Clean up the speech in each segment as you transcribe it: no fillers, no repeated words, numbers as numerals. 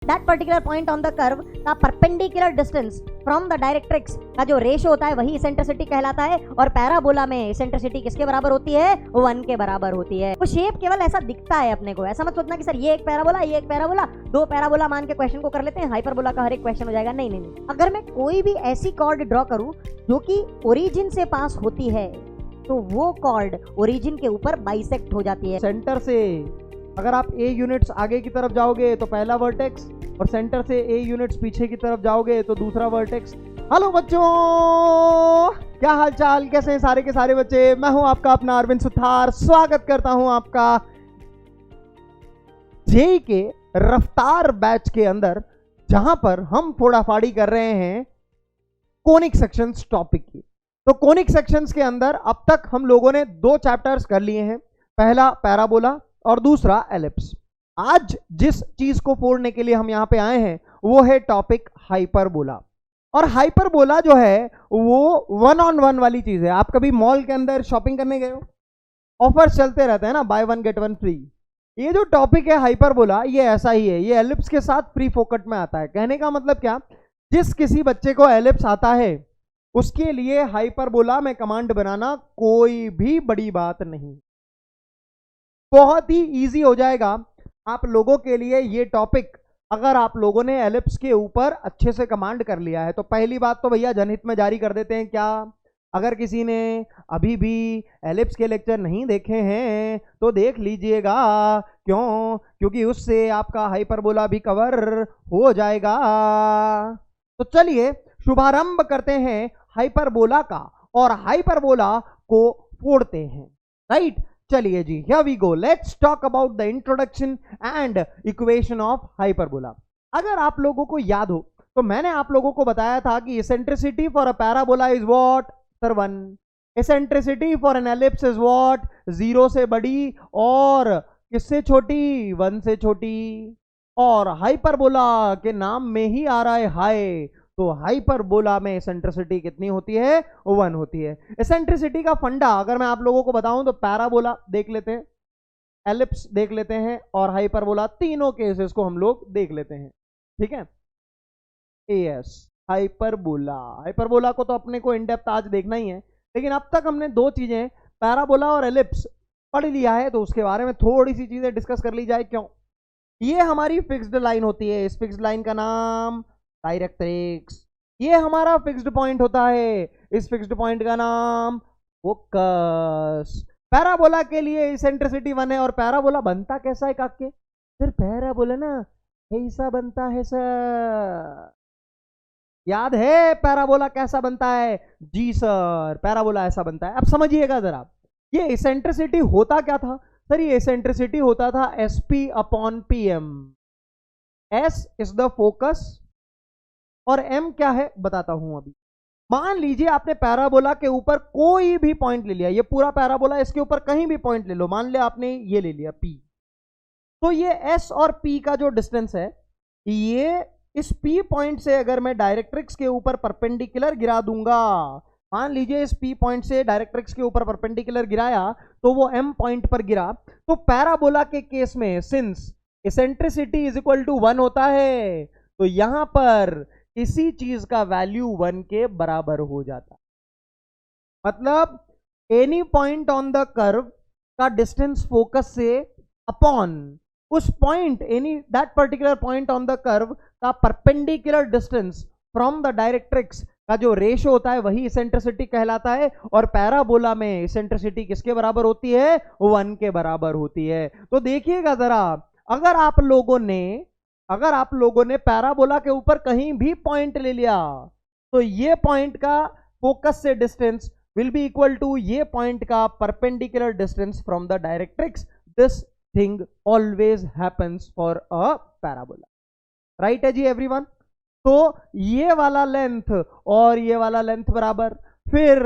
That particular point on the curve का perpendicular distance from the directrix का जो ratio होता है वही इसेंट्रिसिटी कहलाता है। और पैराबोला में इसेंट्रिसिटी किसके बराबर होती है? 1 के बराबर होती है। वो शेप केवल ऐसा दिखता है अपने को, ऐसा मत सोचना कि सर ये एक पैराबोला ये एक पैराबोला, दो पैराबोला मान के क्वेश्चन को कर लेते हैं, हाइपरबोला का हर एक क्वेश्चन हो जाएगा। नहीं नहीं नहीं, अगर मैं कोई भी ऐसी कॉर्ड ड्रॉ करूं जो कि ओरिजिन से पास होती है तो वो कॉर्ड ओरिजिन के ऊपर बाइसेक्ट हो जाती है। सेंटर से अगर आप ए यूनिट्स आगे की तरफ जाओगे तो पहला वर्टेक्स, और सेंटर से ए यूनिट्स पीछे की तरफ जाओगे तो दूसरा वर्टेक्स। हेलो बच्चों, क्या हाल चाल, कैसे हैं सारे के सारे बच्चे? मैं हूं आपका अपना अरविंद सुथार, स्वागत करता हूं आपका जेई के रफ्तार बैच के अंदर, जहां पर हम फोड़ाफाड़ी कर रहे हैं कोनिक सेक्शंस टॉपिक की। तो कोनिक सेक्शंस के अंदर अब तक हम लोगों ने 2 चैप्टर्स कर लिए हैं, पहला पैराबोला और दूसरा एलिप्स। आज जिस चीज को फोड़ने के लिए हम यहां पे आए हैं वो है टॉपिक हाइपरबोला। और हाइपरबोला जो है वो 1-on-1 वाली चीज है। आप कभी मॉल के अंदर शॉपिंग करने गए हो, ऑफर्स चलते रहते हैं ना, बाय 1 गेट 1 फ्री। ये जो टॉपिक है हाइपरबोला, ये ऐसा ही है, ये एलिप्स के साथ प्री फोकट में आता है। कहने का मतलब क्या, जिस किसी बच्चे को एलिप्स आता है उसके लिए हाइपरबोला में कमांड बनाना कोई भी बड़ी बात नहीं, बहुत ही इजी हो जाएगा आप लोगों के लिए ये टॉपिक, अगर आप लोगों ने एलिप्स के ऊपर अच्छे से कमांड कर लिया है। तो पहली बात तो भैया जनहित में जारी कर देते हैं क्या, अगर किसी ने अभी भी एलिप्स के लेक्चर नहीं देखे हैं तो देख लीजिएगा। क्यों? क्योंकि उससे आपका हाइपरबोला भी कवर हो जाएगा। तो चलिए शुभारंभ करते हैं हाइपरबोला का और हाइपरबोला को फोड़ते हैं, राइट? चलिए जी, here we go, let's talk about the introduction and equation of hyperbola। अगर आप लोगों को याद हो तो मैंने आप लोगों को बताया था कि eccentricity for a parabola is what? Sir 1। eccentricity for an ellipse is what? 0 से बड़ी और किससे छोटी? 1 से छोटी। और हाइपरबोला के नाम में ही आ रहा है हाई, तो हाइपरबोला में एसेंट्रिसिटी कितनी होती है? 1 होती है। एसेंट्रिसिटी का फंडा अगर मैं आप लोगों को बताऊं तो पैराबोला देख लेते हैं, एलिप्स देख लेते हैं और हाइपरबोला, तीनों केसेस को हम लोग देख लेते हैं, ठीक है? एएस हाइपरबोला, हाइपरबोला को तो अपने को इन डेप्थ आज देखना ही है, लेकिन अब तक हमने 2 चीजें पैराबोला और एलिप्स पढ़ लिया है, तो उसके बारे में थोड़ी सी चीजें डिस्कस कर ली जाए। क्यों? ये हमारी फिक्स्ड लाइन होती है, इस फिक्स्ड लाइन का नाम डायरेक्ट्रिक्स। ये हमारा फिक्स्ड पॉइंट होता है, इस फिक्स्ड पॉइंट का नाम फोकस। पैराबोला के लिए इसेंट्रिसिटी 1 है। और पैराबोला बनता कैसा है काके? फिर पैराबोला ना ऐसा बनता है सर, याद है पैराबोला कैसा बनता है? जी सर, पैराबोला ऐसा बनता है। अब समझिएगा जरा, ये इसेंट्रिसिटी होता क्या था सर? ये इसेंट्रिसिटी होता था SP/PM। S is the focus और M क्या है बताता हूं अभी। मान लीजिए आपने पैराबोला के ऊपर कोई भी पॉइंट ले लिया, ये पूरा पैराबोला, इसके ऊपर कहीं भी पॉइंट ले लो, मान लिया आपने ये ले लिया P, तो ये S और P का जो डिस्टेंस है, ये इस P पॉइंट से अगर मैं डायरेक्ट्रिक्स के ऊपर परपेंडिकुलर गिरा दूंगा, मान लीजिए इस P पॉइंट से डायरेक्ट्रिक्स के ऊपर परपेंडिकुलर गिराया तो वो M पॉइंट पर गिरा, तो पैराबोला के केस में since eccentricity is equal to 1 होता है, तो यहां पर इसी चीज का वैल्यू 1 के बराबर हो जाता। मतलब any point on the curve का डिस्टेंस फोकस से अपॉन उस पॉइंट, any that particular point on the curve का perpendicular distance from the directrix का जो रेशियो होता है वही इसेंट्रिसिटी कहलाता है। और पैराबोला में इसेंट्रिसिटी किसके बराबर होती है? 1 के बराबर होती है। तो देखिएगा जरा, अगर आप लोगों ने पैराबोला के ऊपर कहीं भी पॉइंट ले लिया तो ये पॉइंट का फोकस से distance will be equal to ये पॉइंट का perpendicular distance from the directrix. This thing always happens for a parabola, right है जी एवरीवन? तो ये वाला लेंथ और ये वाला लेंथ बराबर, फिर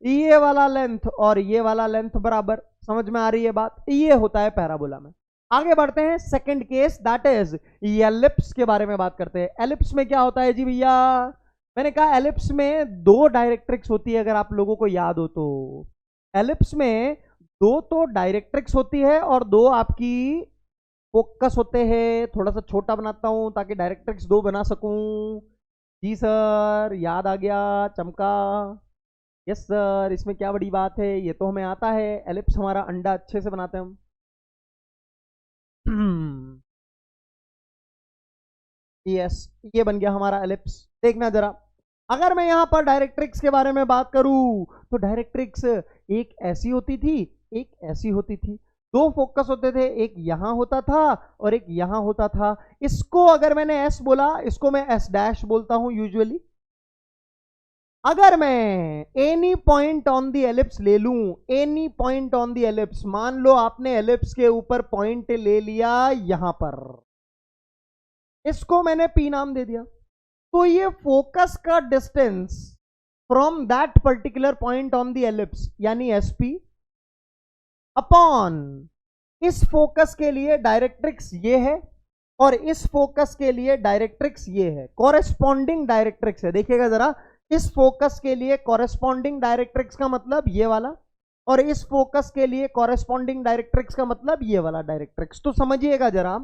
ये वाला लेंथ और ये वाला लेंथ बराबर। समझ में आ रही है बात? ये होता है पैराबोला में। आगे बढ़ते हैं second case, that is ellipse के बारे में बात करते हैं। एलिप्स में क्या होता है जी भैया? मैंने कहा एलिप्स में 2 डायरेक्ट्रिक्स होती है, अगर आप लोगों को याद हो तो। एलिप्स में 2 तो डायरेक्ट्रिक्स होती है और 2 आपकी फोकस होते हैं, थोड़ा सा छोटा बनाता हूं ताकि डायरेक्ट्रिक्स 2 बना सकूं। जी सर, याद आ गया, चमका। यस सर, इसमें क्या बड़ी बात है, ये तो हमें आता है, एलिप्स हमारा अंडा अच्छे से बनाते हैं हम। यस, ये बन गया हमारा एलिप्स। देखना जरा, अगर मैं यहां पर डायरेक्ट्रिक्स के बारे में बात करूं तो डायरेक्ट्रिक्स एक ऐसी होती थी, एक ऐसी होती थी। 2 फोकस होते थे, एक यहां होता था और एक यहां होता था। इसको अगर मैंने एस बोला, इसको मैं एस डैश बोलता हूं यूजुअली। अगर मैं any point on the ellipse ले लूं, any point on the ellipse, मान लो आपने एलिप्स के ऊपर पॉइंट ले लिया यहां पर, इसको मैंने पी नाम दे दिया, तो ये फोकस का distance from that particular point on the ellipse यानी एसपी अपॉन इस फोकस के लिए डायरेक्ट्रिक्स ये है और इस फोकस के लिए डायरेक्ट्रिक्स ये है, कॉरेस्पॉन्डिंग डायरेक्ट्रिक्स है। देखिएगा जरा, इस फोकस के लिए कॉरेस्पॉन्डिंग डायरेक्ट्रिक्स का मतलब ये वाला, और इस फोकस के लिए कॉरेस्पॉन्डिंग डायरेक्ट्रिक्स का मतलब ये वाला डायरेक्ट्रिक्स। तो समझिएगा जरा,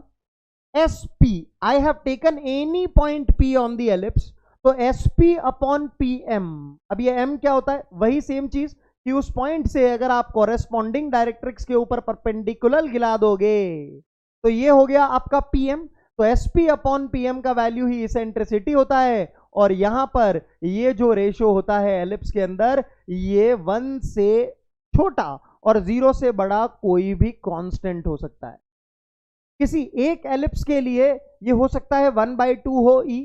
SP, I have taken any point P on the ellipse, तो SP अपॉन PM, अब ये M क्या होता है, वही सेम चीज कि उस पॉइंट से अगर आप कॉरेस्पॉन्डिंग डायरेक्ट्रिक्स के ऊपर परपेंडिकुलर गिला दोगे तो ये हो गया आपका PM। तो SP अपॉन PM का वैल्यू ही इसेंट्रिसिटी होता है, और यहां पर ये जो रेशो होता है एलिप्स के अंदर, ये 1 से छोटा और 0 से बड़ा कोई भी कांस्टेंट हो सकता है। किसी एक एलिप्स के लिए ये हो सकता है 1/2 हो E,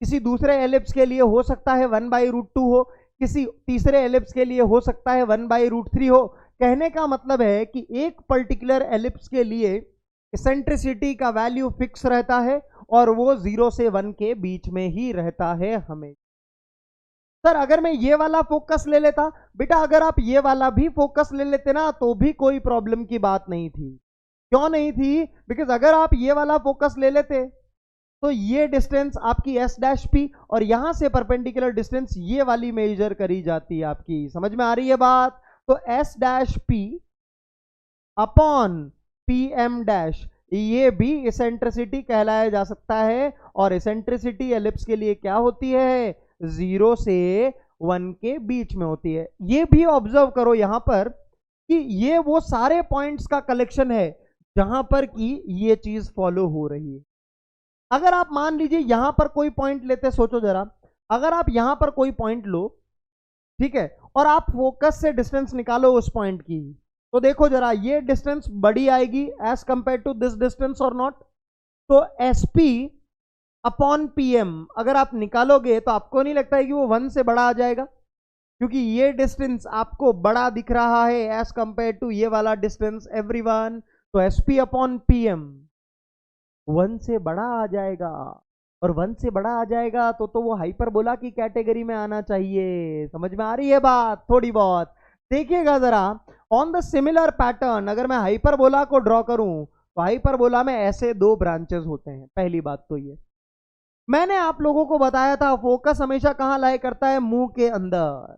किसी दूसरे एलिप्स के लिए हो सकता है 1/√2 हो, किसी तीसरे एलिप्स के लिए हो सकता है 1/√3 हो। कहने का मतलब है कि एक पर्टिकुलर एलिप्स के लिए इसेंट्रिसिटी का वैल्यू फिक्स रहता है और वो 0 से 1 के बीच में ही रहता है हमें। सर अगर मैं ये वाला फोकस ले लेता, बेटा अगर आप ये वाला भी फोकस ले लेते ना तो भी कोई प्रॉब्लम की बात नहीं थी। क्यों नहीं थी? बिकॉज अगर आप ये वाला फोकस ले लेते तो ये डिस्टेंस आपकी एस डैश पी और यहां से परपेंडिकुलर डिस्टेंस ये वाली मेजर करी जाती है आपकी। समझ में आ रही है बात? तो S dash P upon P M dash, ये भी इसेंट्रिसिटी कहलाया जा सकता है। और इसेंट्रिसिटी एलिप्स के लिए क्या होती है? 0 से 1 के बीच में होती है। ये भी ऑब्जर्व करो यहां पर कि ये वो सारे पॉइंट्स का कलेक्शन है जहां पर कि ये चीज फॉलो हो रही है। अगर आप मान लीजिए यहां पर कोई पॉइंट लेते, सोचो जरा, अगर आप यहां पर कोई पॉइंट लो, ठीक है, और आप फोकस से डिस्टेंस निकालो उस पॉइंट की, तो देखो जरा ये डिस्टेंस बड़ी आएगी as compared to this distance और नॉट। तो एसपी अपॉन पीएम अगर आप निकालोगे तो आपको नहीं लगता है कि वो 1 से बड़ा आ जाएगा? क्योंकि ये डिस्टेंस आपको बड़ा दिख रहा है एज कंपेयर टू ये वाला डिस्टेंस एवरीवन। तो एसपी अपॉन पीएम 1 से बड़ा आ जाएगा, और 1 से बड़ा आ जाएगा तो वो हाइपरबोला की कैटेगरी में आना चाहिए। समझ में आ रही है बात थोड़ी बहुत? देखिएगा जरा, ऑन द सिमिलर पैटर्न अगर मैं हाइपरबोला को ड्रॉ करूं तो हाइपरबोला में ऐसे 2 ब्रांचेस होते हैं। पहली बात तो ये मैंने आप लोगों को बताया था, फोकस हमेशा कहां लाया करता है? मुंह के अंदर।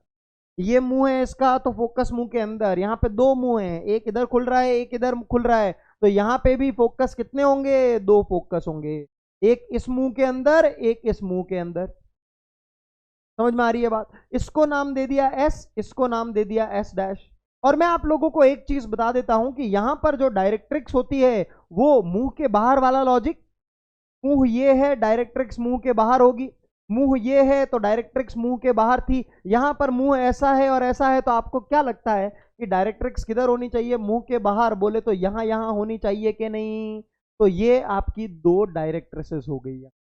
ये मुंह है इसका, तो फोकस मुंह के अंदर। यहाँ पे 2 मुंह हैं, एक इधर खुल रहा है एक इधर खुल रहा है, तो यहाँ पे भी फोकस कितने होंगे? 2 फोकस होंगे, एक इस मुंह के अंदर एक इस मुंह के अंदर। समझ में आ रही है बात? इसको नाम दे दिया एस, इसको नाम दे दिया एस डैश। और मैं आप लोगों को एक चीज बता देता हूं कि यहां पर जो डायरेक्ट्रिक्स होती है वो मुंह के बाहर वाला लॉजिक, मुंह ये है, डायरेक्ट्रिक्स मुंह के बाहर होगी। मुंह ये है तो डायरेक्ट्रिक्स मुंह के बाहर थी। यहां पर मुंह ऐसा है और ऐसा है, तो आपको क्या लगता है कि डायरेक्ट्रिक्स किधर होनी चाहिए? मुंह के बाहर। बोले तो यहां यहां होनी चाहिए कि नहीं? तो ये आपकी 2 डायरेक्ट्रिसेस हो गई है।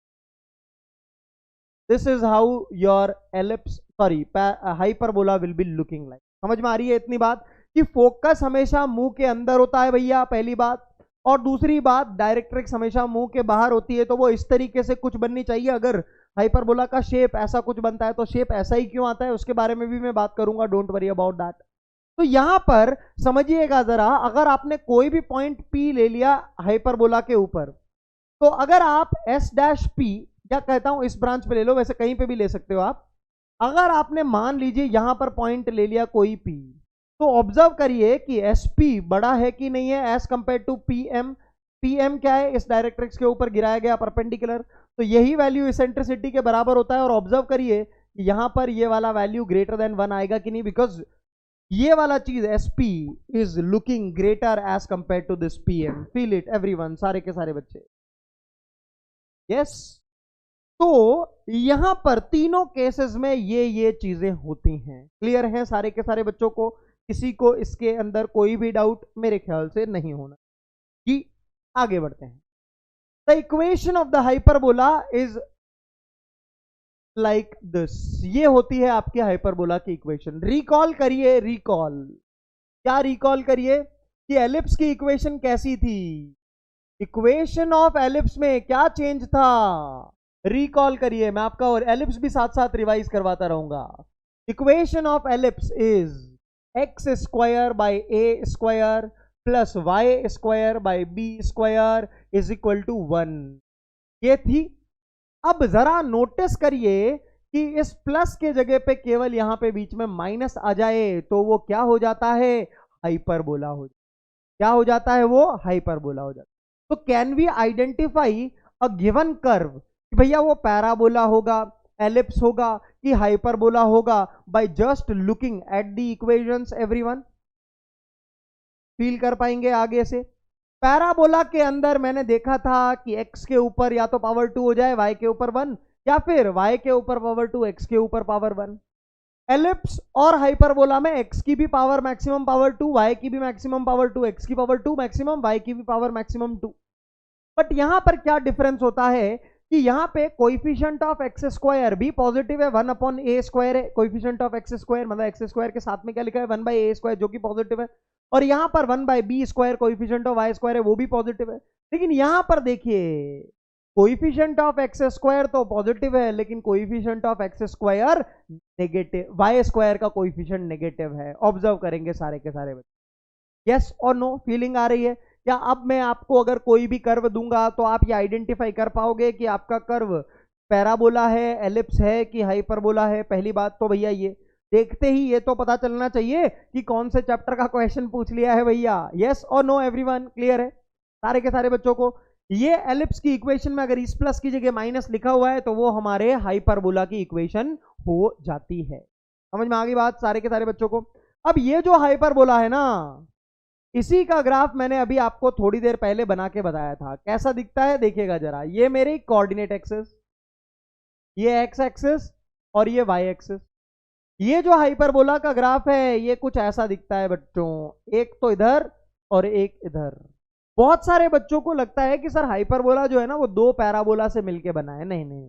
This is how your ellipse hyperbola will be looking like. समझ में आ रही है इतनी बात कि फोकस हमेशा मुंह के अंदर होता है भैया, पहली बात। और दूसरी बात, डायरेक्ट्रिक्स हमेशा मुंह के बाहर होती है, तो वो इस तरीके से कुछ बननी चाहिए। अगर हाइपरबोला का शेप ऐसा कुछ बनता है तो शेप ऐसा ही क्यों आता है उसके बारे में भी मैं बात करूंगा, डोंट वरी अबाउट दैट। तो यहां पर समझिएगा जरा, अगर आपने कोई भी पॉइंट P ले लिया हाइपरबोला के ऊपर, तो अगर आप एस डैश पी, क्या कहता हूं, इस ब्रांच पे ले लो, वैसे कहीं पे भी ले सकते हो आप। अगर आपने मान लीजिए यहां पर पॉइंट ले लिया कोई P, तो ऑब्जर्व करिए कि SP बड़ा है कि नहीं है as compared to PM। PM क्या है, इस डायरेक्ट्रिक्स के ऊपर गिराया गया परपेंडिकुलर, तो यही वैल्यू इसेंट्रिसिटी के बराबर होता है। और ऑब्जर्व करिए यहां पर ये वाला वैल्यू ग्रेटर देन 1 आएगा कि नहीं, बिकॉज ये वाला चीज SP is looking greater as compared to this PM। Feel it everyone, सारे के सारे बच्चे, यस। तो यहां पर तीनों केसेस में ये चीजें होती हैं। क्लियर है सारे के सारे बच्चों को? किसी को इसके अंदर कोई भी डाउट मेरे ख्याल से नहीं होना कि आगे बढ़ते हैं। The equation of the hyperbola is like this. ये होती है आपके हाइपरबोला की इक्वेशन। रिकॉल करिए, रिकॉल क्या रिकॉल करिए कि एलिप्स की इक्वेशन कैसी थी। इक्वेशन ऑफ एलिप्स में क्या चेंज था, रिकॉल करिए। मैं आपका और एलिप्स भी साथ साथ रिवाइज करवाता रहूंगा। Equation of ellipse is x square by a square plus y square by b square is equal to 1। ये थी। अब जरा नोटिस करिए कि इस प्लस के जगह पे केवल यहां पे बीच में माइनस आ जाए तो वो क्या हो जाता है, हाइपरबोला हो जाता। क्या हो जाता है वो, हाइपरबोला हो जाता। तो can we identify a given curve कि भैया वो पैराबोला होगा, एलिप्स होगा कि हाइपरबोला होगा, by just looking at the equations. Everyone feel कर पाएंगे आगे से? पैराबोला के अंदर मैंने देखा था कि x के ऊपर या तो पावर 2 हो जाए, y के ऊपर 1, या फिर y के ऊपर पावर 2, x के ऊपर पावर 1। एलिप्स और हाइपरबोला में x की भी पावर मैक्सिमम पावर 2, y की भी मैक्सिमम पावर 2, x की पावर 2 मैक्सिमम, y की भी पावर मैक्सिमम 2। बट यहां पर क्या डिफरेंस होता है कि यहां पे कोएफिशिएंट ऑफ एक्स स्क्वायर भी पॉजिटिव है, 1 अपॉन ए स्क्वायर है। कोएफिशिएंट ऑफ एक्स स्क्वायर मतलब एक्स स्क्वायर के साथ में क्या लिखा है, 1 बाई ए स्क्वायर, जो कि पॉजिटिव है। और यहां पर 1 by b square coefficient of y square है, वो भी पॉजिटिव है। लेकिन यहां पर देखिए कोएफिशिएंट ऑफ एक्स स्क्वायर तो पॉजिटिव है, लेकिन coefficient of x square negative, y square का कोएफिशिएंट नेगेटिव है। ऑब्जर्व करेंगे सारे के सारे बच्चे। यस और नो, फीलिंग आ रही है? या अब मैं आपको अगर कोई भी कर्व दूंगा तो आप ये आइडेंटिफाई कर पाओगे कि आपका कर्व पैराबोला है, एलिप्स है कि हाइपरबोला है? पहली बात तो भैया ये देखते ही ये तो पता चलना चाहिए कि कौन से चैप्टर का क्वेश्चन पूछ लिया है भैया। यस और नो एवरीवन, क्लियर है सारे के सारे बच्चों को? ये एलिप्स की इक्वेशन में अगर इस प्लस की जगह माइनस लिखा हुआ है तो वो हमारे हाइपरबोला की इक्वेशन हो जाती है। समझ में आ गई बात सारे के सारे बच्चों को? अब ये जो हाइपरबोला है ना, इसी का ग्राफ मैंने अभी आपको थोड़ी देर पहले बना के बताया था। कैसा दिखता है देखिएगा जरा। ये मेरे कोऑर्डिनेट एक्सिस, ये एक्स एक्सिस और ये वाई एक्सिस। ये जो हाइपरबोला का ग्राफ है ये कुछ ऐसा दिखता है बच्चों, एक तो इधर और एक इधर। बहुत सारे बच्चों को लगता है कि सर हाइपरबोला जो है ना वो दो पैराबोला से मिलके बना है। नहीं नहीं,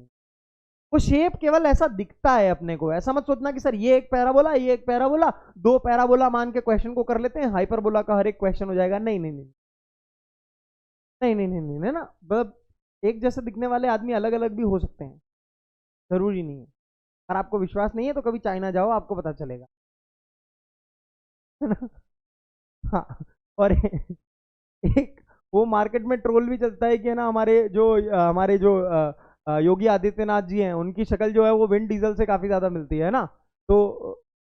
वो शेप केवल ऐसा दिखता है अपने को। ऐसा मत सोचना कि सर ये एक पैराबोला, ये एक पैराबोला, दो पैराबोला मान के क्वेश्चन को कर लेते हैं, हाइपरबोला का हर एक क्वेश्चन हो जाएगा। नहीं नहीं नहीं नहीं नहीं नहीं नहीं, नहीं ना, मतलब एक जैसे दिखने वाले आदमी अलग अलग भी हो सकते हैं, जरूरी नहीं है। अगर आपको विश्वास नहीं है तो कभी चाइना जाओ, आपको पता चलेगा, है ना? हाँ, और एक वो मार्केट में ट्रोल भी चलता है कि है ना, हमारे जो योगी आदित्यनाथ जी हैं, उनकी शक्ल जो है वो विन डीजल से काफी ज्यादा मिलती है ना। तो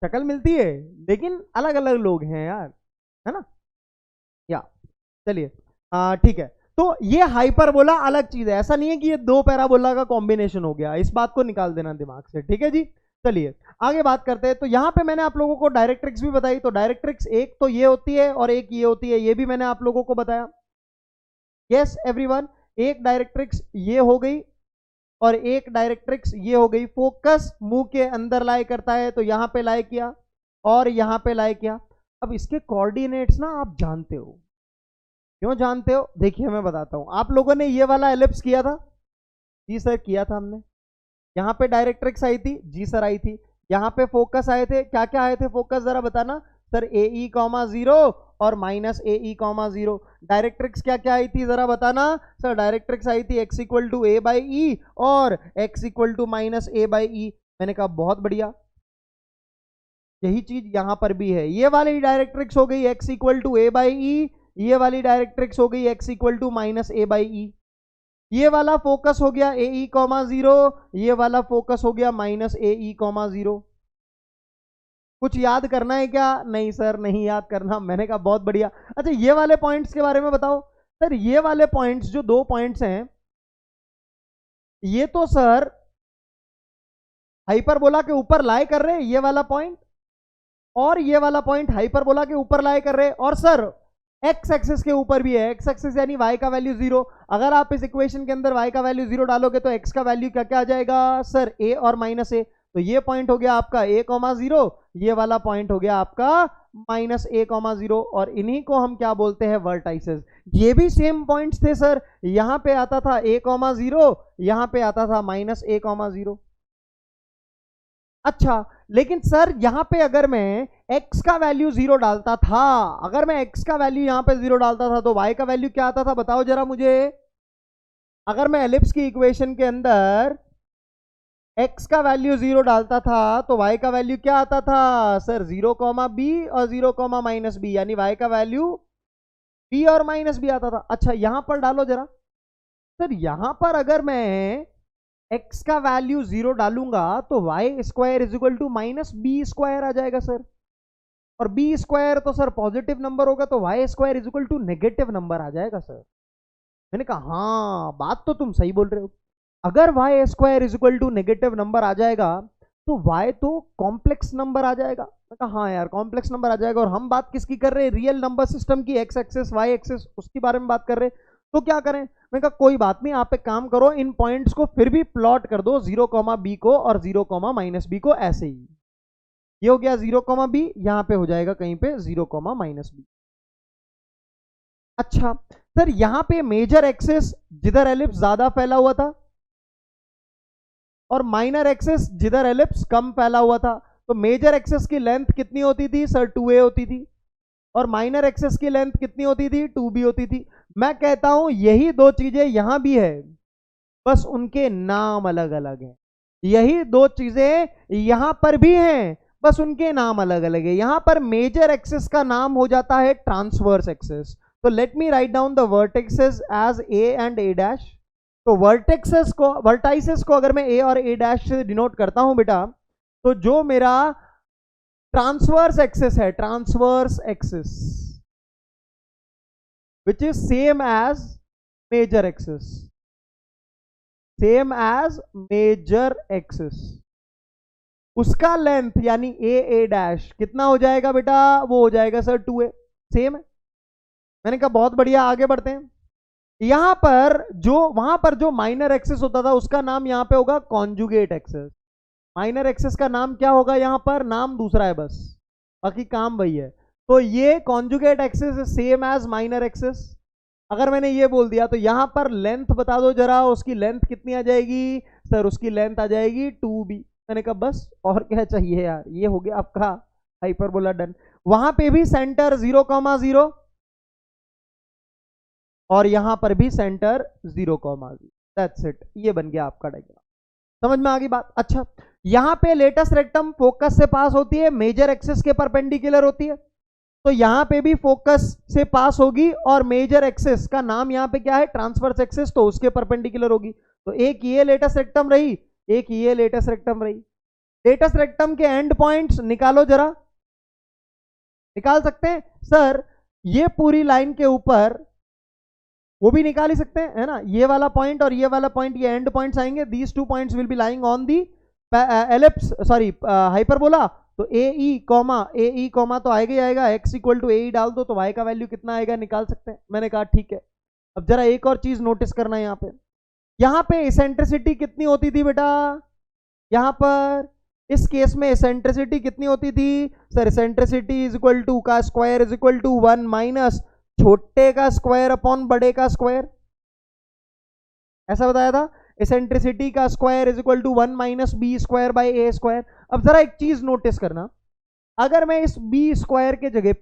शक्ल मिलती है लेकिन अलग अलग लोग हैं यार, है ना? या चलिए ठीक है। तो ये हाइपरबोला अलग चीज है, ऐसा नहीं है कि ये दो पैराबोला का कॉम्बिनेशन हो गया। इस बात को निकाल देना दिमाग से, ठीक है जी? चलिए आगे बात करते हैं। तो यहां पे मैंने आप लोगों को डायरेक्ट्रिक्स भी बताई। तो डायरेक्ट्रिक्स एक तो ये होती है और एक ये होती है, ये भी मैंने आप लोगों को बताया। यस एवरीवन, एक डायरेक्ट्रिक्स ये हो गई और एक डायरेक्ट्रिक्स ये हो गई। फोकस मुंह के अंदर लाई करता है, तो यहां पे लाई किया और यहां पे लाई किया। अब इसके कोऑर्डिनेट्स ना आप जानते हो। क्यों जानते हो? देखिए मैं बताता हूं। आप लोगों ने ये वाला एलिप्स किया था? जी सर किया था हमने। यहां पे डायरेक्ट्रिक्स आई थी? जी सर आई थी। यहां पे फोकस आए थे? क्या क्या आए थे फोकस, जरा बताना सर। AE, 0 और -AE, 0। डायरेक्ट्रिक्स क्या क्या आई थी जरा बताना सर। डायरेक्ट्रिक्स आई थी x इक्वल टू A/E और x इक्वल टू -A/E। मैंने कहा बहुत बढ़िया, यही चीज यहां पर भी है। ये वाली डायरेक्ट्रिक्स हो गई x इक्वल टू A/E, ये वाली डायरेक्ट्रिक्स हो गई x इक्वल टू -A/E। ये वाला फोकस हो गया AE, 0, ये वाला फोकस हो गया -AE, 0। कुछ याद करना है क्या? नहीं सर नहीं याद करना। मैंने कहा बहुत बढ़िया। अच्छा ये वाले पॉइंट्स के बारे में बताओ। सर ये वाले पॉइंट्स जो 2 पॉइंट्स हैं, ये तो सर हाइपरबोला के ऊपर लाई कर रहे हैं, ये वाला पॉइंट और ये वाला पॉइंट हाइपरबोला के ऊपर लाई कर रहे हैं, और सर एक्स एक्सिस के ऊपर भी है। एक्स एक्सिस यानी y का वैल्यू 0। अगर आप इस इक्वेशन के अंदर y का वैल्यू 0 डालोगे तो x का वैल्यू क्या क्या आ जाएगा सर, a और -a। तो ये पॉइंट हो गया आपका a, 0, ये वाला पॉइंट हो गया आपका -a, 0, और इन्हीं को हम क्या बोलते हैं, वर्टाइसेस। ये भी सेम पॉइंट्स थे सर, यहां पे आता था a, 0, यहां पे आता था -a, 0। अच्छा, लेकिन सर यहां पे अगर मैं x का वैल्यू 0 डालता था, अगर मैं x का वैल्यू यहां पे 0 डालता था तो y का वैल्यू क्या आता था, बताओ जरा मुझे। अगर मैं एलिप्स की इक्वेशन के अंदर x का वैल्यू 0 डालता था तो y का वैल्यू क्या आता था सर, 0, b और 0, -b, यानी y का वैल्यू b और -b आता था। अच्छा, यहां पर डालो जरा सर, यहां पर अगर मैं x का वैल्यू 0 डालूंगा तो y square is equal to -b square आ जाएगा सर, और b स्क्वायर तो सर पॉजिटिव नंबर होगा, तो y square is equal to negative number आ जाएगा सर। मैंने कहा हाँ, बात तो तुम सही बोल रहे हो। अगर y square is equal to negative number आ जाएगा तो y तो कॉम्प्लेक्स नंबर आ जाएगा। मैं कहा हाँ यार, कॉम्प्लेक्स नंबर आ जाएगा, और हम बात किसकी कर रहे हैं, रियल नंबर सिस्टम की, x एक्सिस y एक्सिस, उसके बारे में बात कर रहे हैं। तो क्या करें, मैं कहा कोई बात नहीं, आप एक काम करो, इन पॉइंट्स को फिर भी प्लॉट कर दो, 0, b को और 0, -b को, ऐसे ही। ये हो गया 0, b, यहां पे हो जाएगा कहीं पे 0, -b। अच्छा सर, यहां पे मेजर एक्सिस जिधर एलिप्स ज्यादा फैला हुआ था और माइनर एक्सिस जिधर एलिप्स कम फैला हुआ था, तो मेजर एक्सिस की लेंथ कितनी होती थी सर, 2a होती थी, और माइनर एक्सिस की लेंथ कितनी होती थी, 2b होती थी। मैं कहता हूं यही 2 चीजें यहां भी है, बस उनके नाम अलग अलग हैं। यही 2 चीजें यहां पर भी हैं, बस उनके नाम अलग अलग है। यहां पर मेजर एक्सिस का नाम हो जाता है ट्रांसवर्स एक्सिस। तो let me write down the vertexes as a and a'। तो वर्टाइसेस को अगर मैं a और a' से डिनोट करता हूं बेटा, तो जो मेरा ट्रांसवर्स एक्सिस है, transverse axis which is same as major axis, same as major axis, उसका लेंथ यानी a' कितना हो जाएगा बेटा, वो हो जाएगा सर 2a। सेम है। मैंने कहा बहुत बढ़िया, आगे बढ़ते हैं। यहां पर वहां पर जो माइनर एक्सिस होता था उसका नाम यहां पे होगा कॉन्जुगेट एक्सिस। माइनर एक्सिस का नाम क्या होगा, यहां पर नाम दूसरा है बस, बाकी काम वही है। तो ये conjugate axis same as minor axis. अगर मैंने ये बोल दिया तो यहां पर लेंथ बता दो जरा, उसकी लेंथ कितनी आ जाएगी सर, उसकी लेंथ आ जाएगी 2b। मैंने कहा बस और क्या चाहिए यार, ये हो गया आपका हाइपरबोला डन। वहां पे भी सेंटर 0, 0, और यहां पर भी सेंटर 0, 0। दैट्स इट, ये बन गया आपका डायग्राम। समझ में आ गई बात। अच्छा, यहां पे लेटस रेक्टम फोकस से पास होती है, मेजर एक्सिस के परपेंडिकुलर होती है, तो यहां पे भी फोकस से पास होगी, और मेजर एक्सिस का नाम यहां पे क्या है, ट्रांसवर्स एक्सिस, तो उसके परपेंडिकुलर होगी। तो एक ये लेटस रेक्टम रही, एक ये लेटस रेक्टम रही। लेटस रेक्टम के एंड पॉइंट्स निकालो जरा, निकाल सकते हैं सर, ये पूरी लाइन के ऊपर वो भी निकाल ही सकते हैं, है ना। ये वाला पॉइंट और ये वाला पॉइंट, ये एंड पॉइंट्स आएंगे। These 2 points will be lying on the ellipse, sorry hyperbola. तो AE कॉमा तो आएगा ही आएगा, x इक्वल टू AE डाल दो तो y का वैल्यू कितना आएगा निकाल सकते हैं। मैंने कहा ठीक है। अब जरा एक और चीज नोटिस करना है, यहाँ पे एसेंट्रिसिटी कितनी होती थी बेटा, यहाँ पर इस केस में एसेंट्रिसिटी कितनी होती थी sir, eccentricity is equal to का square is equal to 1 minus छोटे का स्क्वायर अपॉन बड़े का स्क्वायर, ऐसा बताया था। एसेंट्रिसिटी का square is equal to 1 minus b square by a square. अब जरा एक चीज नोटिस करना, अगर मैं इस बी स्क्वायर के जगह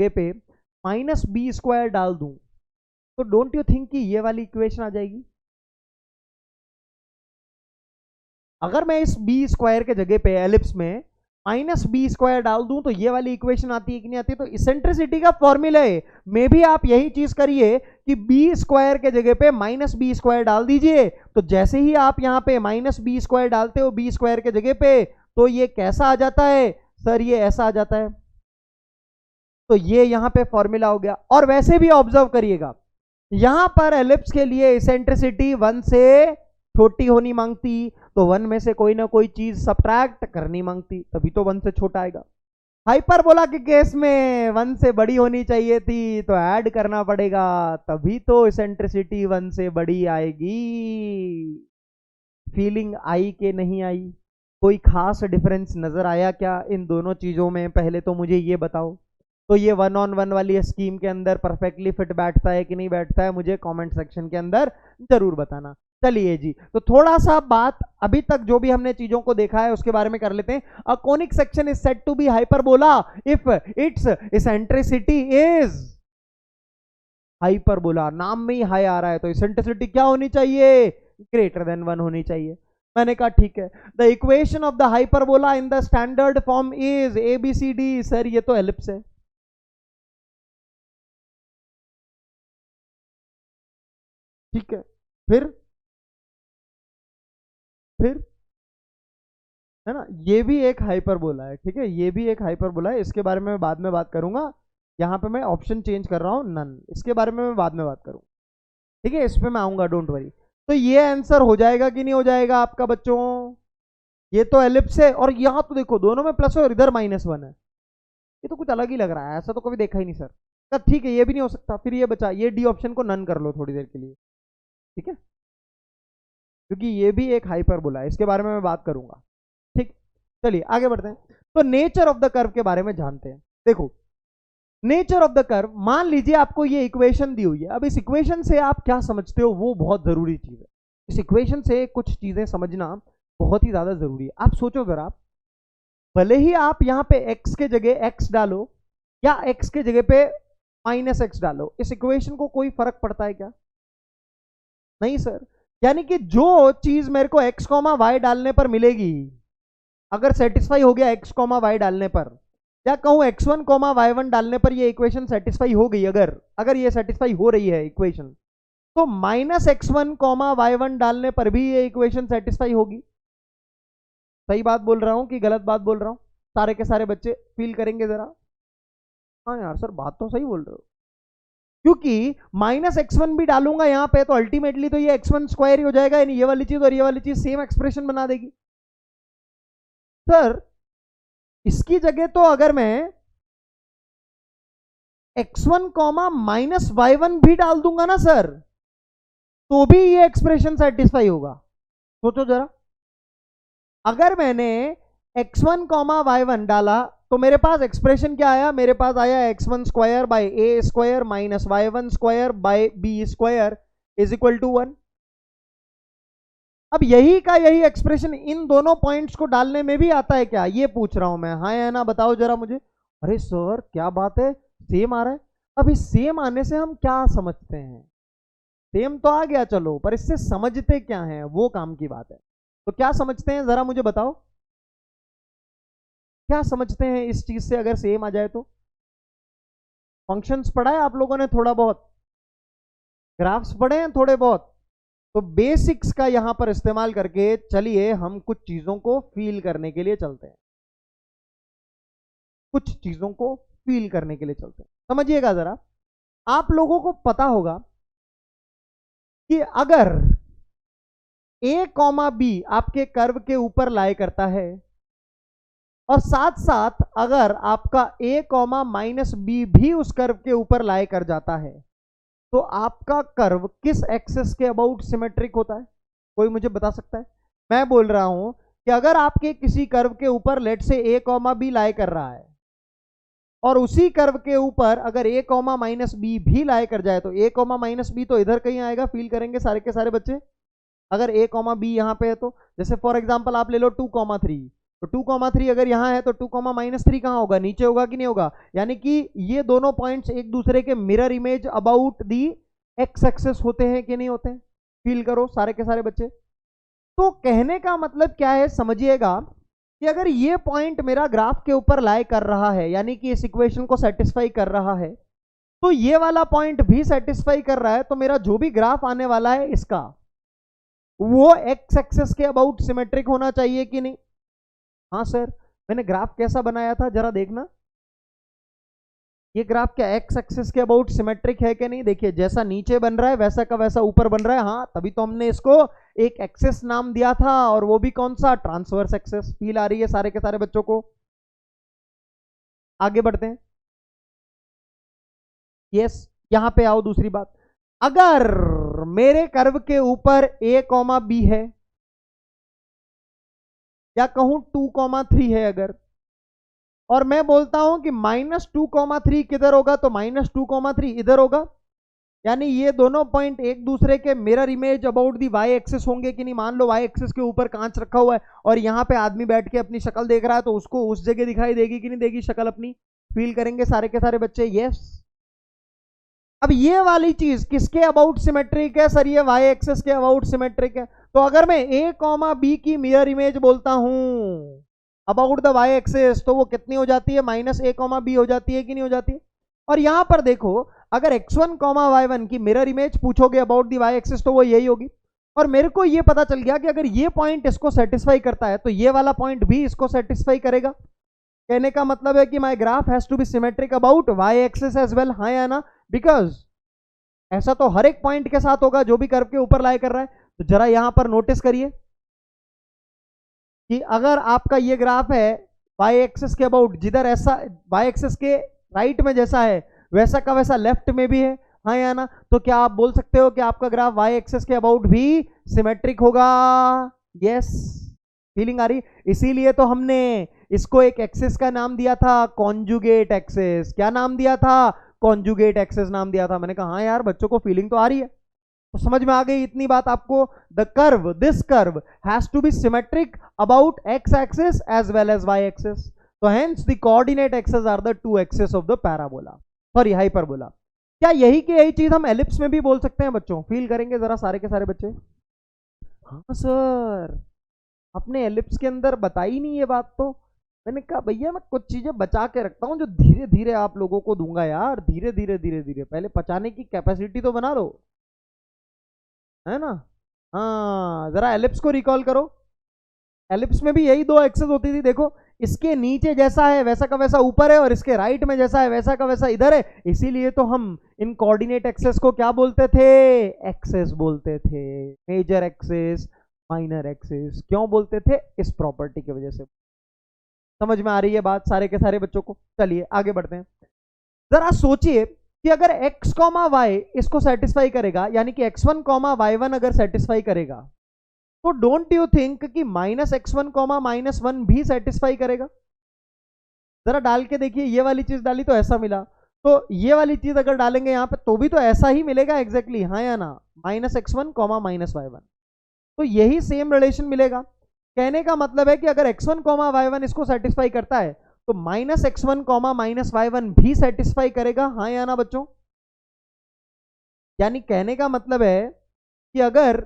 पे माइनस बी स्क्वायर डाल दूं तो डोंट यू थिंक कि ये वाली इक्वेशन आ जाएगी। अगर मैं इस बी स्क्वायर के जगह पे एलिप्स में माइनस बी स्क्वायर डाल दूं तो ये वाली इक्वेशन आती है कि नहीं आती। तो इसेंट्रिसिटी का फॉर्मूला है, मे भी आप यही चीज करिए कि बी स्क्वायर के जगह पे माइनस बी स्क्वायर डाल दीजिए, तो जैसे ही आप यहां पे माइनस बी स्क्वायर डालते हो बी स्क्वायर के जगह पे, तो ये कैसा आ जाता है सर, ये ऐसा आ जाता है। तो ये यहां पे फॉर्मूला हो गया। और वैसे भी ऑब्जर्व करिएगा, यहां पर एलिप्स के लिए इसेंट्रिसिटी 1 से छोटी होनी मांगती, तो 1 में से कोई ना कोई चीज सब्ट्रैक्ट करनी मांगती, तभी तो 1 से छोटा आएगा। हाइपरबोला के केस में 1 से बड़ी होनी चाहिए थी, तो ऐड करना पड़ेगा, तभी तो इसेंट्रिसिटी 1 से बड़ी आएगी। फीलिंग आई कि नहीं आई? कोई खास डिफरेंस नजर आया क्या इन दोनों चीजों में? पहले तो मुझे ये बताओ, तो ये 1 on 1 वाली स्कीम के अंदर परफेक्टली फिट बैठता है कि नहीं बैठता है? मुझे कमेंट सेक्शन के अंदर जरूर बताना। चलिए जी, तो थोड़ा सा बात अभी तक जो भी हमने चीजों को देखा है उसके बारे में कर लेते हैं। A conic section is said to be hyperbola if its eccentricity is hyperbola. नाम में ही हाई आ रहा है, तो इसेंट्रिसिटी क्या होनी चाहिए? ग्रेटर देन 1 होनी चाहिए। मैंने कहा ठीक है। The equation of the hyperbola in the standard form is ABCD। Sir ये तो एलिप्स है। ठीक है, फिर है ना, ये भी एक हाइपरबोला है। ठीक है, ये भी एक हाइपरबोला है, इसके बारे में मैं बाद में बात करूंगा। यहाँ पे मैं ऑप्शन चेंज कर रहा हूँ, नन, इसके बारे में मैं बाद में बात करूँ। ठीक है, इस पे मैं आऊंगा, डोंट वरी। तो ये आंसर हो जाएगा कि नहीं हो जाएगा आपका बच्चों? ये तो एलिप्स है, और यहाँ तो देखो दोनों में प्लस है और इधर -1 है। ये तो कुछ अलग ही लग रहा है, ऐसा तो कभी देखा ही नहीं सर। तब ठीक है, ये भी नहीं हो सकता। फिर ये बचा, ये डी ऑप्शन को नन कर लो थोड़ी देर के लिए। ठीक है, क्योंकि ये भी एक हाइपरबोला है, इसके बारे में मैं बात करूंगा। ठीक, चलिए आगे बढ़ते हैं। तो नेचर ऑफ द कर्व के बारे में जानते हैं। देखो, नेचर ऑफ द कर्व, मान लीजिए आपको ये इक्वेशन दी हुई है। अब इस इक्वेशन से आप क्या समझते हो वो बहुत जरूरी चीज है। इस इक्वेशन से कुछ चीजें समझना बहुत ही ज्यादा जरूरी है। आप सोचो जरा, भले ही आप यहाँ पे x के जगह x डालो या x के जगह पे -x डालो, इस इक्वेशन को कोई फर्क पड़ता है क्या? नहीं सर। यानी कि जो चीज मेरे को x, y डालने पर मिलेगी, अगर सेटिस्फाई हो गया x, y डालने पर, या कहूं x1, y1 डालने पर ये इक्वेशन सेटिस्फाई हो गई, अगर ये सेटिस्फाई हो रही है इक्वेशन, तो -x1, y1 डालने पर भी ये इक्वेशन सेटिस्फाई होगी। सही बात बोल रहा हूं कि गलत बात बोल रहा हूं? सारे के सारे बच्चे फील करेंगे जरा। हाँ यार सर, बात तो सही बोल रहे हो, क्योंकि -x1 भी डालूंगा यहाँ पे तो अल्टीमेटली तो ये x1 स्क्वायर ही हो जाएगा, यानी ये वाली चीज और ये वाली चीज सेम एक्सप्रेशन बना देगी। सर इसकी जगह तो अगर मैं x1, -y1 भी डाल दूंगा ना सर, तो भी ये एक्सप्रेशन सेटिस्फाई होगा। सोचो जरा, अगर मैंने x1, y1 डाला तो मेरे पास एक्सप्रेशन क्या आया? मेरे पास आया x1 square by a square minus y1 square by b square is equal to 1। अब यही का यही एक्सप्रेशन इन दोनों पॉइंट्स को डालने में भी आता है क्या? ये पूछ रहा हूं मैं। हाँ या ना बताओ जरा मुझे। अरे सर क्या बात है, सेम आ रहा है। अब इस सेम आने से हम क्या समझते हैं? सेम तो आ गया चलो, पर इससे समझते क्या है वो काम की बात है। तो क्या समझते हैं जरा मुझे बताओ, क्या समझते हैं इस चीज से अगर सेम आ जाए तो? फंक्शंस पढ़ा है आप लोगों ने थोड़ा बहुत, ग्राफ्स पढ़े हैं थोड़े बहुत, तो बेसिक्स का यहां पर इस्तेमाल करके चलिए हम कुछ चीजों को फील करने के लिए चलते हैं। कुछ चीजों को फील करने के लिए चलते हैं। समझिएगा जरा, आप लोगों को पता होगा कि अगर a, b आपके कर्व के ऊपर लाई करता है, और साथ साथ अगर आपका a, -b भी उस कर्व के ऊपर लाई कर जाता है, तो आपका कर्व किस एक्सिस के अबाउट सिमेट्रिक होता है? कोई मुझे बता सकता है? मैं बोल रहा हूं कि अगर आपके किसी कर्व के ऊपर लेट से a, b लाई कर रहा है, और उसी कर्व के ऊपर अगर a, -b भी लाई कर जाए, तो a, -b तो इधर कहीं आएगा। फील करेंगे सारे के सारे बच्चे। अगर a, b यहां पे है तो जैसे फॉर एग्जांपल आप ले लो 2, 3, तो 2, 3 अगर यहां है तो 2, -3 कहां होगा? नीचे होगा कि नहीं होगा? यानी कि ये दोनों पॉइंट्स एक दूसरे के mirror image about the x axes होते हैं कि नहीं होते हैं? फील करो सारे के सारे बच्चे। तो कहने का मतलब क्या है, समझिएगा कि अगर ये पॉइंट मेरा ग्राफ के ऊपर लाई कर रहा है, यानी कि इस इक्वेशन को सेटिस्फाई कर रहा है, तो ये वाला पॉइंट भी सेटिस्फाई कर रहा है, तो मेरा जो भी ग्राफ आने वाला है इसका, वो एक्स एक्सेस के अबाउट सिमेट्रिक होना चाहिए कि नहीं? हाँ सर, मैंने ग्राफ कैसा बनाया था जरा देखना। ये ग्राफ क्या एक्स एक्सिस के अबाउट सिमेट्रिक है कि नहीं? देखिए जैसा नीचे बन रहा है वैसा का वैसा ऊपर बन रहा है। हाँ, तभी तो हमने इसको एक एक्सिस नाम दिया था, और वो भी कौन सा? Transverse axis. फील आ रही है सारे के सारे बच्चों को? आगे बढ़ते हैं। यस, यहां पे आओ। दूसरी बात, अगर मेरे कर्व के ऊपर a कॉमा बी है, या कहूं 2,3 है अगर, और मैं बोलता हूं कि -2,3 किधर होगा, तो -2,3 इधर होगा, यानी ये दोनों पॉइंट एक दूसरे के mirror image about the y axis होंगे कि नहीं? मान लो वाई एक्सिस के ऊपर कांच रखा हुआ है और यहाँ पे आदमी बैठ के अपनी शक्ल देख रहा है, तो उसको उस जगह दिखाई देगी कि नहीं देगी शक्ल अपनी? फील करेंगे सारे के सारे बच्चे? यस। अब ये वाली चीज किसके अबाउट सिमेट्रिक है सर? ये वाई एक्सिस के अबाउट सिमेट्रिक है। तो अगर मैं a कॉमा बी की मिरर इमेज बोलता हूं अबाउट द वाई एक्सिस, तो वो कितनी हो जाती है? -a कॉमा बी हो जाती है कि नहीं हो जाती? और यहां पर देखो, अगर x1 कॉमा y1 की मिरर इमेज पूछोगे अबाउट दी वाई एक्सिस, तो वो यही होगी। और मेरे को ये पता चल गया कि अगर ये पॉइंट इसको सेटिस्फाई करता है, तो ये वाला पॉइंट भी इसको सेटिस्फाई करेगा। कहने का मतलब है कि my graph has to be symmetric about y axis as well. हाँ या ना? बिकॉज ऐसा तो हर एक पॉइंट के साथ होगा जो भी कर्व के ऊपर लाई कर रहा है। तो जरा यहां पर नोटिस करिए कि अगर आपका ये ग्राफ है वाई एक्सिस के अबाउट, जिधर ऐसा वाई एक्सिस के राइट में जैसा है वैसा का वैसा लेफ्ट में भी है, हाँ या ना? तो क्या आप बोल सकते हो कि आपका ग्राफ वाई एक्सिस के अबाउट भी सिमेट्रिक होगा? यस। फीलिंग आ रही? इसीलिए तो हमने इसको एक एक्सिस का नाम दिया था कॉन्जुगेट एक्सिस। क्या नाम दिया था? कॉन्जुगेट एक्सिस नाम दिया था। मैंने कहा हाँ यार, बच्चों को फीलिंग तो आ रही है, तो समझ में आ गई इतनी बात आपको? The curve, this curve has to be symmetric about x axis as well as y axis. तो hence the coordinate axis are the two axis of the parabola, sorry hyperbola. क्या यही की यही चीज हम एलिप्स में भी बोल सकते हैं बच्चों? फील करेंगे जरा सारे के सारे बच्चे? हाँ सर, अपने एलिप्स के अंदर बताई नहीं ये बात। तो मैंने कहा भैया मैं कुछ चीजें बचा के रखता हूं जो धीरे धीरे आप लोगों को दूंगा यार, धीरे धीरे धीरे धीरे, पहले पचाने की कैपेसिटी तो बना लो, है ना? हाँ, जरा एलिप्स को रिकॉल करो। एलिप्स में भी यही दो एक्सेस होती थी। देखो, इसके नीचे जैसा है वैसा का वैसा ऊपर है, और इसके राइट में जैसा है वैसा का वैसा इधर है। इसीलिए तो हम इन कोऑर्डिनेट एक्सेस को क्या बोलते थे? एक्सेस बोलते थे। मेजर एक्सेस, माइनर एक्सेस क्यों बोलते थे? इस प्रॉपर्टी की वजह से। समझ में आ रही है बात सारे के सारे बच्चों को? चलिए आगे बढ़ते हैं। जरा सोचिए कि अगर x कॉमा वाई इसको सेटिस्फाई करेगा, यानी कि x1 कॉमा y1 अगर सेटिस्फाई करेगा, तो डोंट यू थिंक कि -x1 कॉमा -1 भी सेटिस्फाई करेगा? जरा डाल के देखिए, ये वाली चीज डाली तो ऐसा मिला, तो ये वाली चीज अगर डालेंगे यहां पे तो भी तो ऐसा ही मिलेगा एग्जैक्टली, हाँ या ना? -x1 कॉमा -y1, तो यही सेम रिलेशन मिलेगा। कहने का मतलब है कि अगर x1 कॉमा y1 इसको सेटिस्फाई करता है, तो -x1 कॉमा -y1 भी सेटिस्फाई करेगा, हाँ या ना बच्चों? यानी कहने का मतलब है कि अगर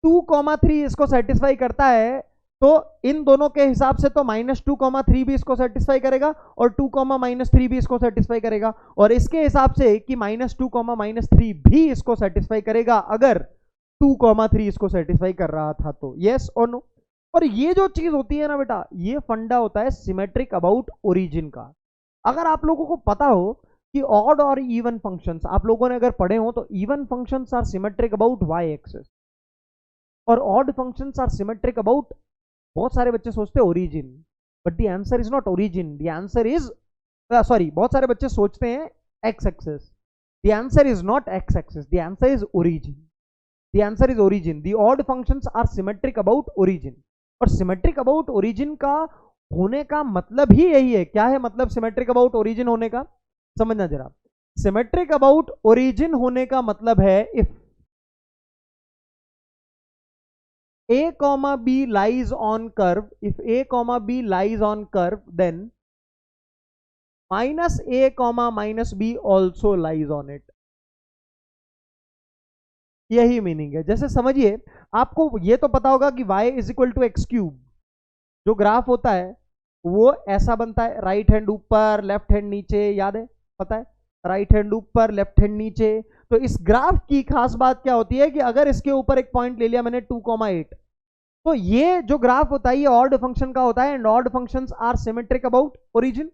2,3 इसको सेटिस्फाई करता है, तो इन दोनों के हिसाब से तो -2,3 भी इसको सेटिस्फाई करेगा, और 2,-3 भी इसको सेटिस्फाई करेगा, और इसके हिसाब से कि -2,-3 भी इसको सेटिस्फाई करेगा अगर 2,3 इसको सेटिस्फाई कर रहा था तो। यस और नो? और ये जो चीज होती है ना बेटा, ये फंडा होता है सिमेट्रिक अबाउट ओरिजिन का। अगर आप लोगों को पता हो कि ऑड और इवन फंक्शंस आप लोगों ने अगर पढ़े हो, तो even functions are symmetric about y axis, और odd functions are symmetric about, बहुत सारे बच्चे सोचते हैं origin, but the answer is not origin, the answer is sorry, बहुत सारे बच्चे सोचते हैं x axis, the answer is not x axis, the answer is origin, the answer is origin. The odd functions are symmetric about origin, और symmetric about origin का होने का मतलब ही यही है। क्या है मतलब सिमेट्रिक अबाउट ओरिजिन होने का? समझना जरा। सिमेट्रिक अबाउट ओरिजिन होने का मतलब है if a comma b lies on curve, if a comma b lies on curve, then -a comma -b also lies on it। यही मीनिंग है। जैसे समझिए, आपको ये तो पता होगा कि y is equal to x cube, जो ग्राफ होता है वो ऐसा बनता है, राइट हैंड ऊपर लेफ्ट हैंड नीचे, याद है? पता है, राइट हैंड ऊपर लेफ्ट हैंड नीचे। तो इस ग्राफ की खास बात क्या होती है कि अगर इसके ऊपर एक पॉइंट ले लिया मैंने 2,8, तो ये जो ग्राफ होता है ये ऑड फंक्शन का होता है, and odd functions are symmetric about origin.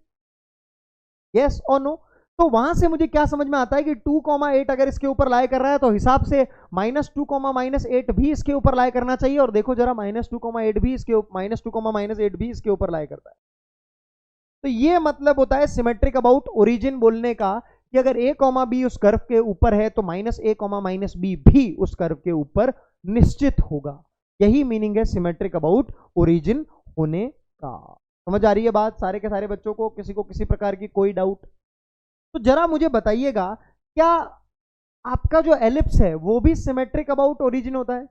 Yes और नो? तो वहां से मुझे क्या समझ में आता है कि 2,8 अगर इसके ऊपर लाई कर रहा है तो हिसाब से -2, -8 भी इसके ऊपर लाई करना चाहिए। और देखो जरा -2,8 भी इसके -2, -8 भी इसके ऊपर लाई करता है। तो ये मतलब होता है सिमेट्रिक अबाउट ओरिजिन बोलने का कि अगर a, b उस कर्व के ऊपर है तो -a, -b भी उस कर्व के ऊपर निश्चित होगा। यही मीनिंग है सिमेट्रिक अबाउट ओरिजिन होने का। समझ आ रही है बात सारे के सारे बच्चों को? किसी को किसी प्रकार की कोई डाउट? तो जरा मुझे बताइएगा, क्या आपका जो एलिप्स है वो भी सिमेट्रिक अबाउट ओरिजिन होता है?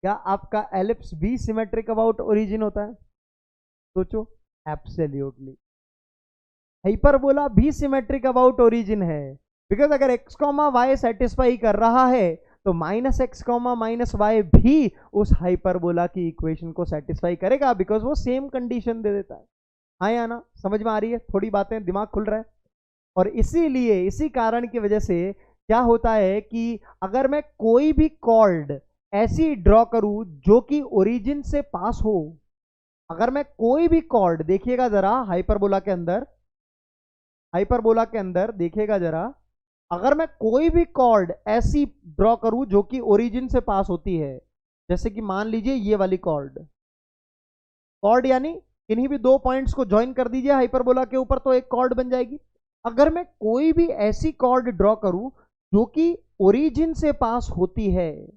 क्या आपका एलिप्स भी सिमेट्रिक अबाउट ओरिजिन होता है? सोचो। एब्सोल्युटली। हाइपरबोला भी सिमेट्रिक अबाउट ओरिजिन है, बिकॉज अगर x, y सेटिस्फाई कर रहा है तो -x, -y भी उस हाइपरबोला की इक्वेशन को सेटिस्फाई करेगा, बिकॉज वो सेम कंडीशन दे देता है। हाँ या ना? समझ में आ रही है? थोड़ी बातें दिमाग खुल रहा है। और इसीलिए इसी कारण की वजह से क्या होता है कि अगर मैं कोई भी कॉर्ड ऐसी ड्रॉ करूं जो कि ओरिजिन से पास हो, अगर मैं कोई भी कॉर्ड, देखिएगा जरा हाइपरबोला के अंदर देखिएगा जरा, अगर मैं कोई भी कॉर्ड ऐसी ड्रॉ करूं जो कि ओरिजिन से पास होती है, जैसे कि मान लीजिए ये वाली कॉर्ड यानी इन्हीं भी दो पॉइंट्स को ज्वाइन कर दीजिए हाइपरबोला के ऊपर तो एक कॉर्ड बन जाएगी। अगर मैं कोई भी ऐसी कॉर्ड ड्रॉ करूं जो कि ओरिजिन से पास होती है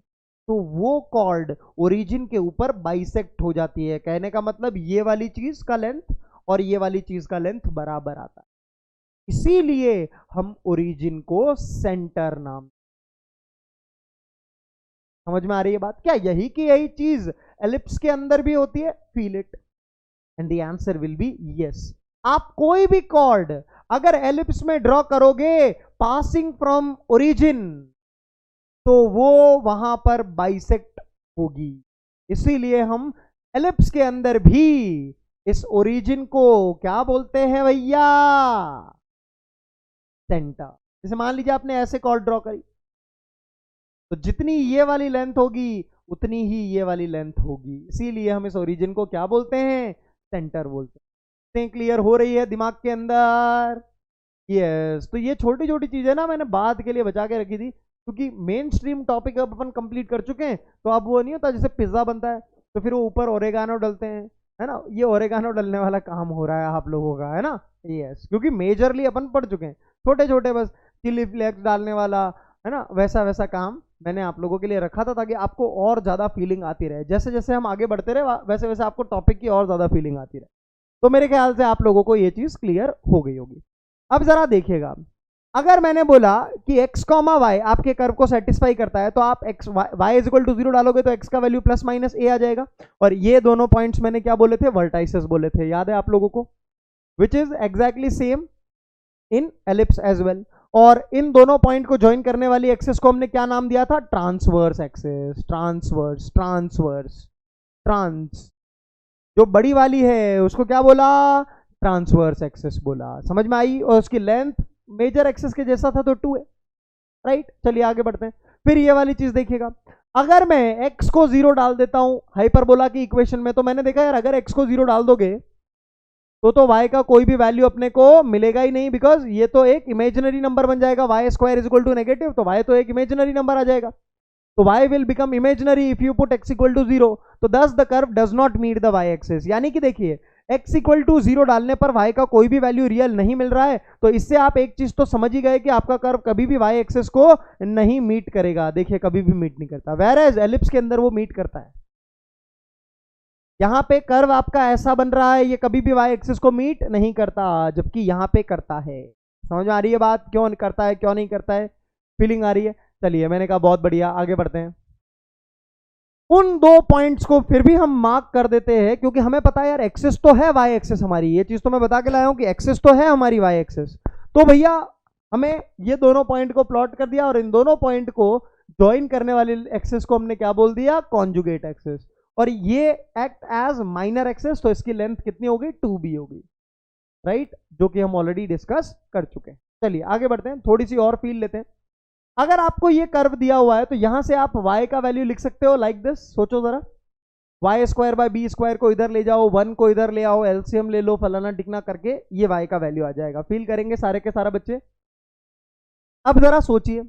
तो वो कॉर्ड ओरिजिन के ऊपर बाइसेक्ट हो जाती है। कहने का मतलब ये वाली चीज का लेंथ और ये वाली चीज का लेंथ बराबर आता है, इसीलिए हम ओरिजिन को सेंटर नाम। समझ में आ रही है बात? क्या यही की यही चीज एलिप्स के अंदर भी होती है? Feel it and the answer will be yes. आप कोई भी कॉर्ड अगर एलिप्स में ड्रॉ करोगे पासिंग फ्रॉम ओरिजिन तो वो वहां पर बाइसेक्ट होगी, इसीलिए हम एलिप्स के अंदर भी इस ओरिजिन को क्या बोलते हैं भैया? सेंटर। जैसे मान लीजिए आपने ऐसे कॉर्ड ड्रॉ करी तो जितनी ये वाली लेंथ होगी उतनी ही ये वाली लेंथ होगी, इसीलिए हम इस ओरिजिन को क्या बोलते हैं? सेंटर बोलते हैं। क्लियर हो रही है दिमाग के अंदर? यस। तो ये छोटी छोटी चीजें ना मैंने बाद के लिए बचा के रखी थी, क्योंकि मेन स्ट्रीम टॉपिक अब अपन कंप्लीट कर चुके हैं। तो अब वो नहीं होता जैसे पिज्जा बनता है तो फिर वो ऊपर ओरेगानो डलते हैं, है ना? ये ओरेगानो डलने वाला काम हो रहा है आप लोगों का, है ना? यस, क्योंकि मेजरली अपन पढ़ चुके हैं, छोटे छोटे बस चिली फ्लेक्स डालने वाला, है ना, वैसा वैसा काम मैंने आप लोगों के लिए रखा था ताकि आपको और ज्यादा फीलिंग आती रहे। जैसे जैसे हम आगे बढ़ते रहे वैसे वैसे आपको टॉपिक की और ज्यादा फीलिंग आती रहे। तो मेरे ख्याल से आप लोगों को ये चीज क्लियर हो गई होगी। अब जरा देखिएगा, अगर मैंने बोला कि x, y आपके कर्व को सेटिस्फाई करता है तो आप x y is equal to 0 डालोगे तो x का वैल्यू +- a आ जाएगा। और ये दोनों पॉइंट्स मैंने क्या बोले थे? वर्टाइसेस बोले थे, याद है आप लोगों को? Which is exactly same in ellipse as well. और इन दोनों पॉइंट को ज्वाइन करने वाली एक्सिस को हमने क्या नाम दिया था? Transverse axis. ट्रांस जो बड़ी वाली है उसको क्या बोला? ट्रांसवर्स एक्सिस बोला। समझ में आई? और उसकी लेंथ मेजर एक्सिस के जैसा था तो 2 है, राइट? चलिए आगे बढ़ते हैं। फिर ये वाली चीज देखिएगा, अगर मैं x को 0 डाल देता हूं हाइपरबोला की इक्वेशन में, तो मैंने देखा यार अगर x को 0 डाल दोगे तो y का कोई भी वैल्यू अपने को मिलेगा ही नहीं, बिकॉज ये तो एक इमेजिनरी नंबर बन जाएगा। y square is equal to negative, तो y तो एक इमेजिनरी नंबर आ जाएगा, तो y will become imaginary if you put x equal to 0. तो thus the curve does not meet the y axis। यानी कि देखिए x equal to 0 डालने पर y का कोई भी वैल्यू रियल नहीं मिल रहा है, तो इससे आप एक चीज तो समझ ही गए कि आपका कर्व कभी भी y एक्सिस को नहीं मीट करेगा। देखिए कभी भी मीट नहीं करता, whereas एलिप्स के अंदर वो मीट करता है। यहां पे कर्व आपका ऐसा बन रहा है, ये कभी भी y एक्सिस को मीट नहीं करता, जबकि यहां पे करता है। समझ में आ रही है बात? क्यों करता है, क्यों नहीं करता है? फीलिंग आ रही है? चलिए, मैंने कहा बहुत बढ़िया, आगे बढ़ते हैं। उन दो पॉइंट्स को फिर भी हम मार्क कर देते हैं, क्योंकि हमें पता है यार एक्सिस तो है y एक्सिस हमारी, ये चीज तो मैं बता के लाया हूं कि एक्सिस तो है हमारी y एक्सिस। तो भैया हमें ये दोनों पॉइंट को प्लॉट कर दिया और इन दोनों पॉइंट को ज्वाइन करने वाली एक्सिस को हमने क्या बोल दिया? Conjugate axis. और ये एक्ट एज माइनर एक्सिस, तो इसकी लेंथ कितनी होगी? 2b होगी, राइट? जो कि हम ऑलरेडी डिस्कस कर चुके हैं। चलिए आगे बढ़ते हैं, थोड़ी सी और फील लेते हैं। अगर आपको ये कर्व दिया हुआ है तो यहां से आप y का वैल्यू लिख सकते हो लाइक दिस। सोचो जरा, y square by b square को इधर ले जाओ, 1 को इधर ले आओ, एलसीएम ले लो, फलाना टिकना करके ये वाई का वैल्यू आ जाएगा। फील करेंगे सारे के सारा बच्चे? अब जरा सोचिए,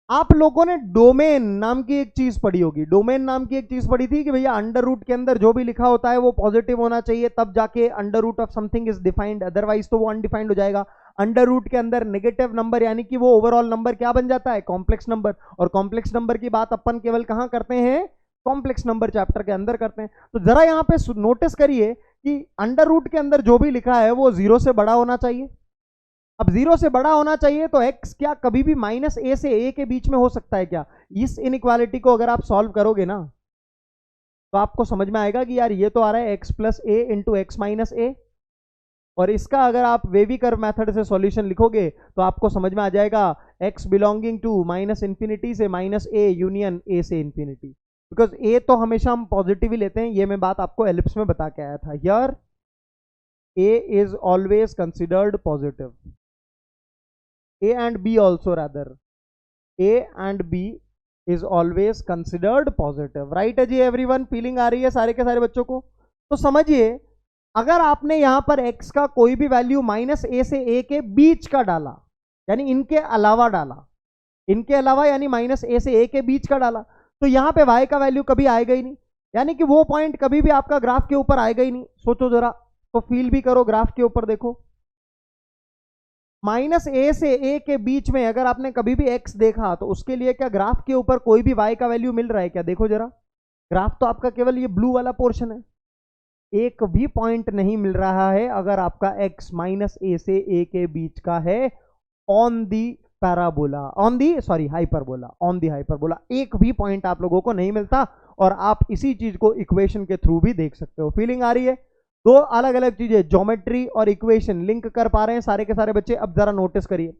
आप लोगों ने डोमेन नाम की एक चीज पढ़ी होगी। डोमेन नाम की एक चीज पढ़ी थी कि भैया अंडर रूट के अंदर जो भी लिखा होता है वो पॉजिटिव होना चाहिए, तब जाके under root of something is defined, otherwise तो वो अनडिफाइंड हो जाएगा। अंडर रूट के अंदर नेगेटिव नंबर यानी कि वो ओवरऑल नंबर क्या बन जाता है? Complex number. और कॉम्प्लेक्स नंबर की बात अपन केवल कहां करते हैं? कॉम्प्लेक्स नंबर चैप्टर के अंदर करते हैं। तो जरा यहां पे नोटिस करिए कि अंडर रूट के अंदर जो भी लिखा है वो 0 से बड़ा होना चाहिए। अब 0 से बड़ा होना चाहिए तो x क्या कभी भी -a से a के बीच में हो सकता है क्या? इस इनइक्वालिटी को अगर आप सॉल्व करोगे ना तो आपको समझ में आएगा कि यार ये तो आ रहा है x plus a into x minus a, और इसका अगर आप वेवी कर्व मेथड से सॉल्यूशन लिखोगे तो आपको समझ में आ जाएगा x बिलोंगिंग टू -इंफिनिटी से -a यूनियन a से इंफिनिटी, बिकॉज a तो हमेशा हम पॉजिटिव ही लेते हैं। ये मैं बात आपको एलिप्स में बता के आया था। Here a is always considered positive, A and B also rather, A and B is always considered positive, right है जी everyone? फीलिंग आ रही है सारे के सारे बच्चों को? तो समझिए, अगर आपने यहां पर x का कोई भी वैल्यू -a से a के बीच का डाला, यानी इनके अलावा डाला, इनके अलावा यानी -a से a के बीच का डाला, तो यहां पे y का वैल्यू कभी आएगा ही नहीं, यानी कि वो पॉइंट कभी भी आपका ग्राफ के ऊपर आएगा ही नहीं। सोचो जरा, तो फील भी करो, ग्राफ के ऊपर देखो, -a से a के बीच में अगर आपने कभी भी x देखा तो उसके लिए क्या ग्राफ के ऊपर कोई भी y का वैल्यू मिल रहा है क्या? देखो जरा, ग्राफ तो आपका केवल ये ब्लू वाला पोर्शन है, एक भी पॉइंट नहीं मिल रहा है अगर आपका x -a से a के बीच का है on the parabola, on the sorry hyperbola, on the hyperbola एक भी पॉइंट आप लोगों को नहीं मिलता, और आप इसी चीज को इक्वेशन के थ्रू भी देख सकते हो। फीलिंग आ रही है? दो अलग अलग चीजें, ज्योमेट्री और इक्वेशन लिंक कर पा रहे हैं सारे के सारे बच्चे? अब जरा नोटिस करिए,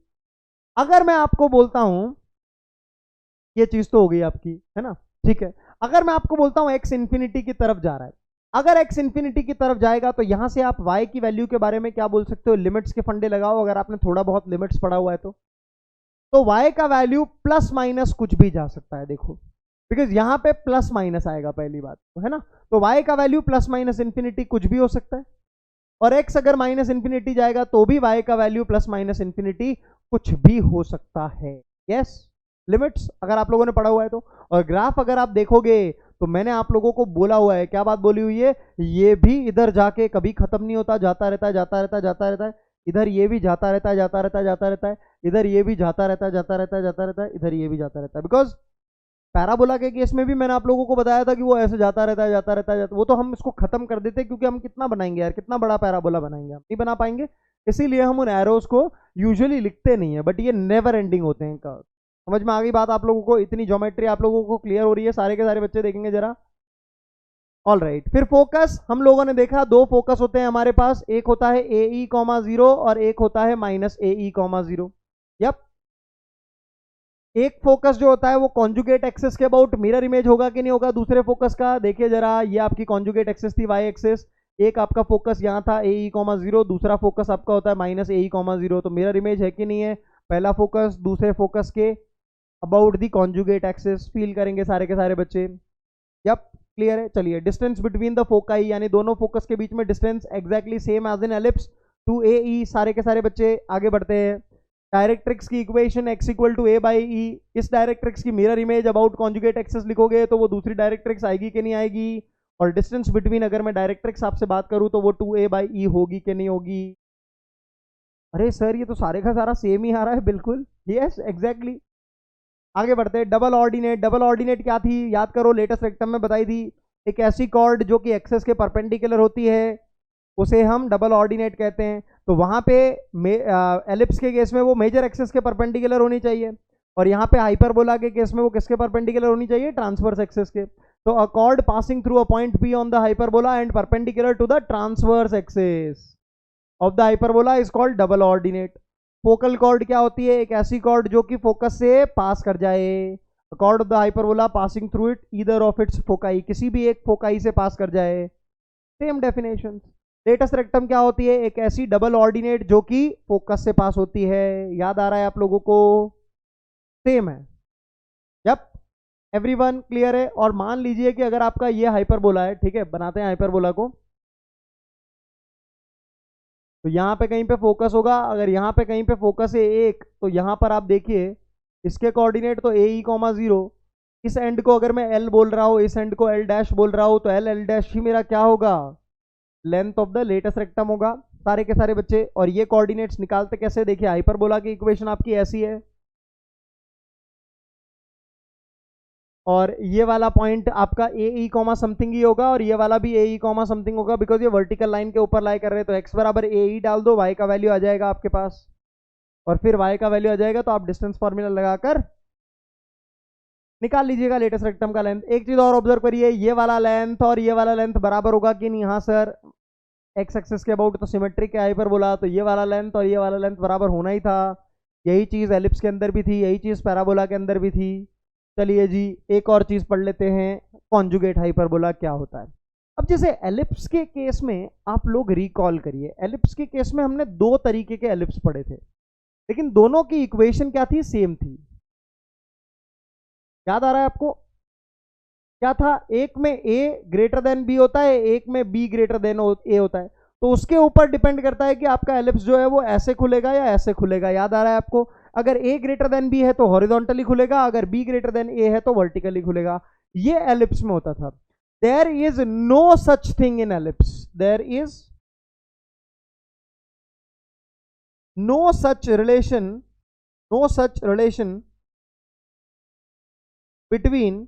अगर मैं आपको बोलता हूं, ये चीज तो हो गई आपकी, है ना, ठीक है, अगर मैं आपको बोलता हूं x इंफिनिटी की तरफ जा रहा है, अगर x इंफिनिटी की तरफ जाएगा तो यहां से आप y की वैल्यू के बारे में क्या बोल सकते हो? लिमिट्स के फंडे लगाओ, अगर आपने थोड़ा बहुत लिमिट्स पढ़ा हुआ है तो y का वैल्यू प्लस माइनस कुछ भी जा सकता है। देखो, बिकॉज यहां पे प्लस माइनस आएगा पहली बात तो, है ना, तो y का वैल्यू प्लस माइनस इंफिनिटी कुछ भी हो सकता है, और x अगर माइनस इंफिनिटी जाएगा तो भी y का वैल्यू प्लस माइनस इंफिनिटी कुछ भी हो सकता है। यस, लिमिट्स अगर आप लोगों ने पढ़ा हुआ है तो। और ग्राफ अगर आप देखोगे तो मैंने आप लोगों को बोला हुआ है, क्या बात बोली हुई है? ये भी इधर जाके कभी खत्म नहीं होता, जाता रहता है, जाता रहता है, जाता रहता है, इधर ये भी जाता रहता है, जाता रहता है, जाता रहता है, इधर ये भी जाता रहता है, जाता रहता है, जाता रहता है, इधर ये भी जाता रहता है। बिकॉज पैराबोला के केस में भी मैंने आप लोगों को बताया था कि वो ऐसे जाता रहता है, जाता रहता है, वो तो हम इसको खत्म कर देते क्योंकि हम कितना बनाएंगे यार, कितना बड़ा पैराबोला बनाएंगे, हम नहीं बना पाएंगे, इसीलिए हम उन एरोस को यूजुअली लिखते नहीं है, बट ये नेवर एंडिंग होते हैं। समझ में आ गई बात आप लोगों को? इतनी ज्योमेट्री आप लोगों को क्लियर हो रही है? सारे के सारे बच्चे देखेंगे जरा। ऑल राइट, फिर फोकस हम लोगों ने देखा, दो फोकस होते हैं हमारे पास, एक होता है AE, 0 और एक होता है -AE, 0। यप, एक फोकस जो होता है वो कॉन्जुगेट एक्सिस के अबाउट मिरर इमेज होगा कि नहीं होगा दूसरे फोकस का? देखिए जरा, ये आपकी कॉन्जुगेट एक्सिस थी y एक्सिस, एक आपका फोकस यहाँ था AE, 0, दूसरा फोकस आपका होता है -AE, 0, तो मिरर इमेज है कि नहीं है? पहला फोकस दूसरे फोकस के about the conjugate axis. Feel करेंगे सारे के सारे बच्चे? यप, क्लियर है? चलिए, डिस्टेंस बिटवीन द फोकाई यानी दोनों फोकस के बीच में distance exactly same as in ellipse two AE। सारे के सारे बच्चे आगे बढ़ते हैं। डायरेक्ट्रिक्स की equation x equal to a by e, इस डायरेक्ट्रिक्स की mirror image about conjugate axis लिखोगे तो वो दूसरी डायरेक्ट्रिक्स आएगी कि नहीं आएगी? और डिस्टेंस बिटवीन अगर मैं डायरेक्ट्रिक्स आपसे बात करूं तो वो 2a बाई ई होगी कि नहीं होगी? अरे सर, ये तो सारे का सारा सेम ही आ रहा है। बिल्कुल, यस, एग्जैक्टली। आगे बढ़ते हैं। डबल ऑर्डिनेट, डबल ऑर्डिनेट क्या थी? याद करो, लेटेस्ट रेक्टम में बताई थी। एक ऐसी कॉर्ड जो कि एक्सेस के परपेंडिकुलर होती है उसे हम डबल ऑर्डिनेट कहते हैं। तो वहां पे एलिप्स के केस में वो मेजर एक्सेस के परपेंडिकुलर होनी चाहिए, और यहाँ पे हाइपरबोला के केस में वो किसके परपेंडिकुलर होनी चाहिए? ट्रांसवर्स एक्सेस के। तो a chord passing through a point P on the hyperbola and perpendicular to the transverse axes of the hyperbola is called double ordinate. Focal chord क्या होती है? एक ऐसी कॉर्ड जो कि फोकस से पास कर जाए। Chord of the hyperbola passing through it either of its foci, किसी भी एक फोकाई से पास कर जाए। Same definition. लेटेस्ट रेक्टम क्या होती है? एक ऐसी डबल ऑर्डिनेट जो कि फोकस से पास होती है। याद आ रहा है आप लोगों को? सेम है। यप, एवरीवन क्लियर है? और मान लीजिए कि अगर आपका ये हाइपरबोला है, ठीक है, बनाते हैं हाइपरबोला को, तो यहां पे कहीं पे फोकस होगा, अगर यहां पे कहीं पे फोकस है 1, तो यहां पर आप देखिए इसके कोऑर्डिनेट तो ए कॉमा 0, इस एंड को अगर मैं एल बोल रहा हूं, इस एंड को एल डैश बोल रहा हूं, तो एल एल डैश ही मेरा क्या होगा, length of the latus rectum होगा, सारे के सारे बच्चे। और ये कोऑर्डिनेट्स निकालते कैसे, देखिए हाइपरबोला की इक्वेशन आपकी ऐसी है, और ये वाला पॉइंट आपका ए कॉमा समथिंग ही होगा, और ये वाला भी ए कॉमा समथिंग होगा, बिकॉज ये वर्टिकल लाइन के ऊपर लाई कर रहे हैं। तो एक्स बराबर ए डाल दो, वाई का वैल्यू आ जाएगा आपके पास, और फिर वाई का वैल्यू आ जाएगा, तो आप डिस्टेंस फॉर्मूला लगाकर निकाल लीजिएगा लेटेस्ट रेक्टम का लेंथ। एक चीज और ऑब्जर्व करिए, ये वाला लेंथ और ये वाला लेंथ बराबर होगा कि नहीं? हाँ सर, एक्स एक्सिस के अबाउट तो सिमेट्रिक है हाइपरबोला, तो ये वाला लेंथ और ये वाला लेंथ बराबर होना ही था। यही चीज एलिप्स के अंदर भी थी, यही चीज पैराबोला के अंदर भी थी। चलिए जी, एक और चीज पढ़ लेते हैं, कॉन्जुगेट हाइपरबोला क्या होता है। अब जैसे एलिप्स के केस में आप लोग रिकॉल करिए, एलिप्स के केस में हमने 2 तरीके के एलिप्स पढ़े थे, लेकिन दोनों की इक्वेशन क्या थी? सेम थी। याद आ रहा है आपको? क्या था? एक में a ग्रेटर देन b होता है, एक में b ग्रेटर देन a होता है। तो उसके ऊपर डिपेंड करता है कि आपका एलिप्स जो है वो ऐसे खुलेगा या ऐसे खुलेगा। याद आ रहा है आपको? अगर a ग्रेटर देन b है तो हॉरिजॉन्टली खुलेगा, अगर b ग्रेटर देन a है तो वर्टिकली खुलेगा। ये एलिप्स में होता था। There is no such thing in ellipse, there is no such relation between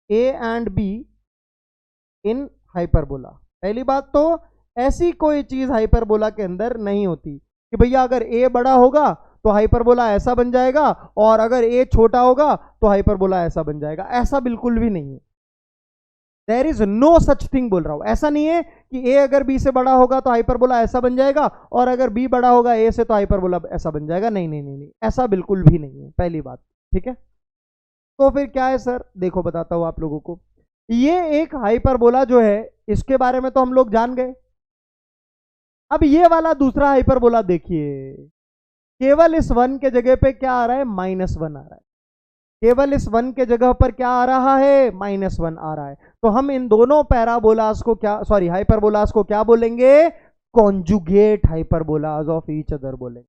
A and B in hyperbola. पहली बात तो ऐसी कोई चीज हाइपरबोला के अंदर नहीं होती कि भैया अगर A बड़ा होगा तो हाइपरबोला ऐसा बन जाएगा, और अगर A छोटा होगा तो हाइपरबोला ऐसा बन जाएगा। ऐसा बिल्कुल भी नहीं है। There is no such thing बोल रहा हूं। ऐसा नहीं है कि A अगर B से बड़ा होगा तो हाइपरबोला ऐसा बन जाएगा, और अगर B बड़ा होगा A से तो हाइपरबोला ऐसा बन जाएगा। नहीं नहीं नहीं नहीं, ऐसा बिल्कुल भी नहीं है, पहली बात। ठीक है, तो फिर क्या है सर? देखो बताता हूं आप लोगों को। ये एक हाइपरबोला जो है, इसके बारे में तो हम लोग जान गए। अब ये वाला दूसरा हाइपरबोला देखिए, केवल इस 1 के जगह पे क्या आ रहा है? -1 आ रहा है। केवल इस 1 के जगह पर क्या आ रहा है? -1 आ रहा है। तो हम इन दोनों पैराबोलास को क्या, सॉरी हाइपरबोलास को क्या बोलेंगे? Conjugate hyperbolas of each other बोलेंगे।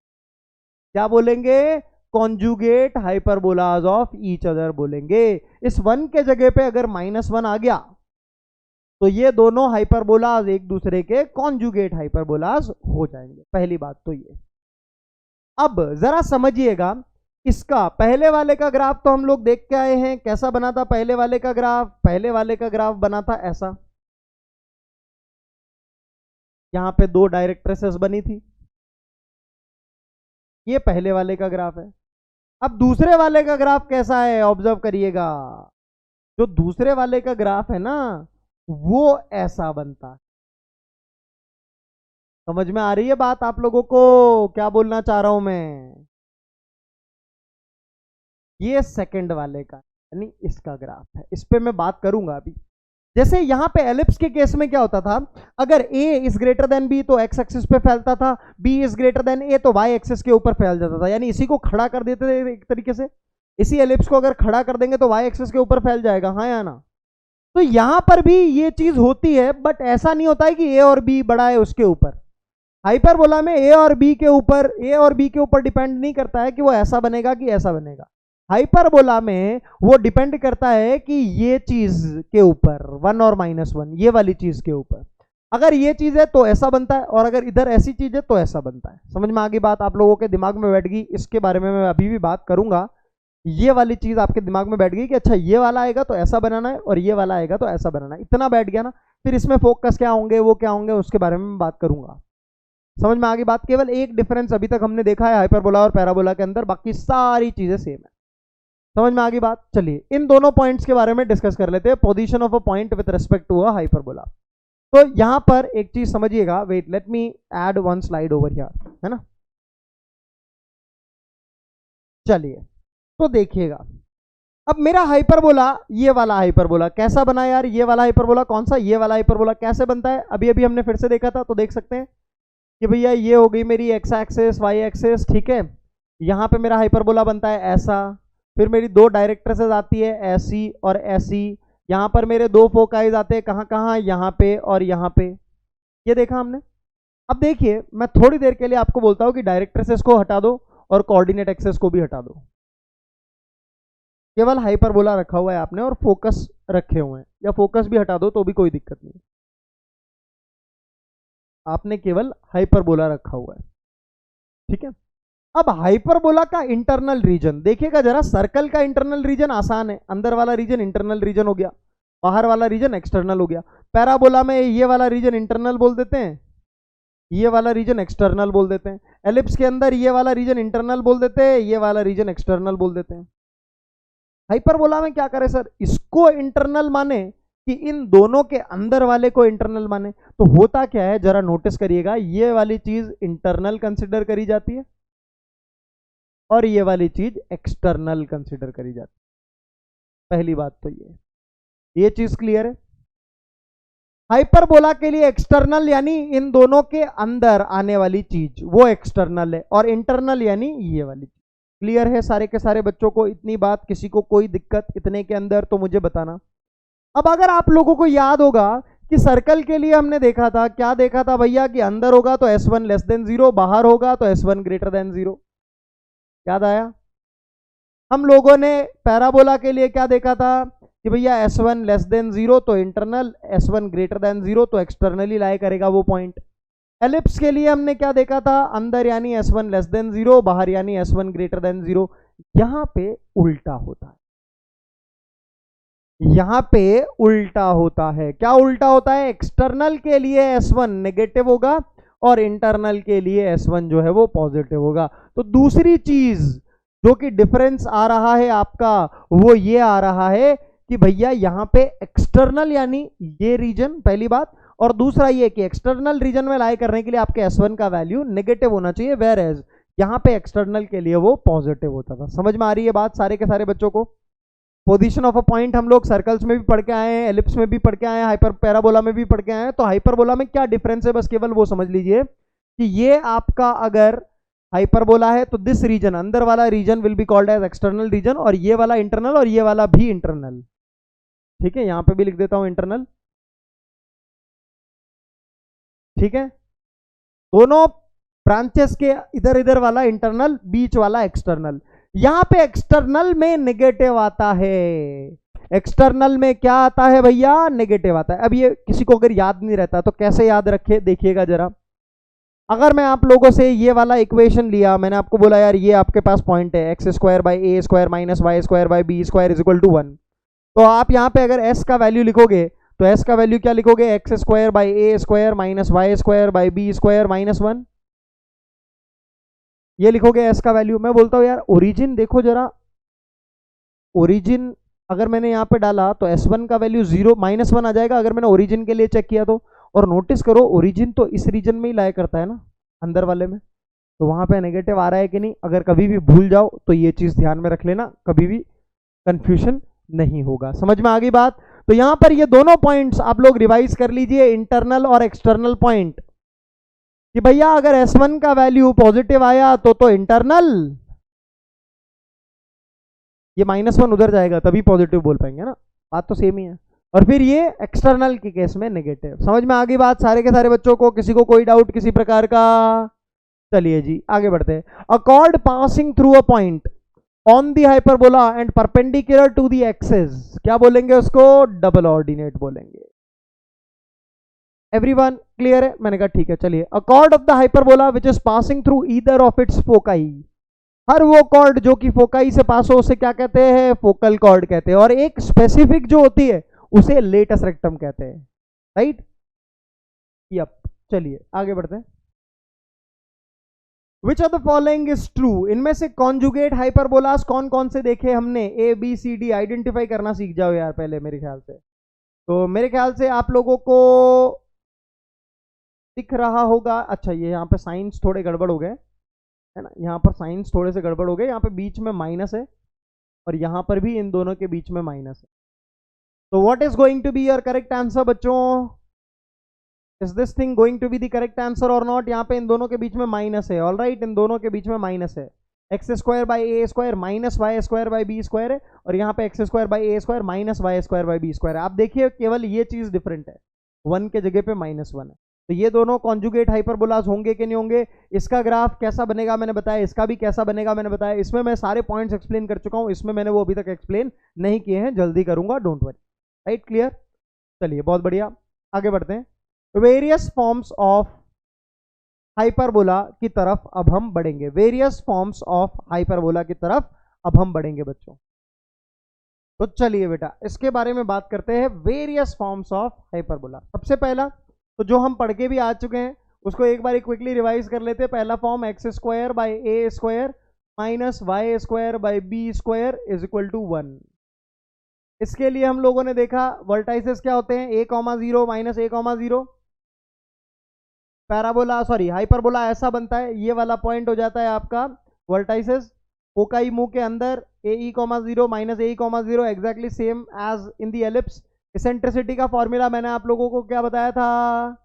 क्या बोलेंगे? Conjugate hyperbolas of each other बोलेंगे। इस 1 के जगह पे अगर -1 आ गया तो ये दोनों हाइपरबोलास एक दूसरे के कॉन्जुगेट हाइपरबोलास हो जाएंगे। पहली बात तो ये। अब जरा समझिएगा, इसका पहले वाले का ग्राफ तो हम लोग देख के आए हैं, कैसा बना था पहले वाले का ग्राफ? पहले वाले का ग्राफ बना था ऐसा, यहां पे 2 डायरेक्ट्रेसेस बनी थी। ये पहले वाले का ग्राफ है। अब दूसरे वाले का ग्राफ कैसा है? ऑब्जर्व करिएगा। जो दूसरे वाले का ग्राफ है ना, वो ऐसा बनता है। समझ में आ रही है बात आप लोगों को? क्या बोलना चाह रहा हूं मैं? ये सेकंड वाले का यानी इसका ग्राफ है, इस पे मैं बात करूंगा अभी। जैसे यहां पे एलिप्स के केस में क्या होता था, अगर a is greater than b तो x एक्सिस पे फैलता था, b is greater than a तो y एक्सिस के ऊपर फैल जाता था। यानी इसी को खड़ा कर देते थे एक तरीके से। इसी एलिप्स को अगर खड़ा कर देंगे तो y एक्सिस के ऊपर फैल जाएगा, हाँ या ना? तो यहां पर भी ये चीज होती है, बट ऐसा नहीं होता है कि a और b बड़ा है उसके ऊपर। हाइपरबोला में a और b के ऊपर डिपेंड नहीं करता है कि वो ऐसा बनेगा कि ऐसा बनेगा। हाइपरबोला में वो डिपेंड करता है कि ये चीज के ऊपर 1 और -1, ये वाली चीज के ऊपर। अगर ये चीज है तो ऐसा बनता है, और अगर इधर ऐसी चीज है तो ऐसा बनता है। समझ में आ गई बात? आप लोगों के दिमाग में बैठ गई। इसके बारे में मैं अभी भी बात करूंगा। ये वाली चीज आपके दिमाग में बैठ गई कि अच्छा ये वाला आएगा तो ऐसा बनाना है, और ये वाला आएगा तो ऐसा बनाना है। इतना बैठ गया ना? फिर इसमें फोकस क्या होंगे, वो क्या होंगे, उसके बारे में मैं बात करूंगा। समझ में आ गई बात? केवल एक डिफरेंस अभी तक हमने देखा है हाइपरबोला और पैराबोला के अंदर, बाकी सारी चीजें सेम है। समझ में आ गई बात? चलिए इन दोनों पॉइंट्स के बारे में डिस्कस कर लेते हैं। Position of a point with respect to a hyperbola. तो यहां पर एक चीज समझिएगा, wait let me add 1 slide over here, है ना? चलिए तो देखिएगा, अब मेरा हाइपरबोला, ये वाला हाइपरबोला कैसा बना यार? ये वाला हाइपरबोला कौन सा? ये वाला हाइपरबोला कैसे बनता है? अभी अभी हमने फिर से देखा था, तो देख सकते हैं कि भैया ये हो गई मेरी एक्स एक्सिस, वाई एक्सिस, ठीक है। यहां पे मेरा हाइपरबोला बनता है ऐसा, फिर मेरी दो डायरेक्ट्रेसेस आती है ऐसी और ऐसी, यहां पर मेरे दो फोकाइज आते हैं कहां कहां, यहां पे और यहां पे। ये देखा हमने। अब देखिए मैं थोड़ी देर के लिए आपको बोलता हूं कि डायरेक्ट्रेसेस को हटा दो और कोऑर्डिनेट एक्सेस को भी हटा दो, केवल हाइपरबोला रखा हुआ है आपने और फोकस रखे हुए हैं, या फोकस भी हटा दो तो भी कोई दिक्कत नहीं, आपने केवल हाइपरबोला रखा हुआ है, ठीक है। अब हाइपरबोला का इंटरनल रीजन देखिएगा जरा, सर्कल का इंटरनल रीजन आसान है, अंदर वाला रीजन इंटरनल रीजन हो गया, बाहर वाला रीजन एक्सटर्नल हो गया। पैराबोला में ये वाला रीजन इंटरनल बोल देते हैं, ये वाला रीजन एक्सटर्नल बोल देते हैं। एलिप्स के अंदर ये वाला रीजन इंटरनल बोल देते हैं, ये वाला रीजन एक्सटर्नल बोल देते हैं। हाइपरबोला में क्या करें सर, इसको इंटरनल माने कि इन दोनों के अंदर वाले को इंटरनल माने, तो होता क्या है जरा नोटिस करिएगा, ये वाली चीज इंटरनल कंसिडर करी जाती है और ये वाली चीज एक्सटर्नल कंसिडर करी जाती है। पहली बात तो ये चीज क्लियर है। हाइपरबोला के लिए एक्सटर्नल यानी इन दोनों के अंदर आने वाली चीज वो एक्सटर्नल है, और इंटरनल यानी ये वाली चीज। क्लियर है सारे के सारे बच्चों को इतनी बात, किसी को कोई दिक्कत इतने के अंदर तो मुझे बताना। अब अगर आप लोगों को याद होगा कि सर्कल के लिए हमने देखा था, क्या देखा था भैया, कि अंदर होगा तो S1 लेस देन 0, बाहर होगा तो S1 ग्रेटर देन 0। याद आया? हम लोगों ने पैराबोला के लिए क्या देखा था कि भैया S1 लेस देन 0 तो इंटरनल, S1 ग्रेटर देन 0 तो एक्सटर्नली लाई करेगा वो पॉइंट। एलिप्स के लिए हमने क्या देखा था, अंदर यानी S1 लेस देन 0, बाहर यानी S1 ग्रेटर देन 0। यहां पे उल्टा होता है, यहां पे उल्टा होता है। क्या उल्टा होता है? एक्सटर्नल के लिए S1 नेगेटिव होगा और इंटरनल के लिए S1 जो है वो पॉजिटिव होगा। तो दूसरी चीज जो कि डिफरेंस आ रहा है आपका, वो ये आ रहा है कि भैया यहां पे एक्सटर्नल यानी ये रीजन, पहली बात, और दूसरा ये कि एक्सटर्नल रीजन में लाई करने के लिए आपके S1 का वैल्यू नेगेटिव होना चाहिए, वेयर एज यहां पे एक्सटर्नल के लिए वो पॉजिटिव होता था। समझ में आ रही है बात सारे के सारे बच्चों को? पोजीशन ऑफ अ पॉइंट हम लोग सर्कल्स में भी पढ़ के आए हैं, एलिप्स में भी पढ़ के आए हैं, हाइपर पैराबोला में भी पढ़ के आए हैं। तो हाइपरबोला में क्या डिफरेंस है, बस केवल वो समझ लीजिए कि ये आपका अगर हाइपरबोला है तो दिस रीजन, अंदर वाला region will be called as external region, और ये वाला इंटरनल और ये वाला भी इंटरनल। ठीक है, यहां पे भी लिख देता हूं इंटरनल। ठीक है, दोनों ब्रांचेस के इधर इधर वाला इंटरनल, बीच वाला एक्सटर्नल। यहां पे एक्सटर्नल में नेगेटिव आता है, एक्सटर्नल में क्या आता है भैया, नेगेटिव आता है। अब ये किसी को अगर याद नहीं रहता तो कैसे याद रखे, देखिएगा जरा। अगर मैं आप लोगों से ये वाला इक्वेशन लिया, मैंने आपको बोला यार ये आपके पास पॉइंट है x square by a square minus y square by b square is equal to 1, तो आप यहाँ पे अगर एस का वैल्यू लिखोगे तो एस का वैल्यू क्या लिखोगे, x square by a square minus y square by b square minus 1, ये लिखोगे एस का वैल्यू। मैं बोलता हूँ यार ओरिजिन देखो जरा, ओरिजिन अगर मैंने यहाँ पे डाला तो S1 का वैल्यू 0 -1 आ जाएगा अगर मैंने ओरिजिन के लिए चेक किया तो। और नोटिस करो ओरिजिन तो इस रीजन में ही लाया करता है ना, अंदर वाले में, तो वहां पे नेगेटिव आ रहा है कि नहीं, अगर कभी भी भूल जाओ तो ये चीज ध्यान में रख लेना, कभी भी कंफ्यूजन नहीं होगा। समझ में आ गई बात? तो यहां पर ये दोनों पॉइंट्स आप लोग रिवाइज कर लीजिए, इंटरनल और एक्सटर्नल पॉइंट, कि भैया अगर S1 का वैल्यू पॉजिटिव आया तो इंटरनल, ये -1 उधर जाएगा तभी पॉजिटिव बोल पाएंगे ना, बात तो सेम ही है। और फिर ये एक्सटर्नल के केस में नेगेटिव। समझ में आ गई बात सारे के सारे बच्चों को? किसी को कोई डाउट किसी प्रकार का? चलिए जी आगे बढ़ते हैं। A chord passing through a point on the hyperbola and perpendicular to the axis, क्या बोलेंगे उसको? डबल ऑर्डिनेट बोलेंगे। एवरीवन क्लियर है? मैंने कहा ठीक है। चलिए, a chord of the hyperbola which is passing through either of its foci, हर वो कॉर्ड जो कि फोकाई से पास हो उसे क्या कहते हैं? फोकल कॉर्ड कहते हैं। और एक स्पेसिफिक जो होती है उसे लेटस रेक्टम कहते हैं, राइट? यप। चलिए आगे बढ़ते हैं। Which of the following is true, इनमें से कॉन्जुगेट हाइपरबोलास कौन कौन से देखे हमने? A B C D identify करना सीख जाओ यार पहले मेरे ख्याल से। तो मेरे ख्याल से आप लोगों को दिख रहा होगा, अच्छा ये यहाँ पे साइंस थोड़े गड़बड़ हो गए है ना, यहाँ पर साइंस थोड़े से गड़बड़ हो गए, यहाँ पे बीच में माइनस है और यहाँ पर भी इन दोनों के बीच में माइनस है। तो what is going to be your correct answer बच्चों? Is this thing going to be the correct answer or not? यहाँ पे इन दोनों के बीच में माइनस है, ऑलराइट, इन दोनों के बीच में माइनस है। X square by a square minus y square by b square है, और यहाँ पे x square by a square minus y square by b square है। आप देखिए केवल ये चीज डिफरेंट है, 1 के जगह पे -1 है। तो ये दोनों कॉन्जुगेट हाइपरबोलास होंगे कि नहीं होंगे, इसका ग्राफ कैसा बनेगा मैंने बताया, इसका भी कैसा बनेगा मैंने बताया। इसमें मैं सारे पॉइंट्स एक्सप्लेन कर चुका हूं, इसमें मैंने वो अभी तक एक्सप्लेन नहीं किए हैं, जल्दी करूंगा, डोंट वरी। Right, clear? चलिए बहुत बढ़िया, आगे बढ़ते हैं। वेरियस फॉर्म्स ऑफ हाइपरबोला की तरफ अब हम बढ़ेंगे, वेरियस फॉर्म्स ऑफ हाइपरबोला की तरफ अब हम बढ़ेंगे बच्चों। तो चलिए बेटा इसके बारे में बात करते हैं, वेरियस फॉर्म्स ऑफ हाइपरबोला। सबसे पहला तो जो हम पढ़ के भी आ चुके हैं उसको एक बार क्विकली रिवाइज कर लेते हैं। पहला form x square by a square minus y square by b square is equal to 1। इसके लिए हम लोगों ने देखा वर्टाइसेस क्या होते हैं, a,0 minus a,0। Parabola sorry hyperbola ऐसा बनता है, ये वाला पॉइंट हो जाता है आपका वर्टाइसेस, फोकाई मुंह के अंदर ae,0 minus ae,0 exactly same as in the ellipse. Eccentricity का फॉर्मूला मैंने आप लोगों को क्या बताया था,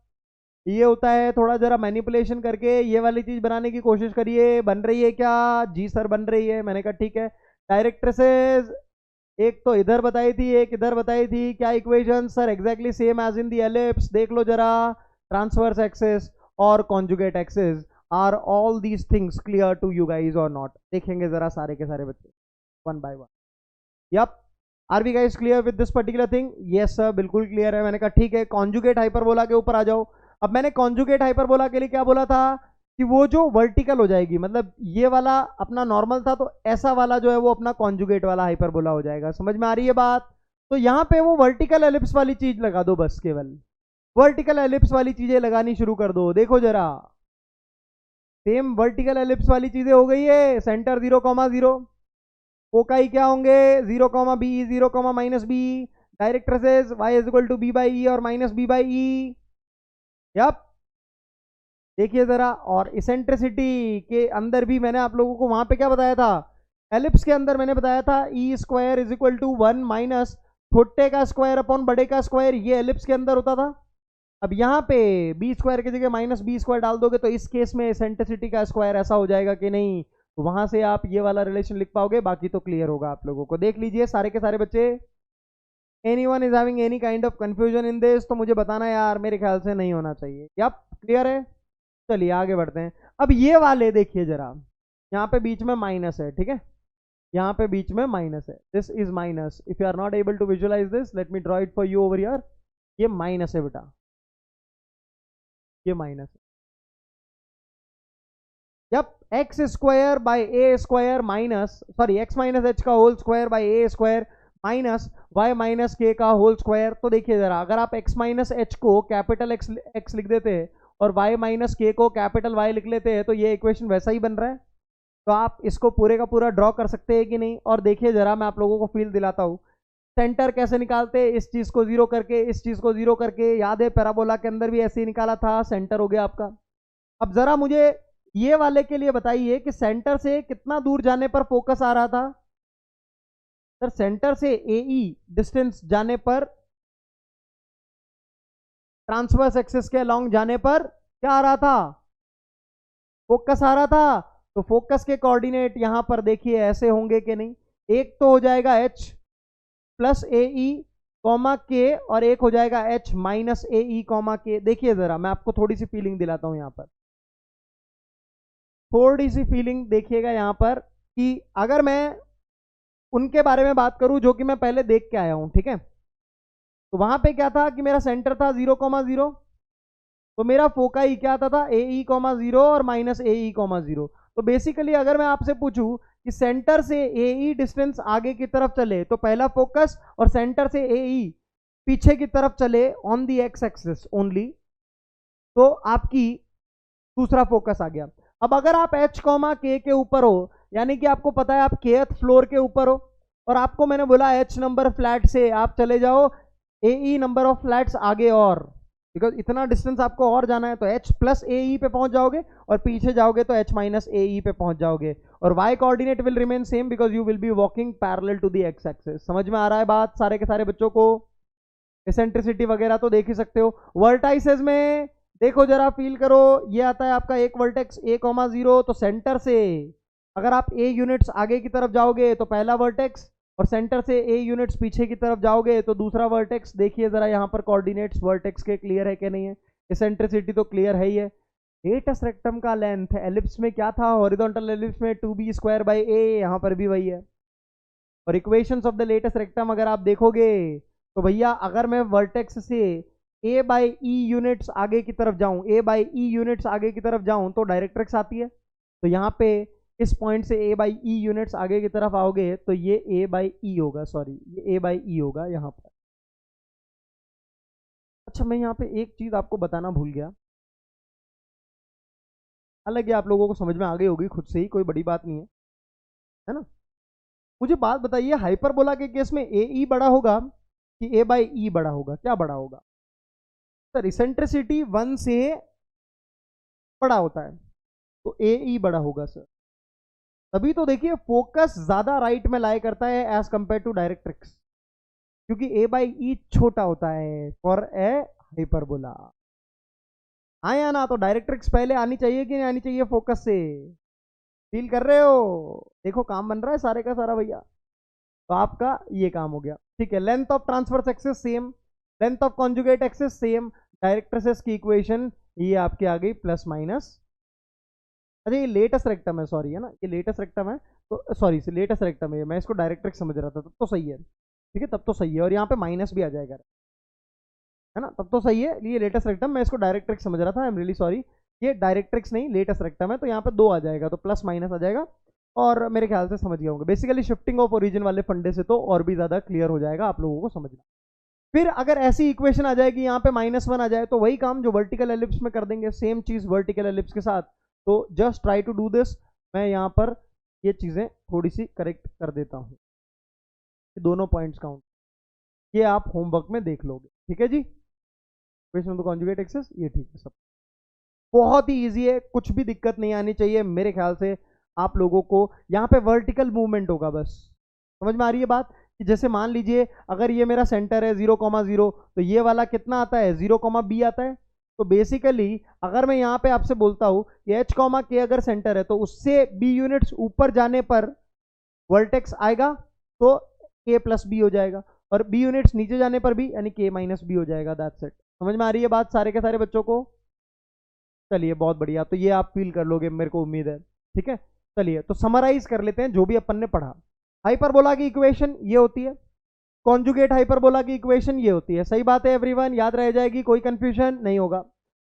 ये होता है, थोड़ा जरा मैनिपुलेशन करके ये वाली चीज बनाने की कोशिश करिए। बन रही है क्या? जी सर बन रही है। मैंने कहा ठीक है। डायरेक्ट्रेसेस एक तो इधर बताई थी, एक इधर बताई थी, क्या equation sir? Exactly same as in the ellipse. देख लो जरा, ट्रांसवर्स एक्सिस और conjugate axis, are all these things clear to you guys और नॉट? देखेंगे जरा सारे के सारे बच्चे one by one. Yup, are we guys clear with this particular thing? Yes sir बिल्कुल क्लियर है। मैंने कहा ठीक है, कॉन्जुगेट हाइपरबोला के ऊपर आ जाओ। अब मैंने कॉन्जुगेट हाइपरबोला के लिए क्या बोला था कि वो जो वर्टिकल हो जाएगी, मतलब ये वाला अपना नॉर्मल था तो ऐसा वाला जो है वो अपना कॉन्जुगेट वाला हाइपरबोला हो जाएगा। समझ में आ रही है बात? तो यहाँ पे वो वर्टिकल एलिप्स वाली चीज लगा दो, बस केवल वर्टिकल एलिप्स वाली चीजें लगानी शुरू कर दो। देखो जरा, सेम वर्टिकल एलिप्स वाली चीजें हो गई है। सेंटर 0,0, फोकाई क्या होंगे 0,b 0, minus b, directrices y is equal to b by e और minus b by e. Yup, देखिए जरा, और इसेंट्रिसिटी के अंदर भी मैंने आप लोगों को वहां पे क्या बताया था, एलिप्स के अंदर मैंने बताया था e square is equal to 1 minus छोटे का स्क्वायर अपॉन बड़े का स्क्वायर, ये एलिप्स के अंदर होता था। अब यहाँ पे बी स्क्वायर की जगह माइनस बी स्क्वायर डाल दोगे तो इस केस में इसेंट्रिसिटी का स्क्वायर ऐसा हो जाएगा कि नहीं, तो वहां से आप ये वाला रिलेशन लिख पाओगे। बाकी तो क्लियर होगा आप लोगों को। देख लीजिए सारे के सारे बच्चे, anyone is having any kind of confusion in this, तो मुझे बताना यार, मेरे ख्याल से नहीं होना चाहिए। यप, क्लियर है। चलिए आगे बढ़ते हैं। अब ये वाले देखिए जरा, यहाँ पे बीच में माइनस है, ठीक है, यहाँ पे बीच में माइनस है, this is minus. If you are not able to visualize this, let me draw it for you over here. ये माइनस है बेटा, ये माइनस है। जब x square by a square minus sorry x minus h का whole square by a square minus y minus k का whole square, तो देखिए जरा, अगर आप एक्स माइनस एच को कैपिटल एक्स लिख देते हैं और वाई माइनस के को कैपिटल वाई लिख लेते हैं तो ये इक्वेशन वैसा ही बन रहा है। तो आप इसको पूरे का पूरा ड्रॉ कर सकते हैं कि नहीं? और देखिए जरा, मैं आप लोगों को फील दिलाता हूँ, सेंटर कैसे निकालते हैं, इस चीज को जीरो करके, इस चीज को जीरो करके। याद है पैराबोला के अंदर भी ऐसे ही निकाला था, सेंटर हो गया आपका। अब जरा मुझे ये वाले के लिए बताइए कि सेंटर से कितना दूर जाने पर फोकस आ रहा था? सर सेंटर से AE डिस्टेंस जाने पर, ट्रांसवर्स एक्सिस के अलोंग जाने पर क्या आ रहा था? फोकस आ रहा था। तो फोकस के कोऑर्डिनेट यहां पर देखिए ऐसे होंगे कि नहीं? एक तो हो जाएगा H प्लस AE कॉमा के, और एक हो जाएगा H माइनस AE कॉमा के। देखिए जरा, मैं आपको थोड़ी सी फीलिंग दिलाता हूं, यहां पर थोड़ी सी फीलिंग देखिएगा यहां पर, कि अगर मैं उनके बारे में बात करूं जो कि मैं पहले देख के आया हूं, ठीक है, तो वहां पे क्या था कि मेरा सेंटर था 0,0, तो मेरा फोकाई क्या आता था AE,0 और माइनस AE,0। तो बेसिकली अगर मैं आपसे पूछूं कि सेंटर से AE डिस्टेंस आगे की तरफ चले तो पहला फोकस, और सेंटर से AE पीछे की तरफ चले on the x axis only, तो आपकी दूसरा फोकस आ गया। अब अगर आप H, K के ऊपर हो, यानी कि आपको पता है आप kth फ्लोर के ऊपर हो, और आपको मैंने बोला H नंबर फ्लैट से आप चले जाओ AE नंबर ऑफ फ्लैट्स आगे, और बिकॉज इतना डिस्टेंस आपको और जाना है, तो H प्लस AE पे पहुंच जाओगे, और पीछे जाओगे तो H माइनस AE पे पहुंच जाओगे, और Y coordinate will remain same because you will be walking parallel to the x axis. समझ में आ रहा है बात सारे के सारे बच्चों को? एसेंट्रिसिटी वगैरह तो देख ही सकते हो। वर्टाइसेस में देखो जरा, फील करो, ये आता है आपका एक वर्टेक्स A,0, तो सेंटर से अगर आप a यूनिट्स आगे की तरफ जाओगे तो पहला वर्टेक्स, और सेंटर से a यूनिट्स पीछे की तरफ जाओगे तो दूसरा वर्टेक्स। देखिए जरा यहाँ पर कोऑर्डिनेट्स वर्टेक्स के क्लियर है कि नहीं है, एसेंट्रिसिटी तो क्लियर है ही है। लेटस रेक्टम का लेंथ एलिप्स में क्या था, हॉरिजॉन्टल एलिप्स में 2b² a, यहाँ पर भी वही है। और equations of the latus rectum अगर आप देखोगे तो भैया अगर मैं वर्टेक्स से a/e यूनिट्स आगे की तरफ जाऊं, a/e यूनिट्स आगे की तरफ जाऊं तो डायरेक्ट्रिक्स आती है। तो यहाँ पे इस पॉइंट से a/e यूनिट्स आगे की तरफ आओगे तो ये a/e होगा, सॉरी ये a/e होगा यहाँ पर। अच्छा मैं यहाँ पे एक चीज आपको बताना भूल गया, हालांकि आप लोगों को समझ में आ गई होगी खुद से ही, कोई बड़ी बात नहीं है ना। मुझे बात बताइए, हाइपरबोला के केस में AE बड़ा होगा कि a/e बड़ा होगा, क्या बड़ा होगा? सर इसेंट्रिसिटी 1 से बड़ा होता है तो AE बड़ा होगा सर। तभी तो देखिए फोकस ज्यादा राइट में लाई करता है एज कंपेयर टू डायरेक्ट्रिक्स, क्योंकि a/e छोटा होता है फॉर ए हाइपरबोला। हाँ या ना? तो डायरेक्ट्रिक्स पहले आनी चाहिए कि नहीं आनी चाहिए फोकस से? फील कर रहे हो? देखो काम बन रहा है सारे का सारा भैया। तो आपका ये काम हो गया, ठीक है। Length of transverse axis same, length of conjugate axis same, directrices की इक्वेशन ये आपके आ गई प्लस माइनस। अच्छा ये लेटेस्ट रेक्टम है, सॉरी है ना, ये लेटेस्ट रेक्टम है तो सॉरी लेटेस्ट रेक्टम है, मैं इसको डायरेक्ट्रिक्स समझ रहा था, तब तो सही है, ठीक है तब तो सही है। और यहाँ पे माइनस भी आ जाएगा है ना, तब तो सही है। ये लेटेस्ट रेक्टम, मैं इसको डायरेक्ट्रिक्स समझ रहा था, आई एम रियली सॉरी। ये डायरेक्ट्रिक्स नहीं लेटेस्ट रेक्टम है, तो यहाँ पे 2 आ जाएगा तो प्लस माइनस आ जाएगा। और मेरे ख्याल से समझ गए होंगे, बेसिकली शिफ्टिंग ऑफ ओरिजिन वाले फंडे से तो और भी ज्यादा क्लियर हो जाएगा आप लोगों को समझना। फिर अगर ऐसी इक्वेशन आ जाएगी यहाँ पे -1 आ जाए तो वही काम जो वर्टिकल एलिप्स में कर देंगे, सेम चीज वर्टिकल एलिप्स के साथ। तो just try to do this, मैं यहाँ पर ये चीजें थोड़ी सी करेक्ट कर देता हूँ, दोनों पॉइंट्स काउंट, ये आप होमवर्क में देख लोगे, ठीक है जी। Equation of the conjugate axis ये ठीक है, सब बहुत ही इजी है, कुछ भी दिक्कत नहीं आनी चाहिए मेरे ख्याल से आप लोगों को। यहाँ पे वर्टिकल मूवमेंट होगा बस, समझ में आ रही है बात? कि जैसे मान लीजिए अगर ये मेरा सेंटर है 0,0 तो ये वाला कितना आता है 0,b आता है। तो बेसिकली अगर मैं यहाँ पे आपसे बोलता हूँ कि h,k अगर सेंटर है तो उससे b यूनिट्स ऊपर जाने पर वर्टेक्स आएगा तो a + b हो जाएगा, और b यूनिट्स नीचे जाने पर भी यानी k - b हो जाएगा। That's it. समझ में आ रही है बात सारे के सारे बच्चों को? चलिए बहुत बढ़िया, तो ये आप फील कर लोगे मेरे को उम्मीद है, ठीक है। चलिए तो समराइज कर लेते हैं जो भी अपन ने पढ़ा। हाइपरबोला की इक्वेशन ये होती है, कॉन्जुगेट हाइपरबोला की इक्वेशन ये होती है, सही बात है एवरीवन, याद रह जाएगी, कोई कंफ्यूजन नहीं होगा।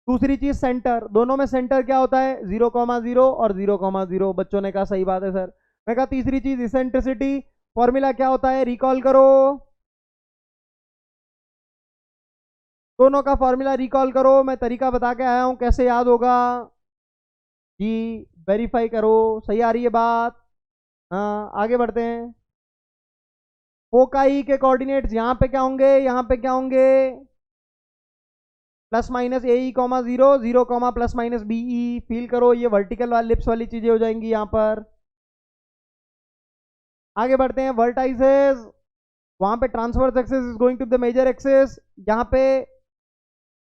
दूसरी चीज सेंटर, दोनों में सेंटर क्या होता है 0,0 और 0,0, बच्चों ने कहा सही बात है सर। मैं कहा तीसरी चीज इसेंट्रिसिटी, फॉर्मूला क्या होता है रिकॉल करो, दोनों का फॉर्मूला रिकॉल करो, मैं तरीका बता के आया हूं कैसे याद होगा जी, वेरीफाई करो सही आ रही है बात। हाँ आगे बढ़ते हैं। फोकाई के कोऑर्डिनेट्स यहाँ पे क्या होंगे, यहाँ पे क्या होंगे ± AE, 0 0, ± BE। फील करो ये वर्टिकल वाली लिप्स वाली चीजें हो जाएंगी यहाँ पर। आगे बढ़ते हैं, वर्टाइसेस, वहां पे transverse axis is going to the major axis, यहाँ पे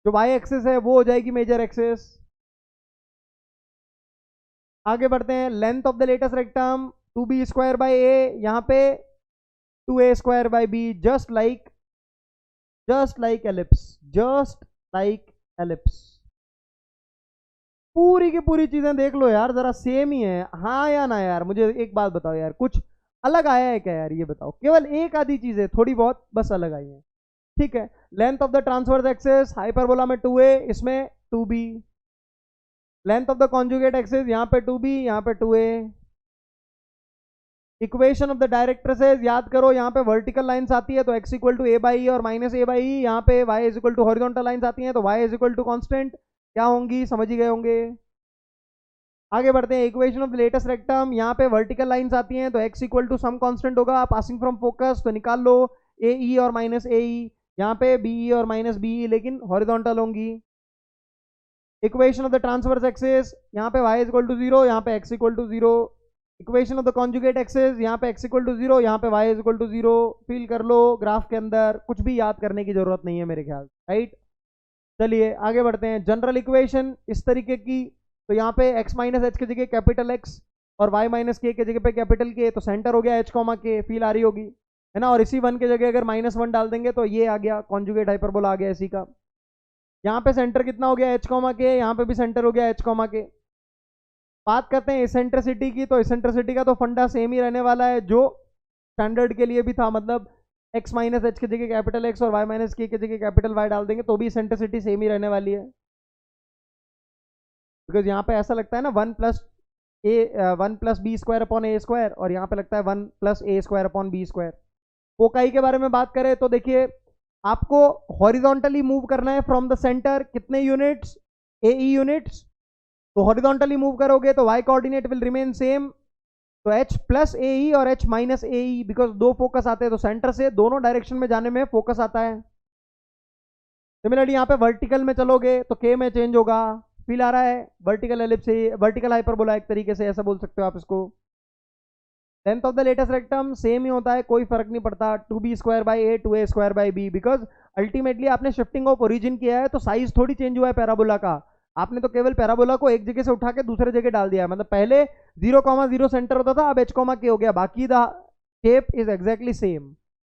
जो वाई एक्सिस है वो हो जाएगी मेजर एक्सिस। आगे बढ़ते हैं, length of the latus rectum 2b²a, यहाँ पे 2a² b, just like ellipse, just like ellipse. पूरी की पूरी चीजें देख लो यार जरा, सेम ही है, हाँ या ना यार? मुझे एक बात बताओ यार, कुछ अलग आया है क्या यार, ये बताओ। केवल एक आधी चीजें थोड़ी बहुत बस अलग आई है, ठीक है। Length of the transverse axis hyperbola में 2a, इसमें 2b। Length of the conjugate axis यहाँ पे 2b, यहाँ पे 2a। Equation of the directrices याद करो, यहाँ पे वर्टिकल लाइंस आती है तो x = a/e और -a/e, यहाँ पे y = हॉरिजॉन्टल लाइंस आती हैं तो y = कांस्टेंट क्या होंगी, समझ ही गए होंगे। आगे बढ़ते हैं, equation of the latus rectum, यहाँ पे वर्टिकल लाइंस आती हैं तो x = सम कांस्टेंट होगा पासिंग फ्रॉम फोकस, तो निकाल लो AE और -AE, यहाँ पे BE और -BE लेकिन हॉरिजॉन्टल होंगी। Equation of the transverse axis, यहाँ पे y = 0, यहाँ पे x = 0। Equation of the conjugate axis, यहाँ पे x = 0, यहाँ पे y = 0। फील कर लो ग्राफ के अंदर, कुछ भी याद करने की जरूरत नहीं है मेरे ख्याल, राइट। चलिए आगे बढ़ते हैं, जनरल इक्वेशन इस तरीके की, तो यहाँ पे x - h की जगह कैपिटल X, और y माइनस के जगह पे कैपिटल के, तो सेंटर हो गया h कॉमा के, फील आ रही होगी है ना। और इसी 1 के जगह अगर -1 डाल देंगे तो ये आ गया कॉन्जुगेट हाइपरबोला आ गया इसी का। यहाँ पे सेंटर कितना हो गया h कॉमा के, यहाँ पे भी सेंटर हो गया h कॉमा के। बात करते हैं इसेंट्रिसिटी की, तो इसेंट्रिसिटी का तो फंडा सेम ही रहने वाला है जो स्टैंडर्ड के लिए भी था, मतलब x माइनस एच की जगह कैपिटल x और y माइनस के जगह कैपिटल y डाल देंगे तो भी इसेंट्रिसिटी सेम ही रहने वाली है। बिकॉज यहाँ पे ऐसा लगता है ना 1 plus b square upon a square, और यहाँ पे लगता है 1 plus a square upon b square. Foci के बारे में बात करें तो देखिए आपको हॉरिजॉन्टली मूव करना है फ्रॉम द सेंटर, कितने यूनिट्स, ए यूनिट्स। तो हॉरिजॉन्टली मूव करोगे तो y coordinate will remain same, तो h प्लस ए और h माइनस ए, बिकॉज दो फोकस आते हैं तो सेंटर से दोनों डायरेक्शन में जाने में फोकस आता है। सिमिलरली यहाँ पे वर्टिकल में चलोगे तो k में चेंज होगा, फील आ रहा है, वर्टिकल एलिप्स से वर्टिकल हाइपरबोला एक तरीके से ऐसा बोल सकते हो आप इसको। Length of the latus rectum same ही होता है, कोई फर्क नहीं पड़ता, 2b square by a 2a square by b, because ultimately आपने शिफ्टिंग ऑफ ओरिजिन किया है तो साइज थोड़ी चेंज हुआ है पैराबोला का, आपने तो केवल पैराबोला को एक जगह से उठा के दूसरे जगह डाल दिया है। मतलब पहले 0,0 सेंटर होता था, अब h कॉमा के हो गया, बाकी the shape is exactly same,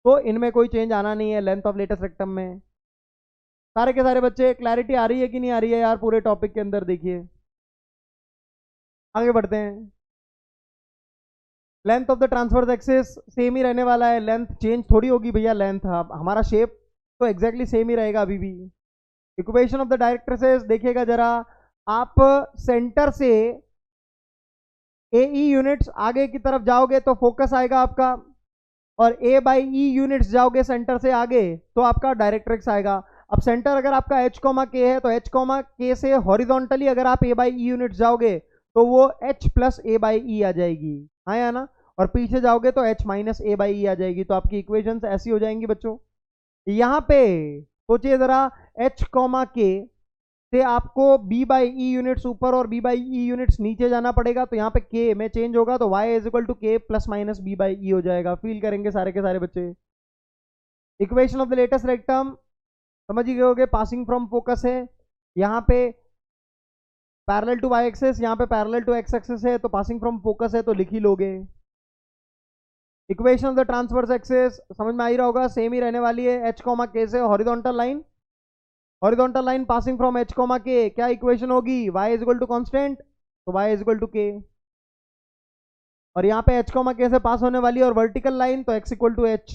तो इनमें कोई चेंज आना नहीं है लेंथ ऑफ लेटेस्ट रेक्टम में। सारे के सारे बच्चे क्लैरिटी आ रही है कि नहीं आ रही है यार पूरे टॉपिक के अंदर? देखिए आगे बढ़ते हैं। Length of the transverse axis same ही रहने वाला है, लेंथ चेंज थोड़ी होगी भैया, लेंथ हमारा शेप तो एग्जैक्टली सेम ही रहेगा अभी भी। इक्वेशन ऑफ द डायरेक्ट्रिसेस देखिएगा जरा, आप सेंटर से ए यूनिट्स आगे की तरफ जाओगे तो फोकस आएगा आपका, और ए बाई ई यूनिट्स जाओगे सेंटर से आगे तो आपका डायरेक्ट्रिक्स आएगा। अब सेंटर अगर आपका h कॉमा के है तो h कॉमा के से हॉरिजॉन्टली अगर आप a बाई ई यूनिट्स जाओगे तो वो h plus A by E आ जाएगी, हाँ या ना, और पीछे जाओगे तो h minus A by E आ जाएगी। तो आपकी इक्वेशंस ऐसी हो जाएंगी बच्चों। यहाँ पे सोचिए जरा, h कॉमा के से आपको b बाई ई यूनिट्स ऊपर और b बाई ई यूनिट्स नीचे जाना पड़ेगा, तो यहाँ पे k में चेंज होगा तो y is equal to k plus minus b by e हो जाएगा। फील करेंगे सारे के सारे बच्चे। Equation of the latus rectum समझ ही गए होगे, पासिंग फ्रॉम फोकस है, यहाँ पे पैरेलल टू y एक्सिस, यहाँ पे पैरेलल टू x एक्सिस है, तो पासिंग फ्रॉम फोकस है तो लिख ही लोगे। Equation of the transverse axis समझ में आ ही रहा होगा, सेम ही रहने वाली है, h कॉमा के से horizontal line passing from h comma के, क्या इक्वेशन होगी, y is equal to constant, तो y is equal to k, और यहाँ पे h कॉमा के से पास होने वाली और वर्टिकल लाइन तो x equal to h।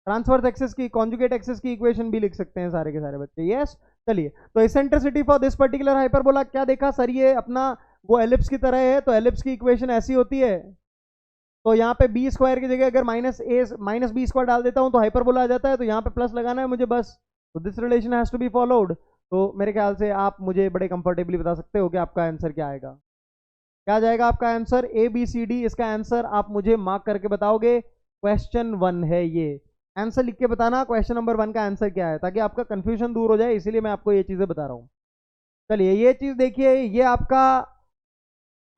Transverse axis की कॉन्जुगेट एक्सिस की इक्वेशन भी लिख सकते हैं सारे के सारे बच्चे, यस। चलिए, तो eccentricity for this particular hyperbola क्या देखा सर, ये अपना वो एलिप्स की तरह है, तो एलिप्स की इक्वेशन ऐसी होती है, तो यहाँ पे बी स्क्वायर की जगह अगर माइनस बी स्क्वायर डाल देता हूँ तो हाइपरबोला आ जाता है, तो यहाँ पे प्लस लगाना है मुझे बस, तो this relation has to be followed. तो मेरे ख्याल से आप मुझे बड़े कंफर्टेबली बता सकते हो कि आपका आंसर क्या आएगा, क्या जाएगा आपका आंसर, ABCD। इसका आंसर आप मुझे मार्क करके बताओगे, क्वेश्चन 1 है ये, आंसर लिख के बताना क्वेश्चन नंबर 1 का आंसर क्या है, ताकि आपका कंफ्यूजन दूर हो जाए, इसीलिए मैं आपको ये चीजें बता रहा हूँ। चलिए ये चीज देखिए, ये आपका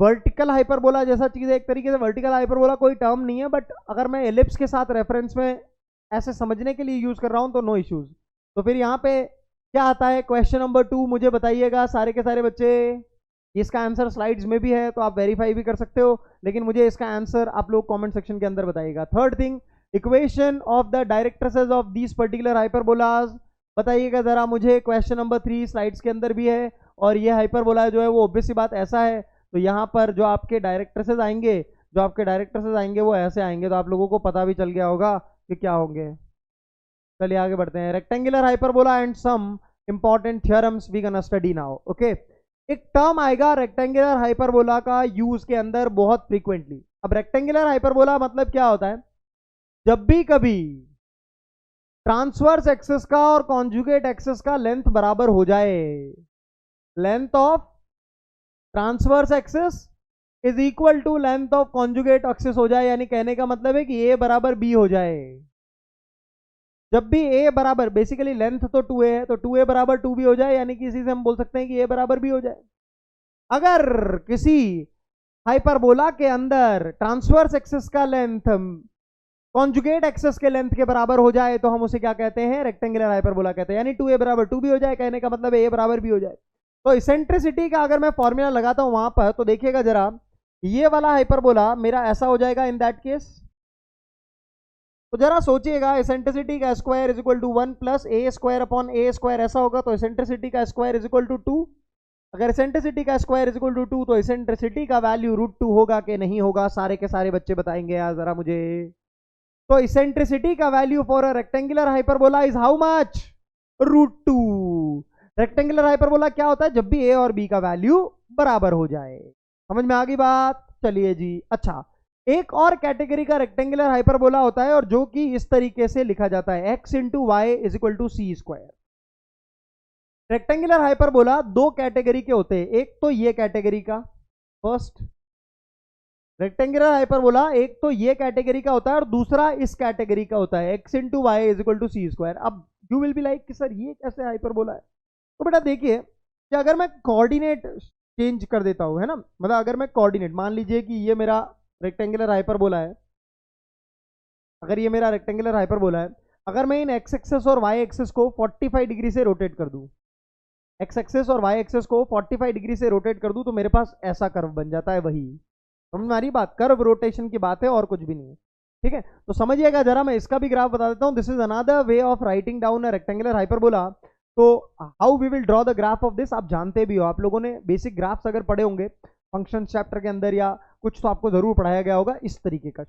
वर्टिकल हाइपरबोला जैसा चीज है, एक तरीके से वर्टिकल हाइपरबोला कोई टर्म नहीं है, बट अगर मैं एलिप्स के साथ रेफरेंस में ऐसे समझने के लिए यूज कर रहा हूं तो नो इश्यूज। तो फिर यहाँ पे क्या आता है, क्वेश्चन नंबर 2 मुझे बताइएगा सारे के सारे बच्चे। इसका आंसर स्लाइड्स में भी है तो आप वेरीफाई भी कर सकते हो, लेकिन मुझे इसका आंसर आप लोग कमेंट सेक्शन के अंदर बताइएगा। Third thing, equation of the directrices of these particular hyperbolas बताइएगा जरा मुझे, क्वेश्चन नंबर 3 स्लाइड्स के अंदर भी है, और ये हाइपरबोला जो है वो ऑब्वियस सी बात ऐसा है, तो यहाँ पर जो आपके डायरेक्ट्रिसेस आएंगे वो ऐसे आएंगे, तो आप लोगों को पता भी चल गया होगा कि क्या होंगे। चलिए आगे बढ़ते हैं, rectangular hyperbola and some important theorems we gonna study now. Okay, एक टर्म आएगा रेक्टेंगुलर हाइपरबोला का यूज के अंदर बहुत फ्रीक्वेंटली। अब रेक्टेंगुलर हाइपरबोला मतलब क्या होता है, जब भी कभी ट्रांसवर्स एक्सिस का और कॉन्जुगेट एक्सिस का लेंथ बराबर हो जाए, length of transverse axis is equal to length of conjugate axis हो जाए, यानी कहने का मतलब है कि ए बराबर बी हो जाए। जब भी ए बराबर, बेसिकली लेंथ तो 2a है, तो 2a बराबर 2b हो जाए, यानी कि इसी से हम बोल सकते हैं कि a बराबर b हो जाए। अगर किसी हाइपरबोला के अंदर ट्रांसवर्स एक्सिस का लेंथ कॉन्जुगेट एक्सिस के लेंथ के बराबर हो जाए तो हम उसे क्या कहते हैं, रेक्टेंगुलर हाइपरबोला कहते हैं, यानी 2a बराबर 2b हो जाए, कहने का मतलब a बराबर b हो जाए। तो इसेंट्रिसिटी का अगर मैं फॉर्मूला लगाता हूं वहां पर, तो देखिएगा जरा, ये वाला हाइपरबोला मेरा ऐसा हो जाएगा इन दैट केस। तो जरा सोचिएगा, एसेंट्रिसिटी का square is equal to 1 plus a square upon a square ऐसा होगा, तो एसेंट्रिसिटी का स्क्वायर इज इक्वल टू 2। अगर एसेंट्रिसिटी का स्क्वायर इज इक्वल टू 2 तो एसेंट्रिसिटी का वैल्यू √2 होगा कि नहीं होगा? सारे के सारे बच्चे बताएंगे यार जरा मुझे। तो एसेंट्रिसिटी का value for a rectangular hyperbola is how much? √2। Rectangular hyperbola क्या होता है? जब भी ए और बी का वैल्यू बराबर हो जाए। समझ में आ गई बात? चलिए जी। अच्छा, एक और कैटेगरी का रेक्टेंगुलर हाइपरबोला होता है और जो कि इस तरीके से लिखा जाता है, x into y is equal to c square. Rectangular hyperbola दो कैटेगरी के होते हैं, एक तो ये कैटेगरी का, फर्स्ट रेक्टेंगुलर हाइपरबोला एक तो ये कैटेगरी का होता है और दूसरा इस कैटेगरी का होता है, x into y is equal to c square. अब यू विल बी लाइक कि सर ये कैसे हाइपरबोला है? तो बेटा देखिए कि अगर मैं कोऑर्डिनेट चेंज कर देता हूं, है ना, मतलब अगर मैं कोऑर्डिनेट, मान लीजिए कि ये मेरा रेक्टेंगुलर हाइपरबोला है, अगर ये मेरा रेक्टेंगुलर हाइपरबोला है, अगर मैं इन एक्स एक्सेस और वाई एक्सेस को 45 डिग्री से रोटेट कर दूं, एक्स एक्सेस और वाई एक्सेस को 45 डिग्री से रोटेट कर दूं, तो मेरे पास ऐसा कर्व बन जाता है। वही समझ में आ रही बात? कर्व रोटेशन की बात है और कुछ भी नहीं है। ठीक है, तो समझिएगा जरा, मैं इसका भी ग्राफ बता देता हूं। This is another way of writing down a rectangular hyperbola. तो how we will draw the graph of this, आप जानते भी हो, आप लोगों ने बेसिक ग्राफ्स अगर पढ़े होंगे फंक्शन चैप्टर के अंदर या कुछ, तो आपको जरूर पढ़ाया गया होगा इस तरीके का।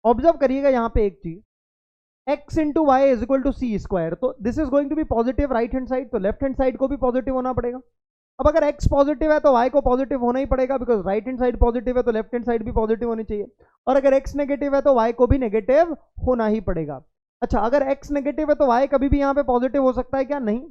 ऑब्जर्व करिएगा यहाँ पे एक चीज, x into y is equal to c square, तो this is going to be positive right hand side, तो लेफ्ट हैंड साइड को भी पॉजिटिव होना पड़ेगा। अब अगर x पॉजिटिव है तो y को पॉजिटिव होना ही पड़ेगा, because right hand side positive है तो लेफ्ट हैंड साइड भी पॉजिटिव होनी चाहिए। और अगर x नेगेटिव है तो y को भी नेगेटिव होना ही पड़ेगा। अच्छा, अगर x नेगेटिव है तो y कभी भी यहाँ पे पॉजिटिव हो सकता है क्या? नहीं।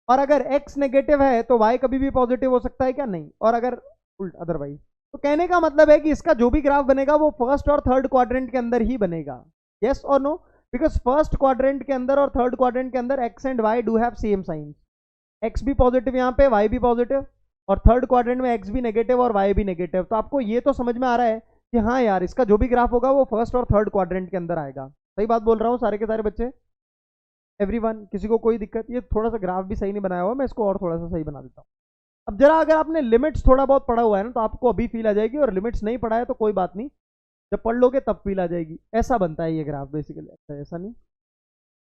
और अगर x नेगेटिव है तो y कभी भी पॉजिटिव हो सकता है क्या? नहीं। और अगर उल्ट अदरवाइज, तो कहने का मतलब है कि इसका जो भी ग्राफ बनेगा वो फर्स्ट और थर्ड क्वाड्रेंट के अंदर ही बनेगा। यस और नो? बिकॉज फर्स्ट क्वाड्रेंट के अंदर और थर्ड क्वाड्रेंट के अंदर x and y do have same sign, x भी पॉजिटिव यहाँ पे, y भी पॉजिटिव, और थर्ड क्वाड्रेंट में x भी नेगेटिव और y भी नेगेटिव। तो आपको ये तो समझ में आ रहा है कि हाँ यार, इसका जो भी ग्राफ होगा वो फर्स्ट और थर्ड क्वाड्रेंट के अंदर आएगा। सही बात बोल रहा हूँ सारे के सारे बच्चे? एवरीवन, किसी को कोई दिक्कत? ये थोड़ा सा ग्राफ भी सही नहीं बनाया हुआ, मैं इसको और थोड़ा सा सही बना देता हूँ। अब जरा अगर आपने लिमिट्स थोड़ा बहुत पढ़ा हुआ है ना, तो आपको अभी फील आ जाएगी, और लिमिट्स नहीं पढ़ा है तो कोई बात नहीं, जब पढ़ लोगे तब फील आ जाएगी। ऐसा बनता है ये ग्राफ बेसिकली, ऐसा नहीं,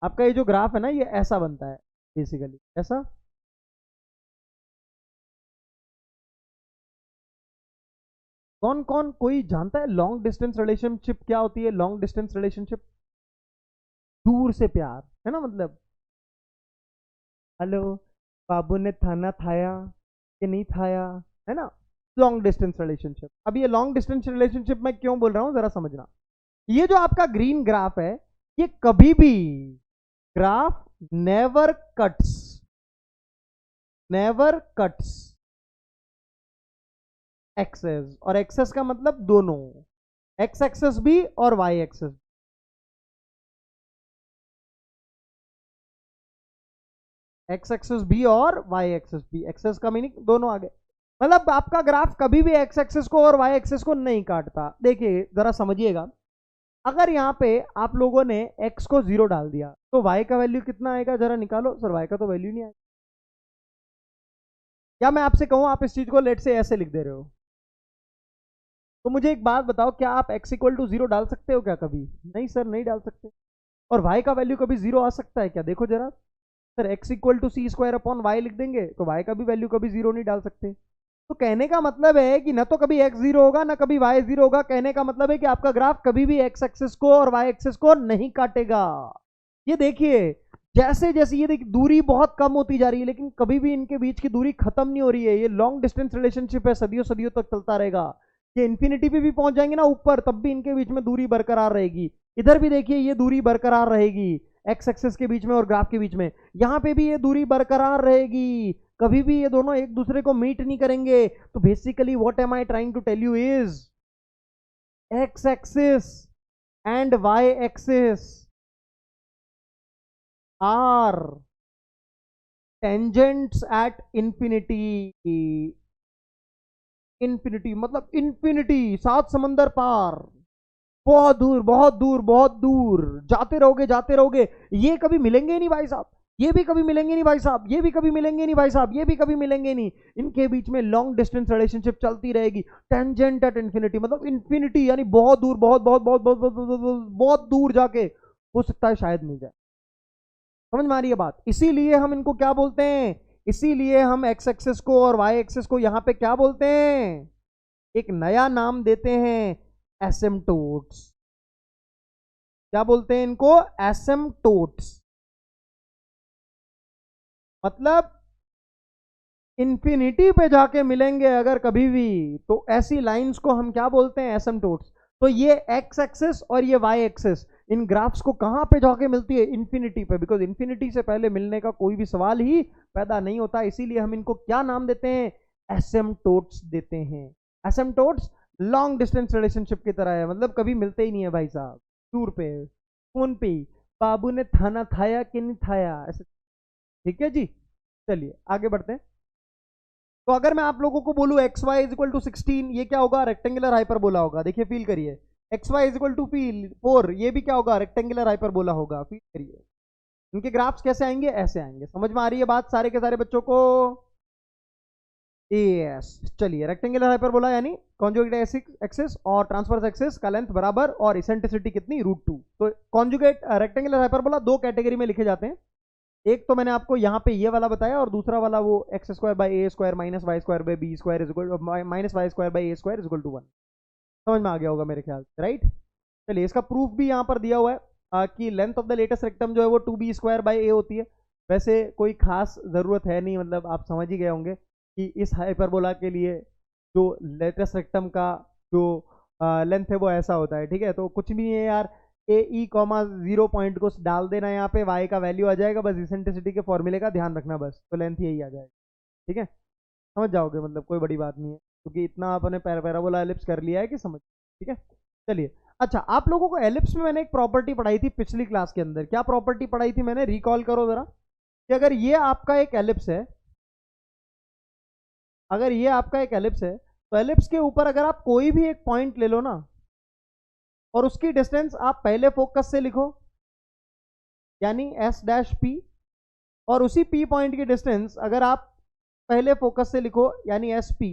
आपका ये जो ग्राफ है ना ये ऐसा बनता है बेसिकली, ऐसा। कौन कौन कोई जानता है लॉन्ग डिस्टेंस रिलेशनशिप क्या होती है? लॉन्ग डिस्टेंस रिलेशनशिप, दूर से प्यार, है ना, मतलब हेलो बाबू ने थाना थाया कि नहीं थाया, है ना, लॉन्ग डिस्टेंस रिलेशनशिप। अब ये लॉन्ग डिस्टेंस रिलेशनशिप मैं क्यों बोल रहा हूं जरा समझना। ये जो आपका ग्रीन ग्राफ है, ये कभी भी graph never cuts, never cuts axes, और एक्सेस का मतलब दोनों, एक्स एक्सेस भी और वाई एक्सेस। एक्स एक्सेस भी और वाई एक्सेस भी, एक्सेस का मीनिंग दोनों आ गए, मतलब आपका ग्राफ कभी भी एक्स एक्सेस को और वाई एक्सेस को नहीं काटता। देखिए जरा समझिएगा, अगर यहाँ पे आप लोगों ने x को 0 डाल दिया तो y का वैल्यू कितना आएगा? जरा निकालो। सर y का तो वैल्यू नहीं आएगा। या मैं आपसे कहूं, आप इस चीज को लेट से ऐसे लिख दे रहे हो, तो मुझे एक बात बताओ, क्या आप x इक्वल टू 0 डाल सकते हो क्या कभी? नहीं सर, नहीं डाल सकते। और y का वैल्यू कभी 0 आ सकता है क्या? देखो जरा, sir x equal to c square upon y लिख देंगे तो y का भी वैल्यू कभी 0 नहीं डाल सकते। तो कहने का मतलब है कि ना तो कभी x 0 होगा ना कभी y 0 होगा। कहने का मतलब है कि आपका ग्राफ कभी भी x एक्सिस को और y एक्सिस को नहीं काटेगा। ये देखिए, जैसे जैसे ये देखिए दूरी बहुत कम होती जा रही है, लेकिन कभी भी इनके बीच की दूरी खत्म नहीं हो रही है। ये लॉन्ग डिस्टेंस रिलेशनशिप है, सदियों सदियों तक चलता रहेगा। ये इंफिनिटी पे भी पहुंच जाएंगे ना ऊपर, तब भी इनके बीच में दूरी बरकरार रहेगी। इधर भी देखिए ये दूरी बरकरार रहेगी, एक्स एक्सिस के बीच में और ग्राफ के बीच में। यहां पे भी ये दूरी बरकरार रहेगी, कभी भी ये दोनों एक दूसरे को मीट नहीं करेंगे। तो basically what am I trying to tell you is, x axis and y axis are tangents at infinity. Infinity मतलब इंफिनिटी, सात समंदर पार, बहुत दूर बहुत दूर बहुत दूर, जाते रहोगे जाते रहोगे, ये कभी मिलेंगे ही नहीं भाई साहब। ये भी कभी मिलेंगे नहीं भाई साहब, ये भी कभी मिलेंगे नहीं भाई साहब, ये भी कभी मिलेंगे नहीं। इनके बीच में लॉन्ग डिस्टेंस रिलेशनशिप चलती रहेगी, टेंजेंट एट इन्फिनिटी, मतलब इन्फिनिटी यानी बहुत दूर, बहुत बहुत बहुत बहुत बहुत बहुत, बहुत, बहुत दूर जाके हो सकता है शायद मिल जाए। समझ में आ रही है बात? इसीलिए हम इनको क्या बोलते हैं, इसीलिए हम एक्स एक्सिस को और वाई एक्सिस को यहां पे क्या बोलते हैं, एक नया नाम देते हैं, एसिम्टोट्स। क्या बोलते हैं इनको? एसिम्टोट्स। मतलब इन्फिनिटी पे जाके मिलेंगे अगर कभी भी, तो ऐसी लाइंस को हम क्या बोलते हैं? एसिम्टोट्स। तो ये एक्स एक्सिस और ये वाई एक्सिस इन ग्राफ्स को कहां पे जाके मिलती है? इन्फिनिटी पे, बिकॉज इन्फिनिटी से पहले मिलने का कोई भी सवाल ही पैदा नहीं होता। इसीलिए हम इनको क्या नाम देते हैं? एसिम्टोट्स देते हैं। एसिम्टोट्स लॉन्ग डिस्टेंस रिलेशनशिप की तरह है, मतलब कभी मिलते ही नहीं है भाई साहब, दूर पे, फोन पे, बाबू ने थाना थाया कि नहीं थाया, ऐसे। ठीक है जी, चलिए आगे बढ़ते हैं। तो अगर मैं आप लोगों को बोलूं x y is equal to 16, ये क्या होगा? रेक्टेंगुलर हाइपरबोला होगा। देखिए फील करिए, x y is equal to 4, ये भी क्या होगा? रेक्टेंगुलर हाइपरबोला होगा। फील करिए इनके ग्राफ्स कैसे आएंगे? ऐसे आएंगे। समझ में आ रही है बात सारे के सारे बच्चों को? यस, चलिए रेक्टेंगुलर हाइपरबोला यानी कॉन्जुगेट एक्सिस और ट्रांसवर्स एक्सिस का लेंथ बराबर और इसेंट्रिसिटी कितनी? √2। तो कॉन्जुगेट रेक्टेंगुलर हाइपरबोला दो कैटेगरी में लिखे जाते हैं। एक तो मैंने आपको यहाँ पे ये वाला बताया, और दूसरा वाला वो x square by a square minus y square by b square is equal minus y square by a square is equal to 1। समझ में आ गया होगा मेरे ख्याल से, राइट? चलिए इसका प्रूफ भी यहाँ पर दिया हुआ है कि length of the latus rectum जो है वो 2b स्क्वायर बाई ए होती है। वैसे कोई खास जरूरत है नहीं, मतलब आप समझ ही गए होंगे कि इस हाइपरबोला के लिए जो लेटेस्ट रेक्टम का जो लेंथ है वो ऐसा होता है। ठीक है, तो कुछ भी नहीं है यार, ए ई कॉमा 0 पॉइंट को डाल देना, यहाँ पे वाई का वैल्यू आ जाएगा, बस इसेंट्रिसिटी के फॉर्मूले का ध्यान रखना, बस तो लेंथ यही आ जाएगा। ठीक है, समझ जाओगे, मतलब कोई बड़ी बात नहीं है, क्योंकि इतना आपने पैराबोला एलिप्स कर लिया है कि समझ। ठीक है, चलिए। अच्छा, आप लोगों को एलिप्स में मैंने एक प्रॉपर्टी पढ़ाई थी पिछली क्लास के अंदर। क्या प्रॉपर्टी पढ़ाई थी मैंने? रिकॉल करो जरा। कि अगर ये आपका एक एलिप्स है, अगर ये आपका एक एलिप्स है, तो एलिप्स के ऊपर अगर आप कोई भी एक पॉइंट ले लो ना, और उसकी डिस्टेंस आप पहले फोकस से लिखो, यानी एस डैश पी, और उसी पी पॉइंट की डिस्टेंस अगर आप पहले फोकस से लिखो, यानी एस पी,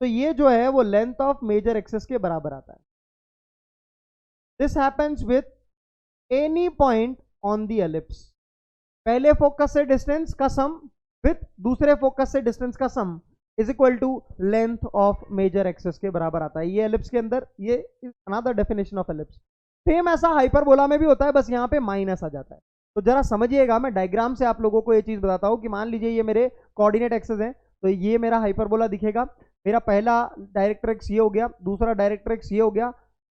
तो ये जो है वो लेंथ ऑफ मेजर एक्सिस के बराबर आता है। This happens with any point on the ellipse. पहले फोकस से डिस्टेंस का सम विथ दूसरे फोकस से डिस्टेंस का sum is equal to length of major axis के बराबर आता है। ये एलिप्स के अंदर, ये another definition of ellipse. Same ऐसा हाइपरबोला में भी होता है, बस यहाँ पे माइनस आ जाता है। तो जरा समझिएगा, मैं डायग्राम से आप लोगों को ये चीज बताता हूं कि मान लीजिए ये मेरे कोऑर्डिनेट एक्सिस है, तो ये मेरा हाइपरबोला दिखेगा। मेरा पहला डायरेक्ट्रिक्स ये हो गया, दूसरा डायरेक्ट्रिक्स ये हो गया।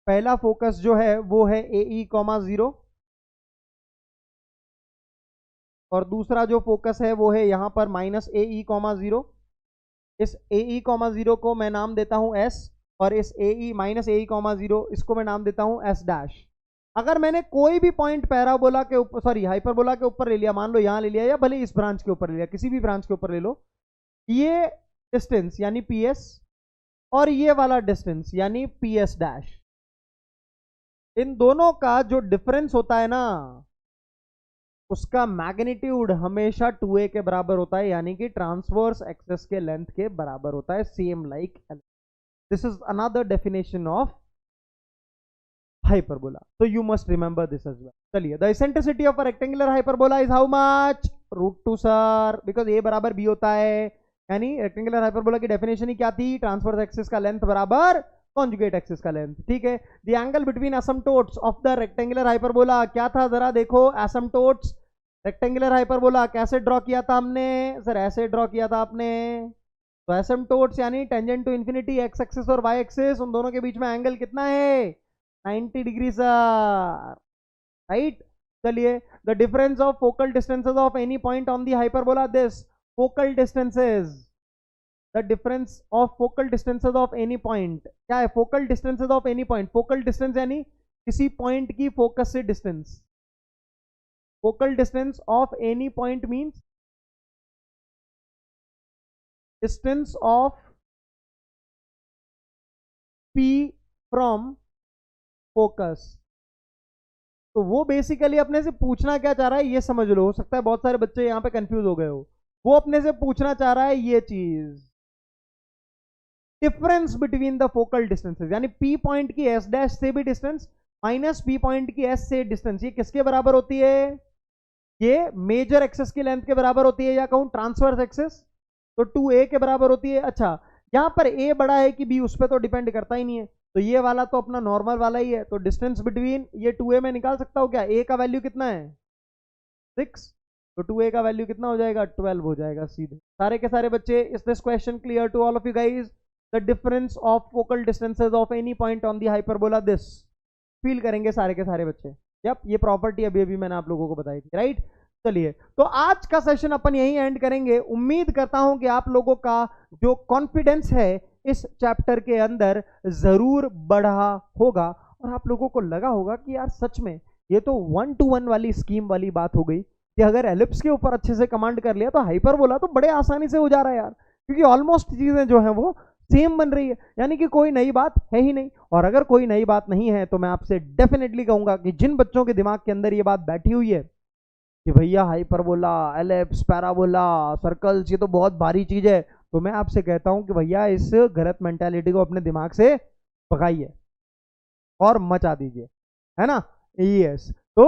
पहला फोकस जो है वो है ए ई कॉमा 0, और दूसरा जो फोकस है वो है यहाँ पर माइनस ए ई कॉमा 0। इस ए ई कॉमा 0 को मैं नाम देता हूँ एस, और इस ए ई माइनस ए ई कॉमा 0 इसको मैं नाम देता हूँ एस डैश। अगर मैंने कोई भी पॉइंट पैराबोला के ऊपर, सॉरी हाइपरबोला के ऊपर ले लिया, मान लो यहाँ ले लिया, या भले इस ब्रांच के ऊपर ले लिया, किसी भी ब्रांच के ऊपर ले लो, ये डिस्टेंस यानी पी एस, और ये वाला डिस्टेंस यानी पी एस डैश, इन दोनों का जो डिफरेंस होता है ना, उसका मैग्नीट्यूड हमेशा 2a के बराबर होता है, यानी कि ट्रांसवर्स एक्सिस के लेंथ के बराबर होता है, same like. This is another definition of hyperbola, so you must remember this as well. चलिए, the eccentricity of a rectangular hyperbola is how much? √2 sir, because a बराबर b होता है, यानी रेक्टेंगुलर हाइपरबोला की डेफिनेशन ही क्या थी? Transverse axis का length बराबर कॉन्जुगेट एक्सिस का लेंथ। ठीक है, the angle between asymptotes of the rectangular hyperbola क्या था? जरा देखो, एसिम्प्टोट्स रेक्टेंगुलर हाइपरबोला कैसे ड्रॉ किया था हमने? सर ऐसे ड्रॉ किया था आपने। तो एसिम्प्टोट्स यानी tangent to infinity, x axis और वाई एक्सिस, उन दोनों के बीच में एंगल कितना है? 90 डिग्री सर, राइट? चलिए, the difference of focal distances of any point on the hyperbola, this focal distances, the difference of focal distances of any point, क्या है? Focal distances of any point. Focal distance यानी किसी point की focus से distance. Focal distance of any point means distance of P from focus तो वो basically अपने से पूछना क्या चाह रहा है ये समझ लो, हो सकता है बहुत सारे बच्चे यहाँ पे कंफ्यूज हो गए हो। वो अपने से पूछना चाह रहा है ये चीज, difference between the focal distances, यानी पी पॉइंट की एस डैश से भी डिस्टेंस माइनस पी पॉइंट की एस से डिस्टेंस, ये किसके बराबर होती है? ये मेजर एक्सेस की लेंथ के बराबर होती है, या कहूं ट्रांसवर्स एक्सेस, तो 2a के बराबर होती है। अच्छा, यहां पर a बड़ा है कि b, उस पर तो डिपेंड करता ही नहीं है, तो ये वाला तो अपना नॉर्मल वाला ही है, तो डिस्टेंस बिटवीन ये 2a में निकाल सकता हूं क्या? a का वैल्यू कितना है? 6, तो 2a का वैल्यू कितना हो जाएगा? 12 हो जाएगा सीधे। सारे के सारे बच्चे, is this question clear to all of you guys? The difference of focal distances of any point on the hyperbola, this feel करेंगे सारे के सारे बच्चे। यप, ये प्रॉपर्टी अभी अभी मैंने आप लोगों को बताई थी, राइट? चलिए, तो आज का सेशन अपन यही एंड करेंगे। उम्मीद करता हूं कि आप लोगों का जो कॉन्फिडेंस है इस चैप्टर के अंदर जरूर बढ़ा होगा, और आप लोगों को लगा होगा कि यार सच में ये तो 1 to 1 वाली स्कीम वाली बात हो गई कि अगर एलिप्स के ऊपर अच्छे से कमांड कर लिया तो हाइपरबोला तो बड़े आसानी से हो जा रहा है यार, क्योंकि ऑलमोस्ट चीजें जो है वो सेम बन रही है, यानी कि कोई नई बात है ही नहीं। और अगर कोई नई बात नहीं है तो मैं आपसे डेफिनेटली कहूंगा कि जिन बच्चों के दिमाग के अंदर ये बात बैठी हुई है कि भैया हाइपरबोला, एलिप्स, पैराबोला, सर्कल्स ये तो बहुत भारी चीज है, तो मैं आपसे कहता हूं कि भैया इस गलत मेंटालिटी को अपने दिमाग से भगाइए और मचा दीजिए, है ना? यस, तो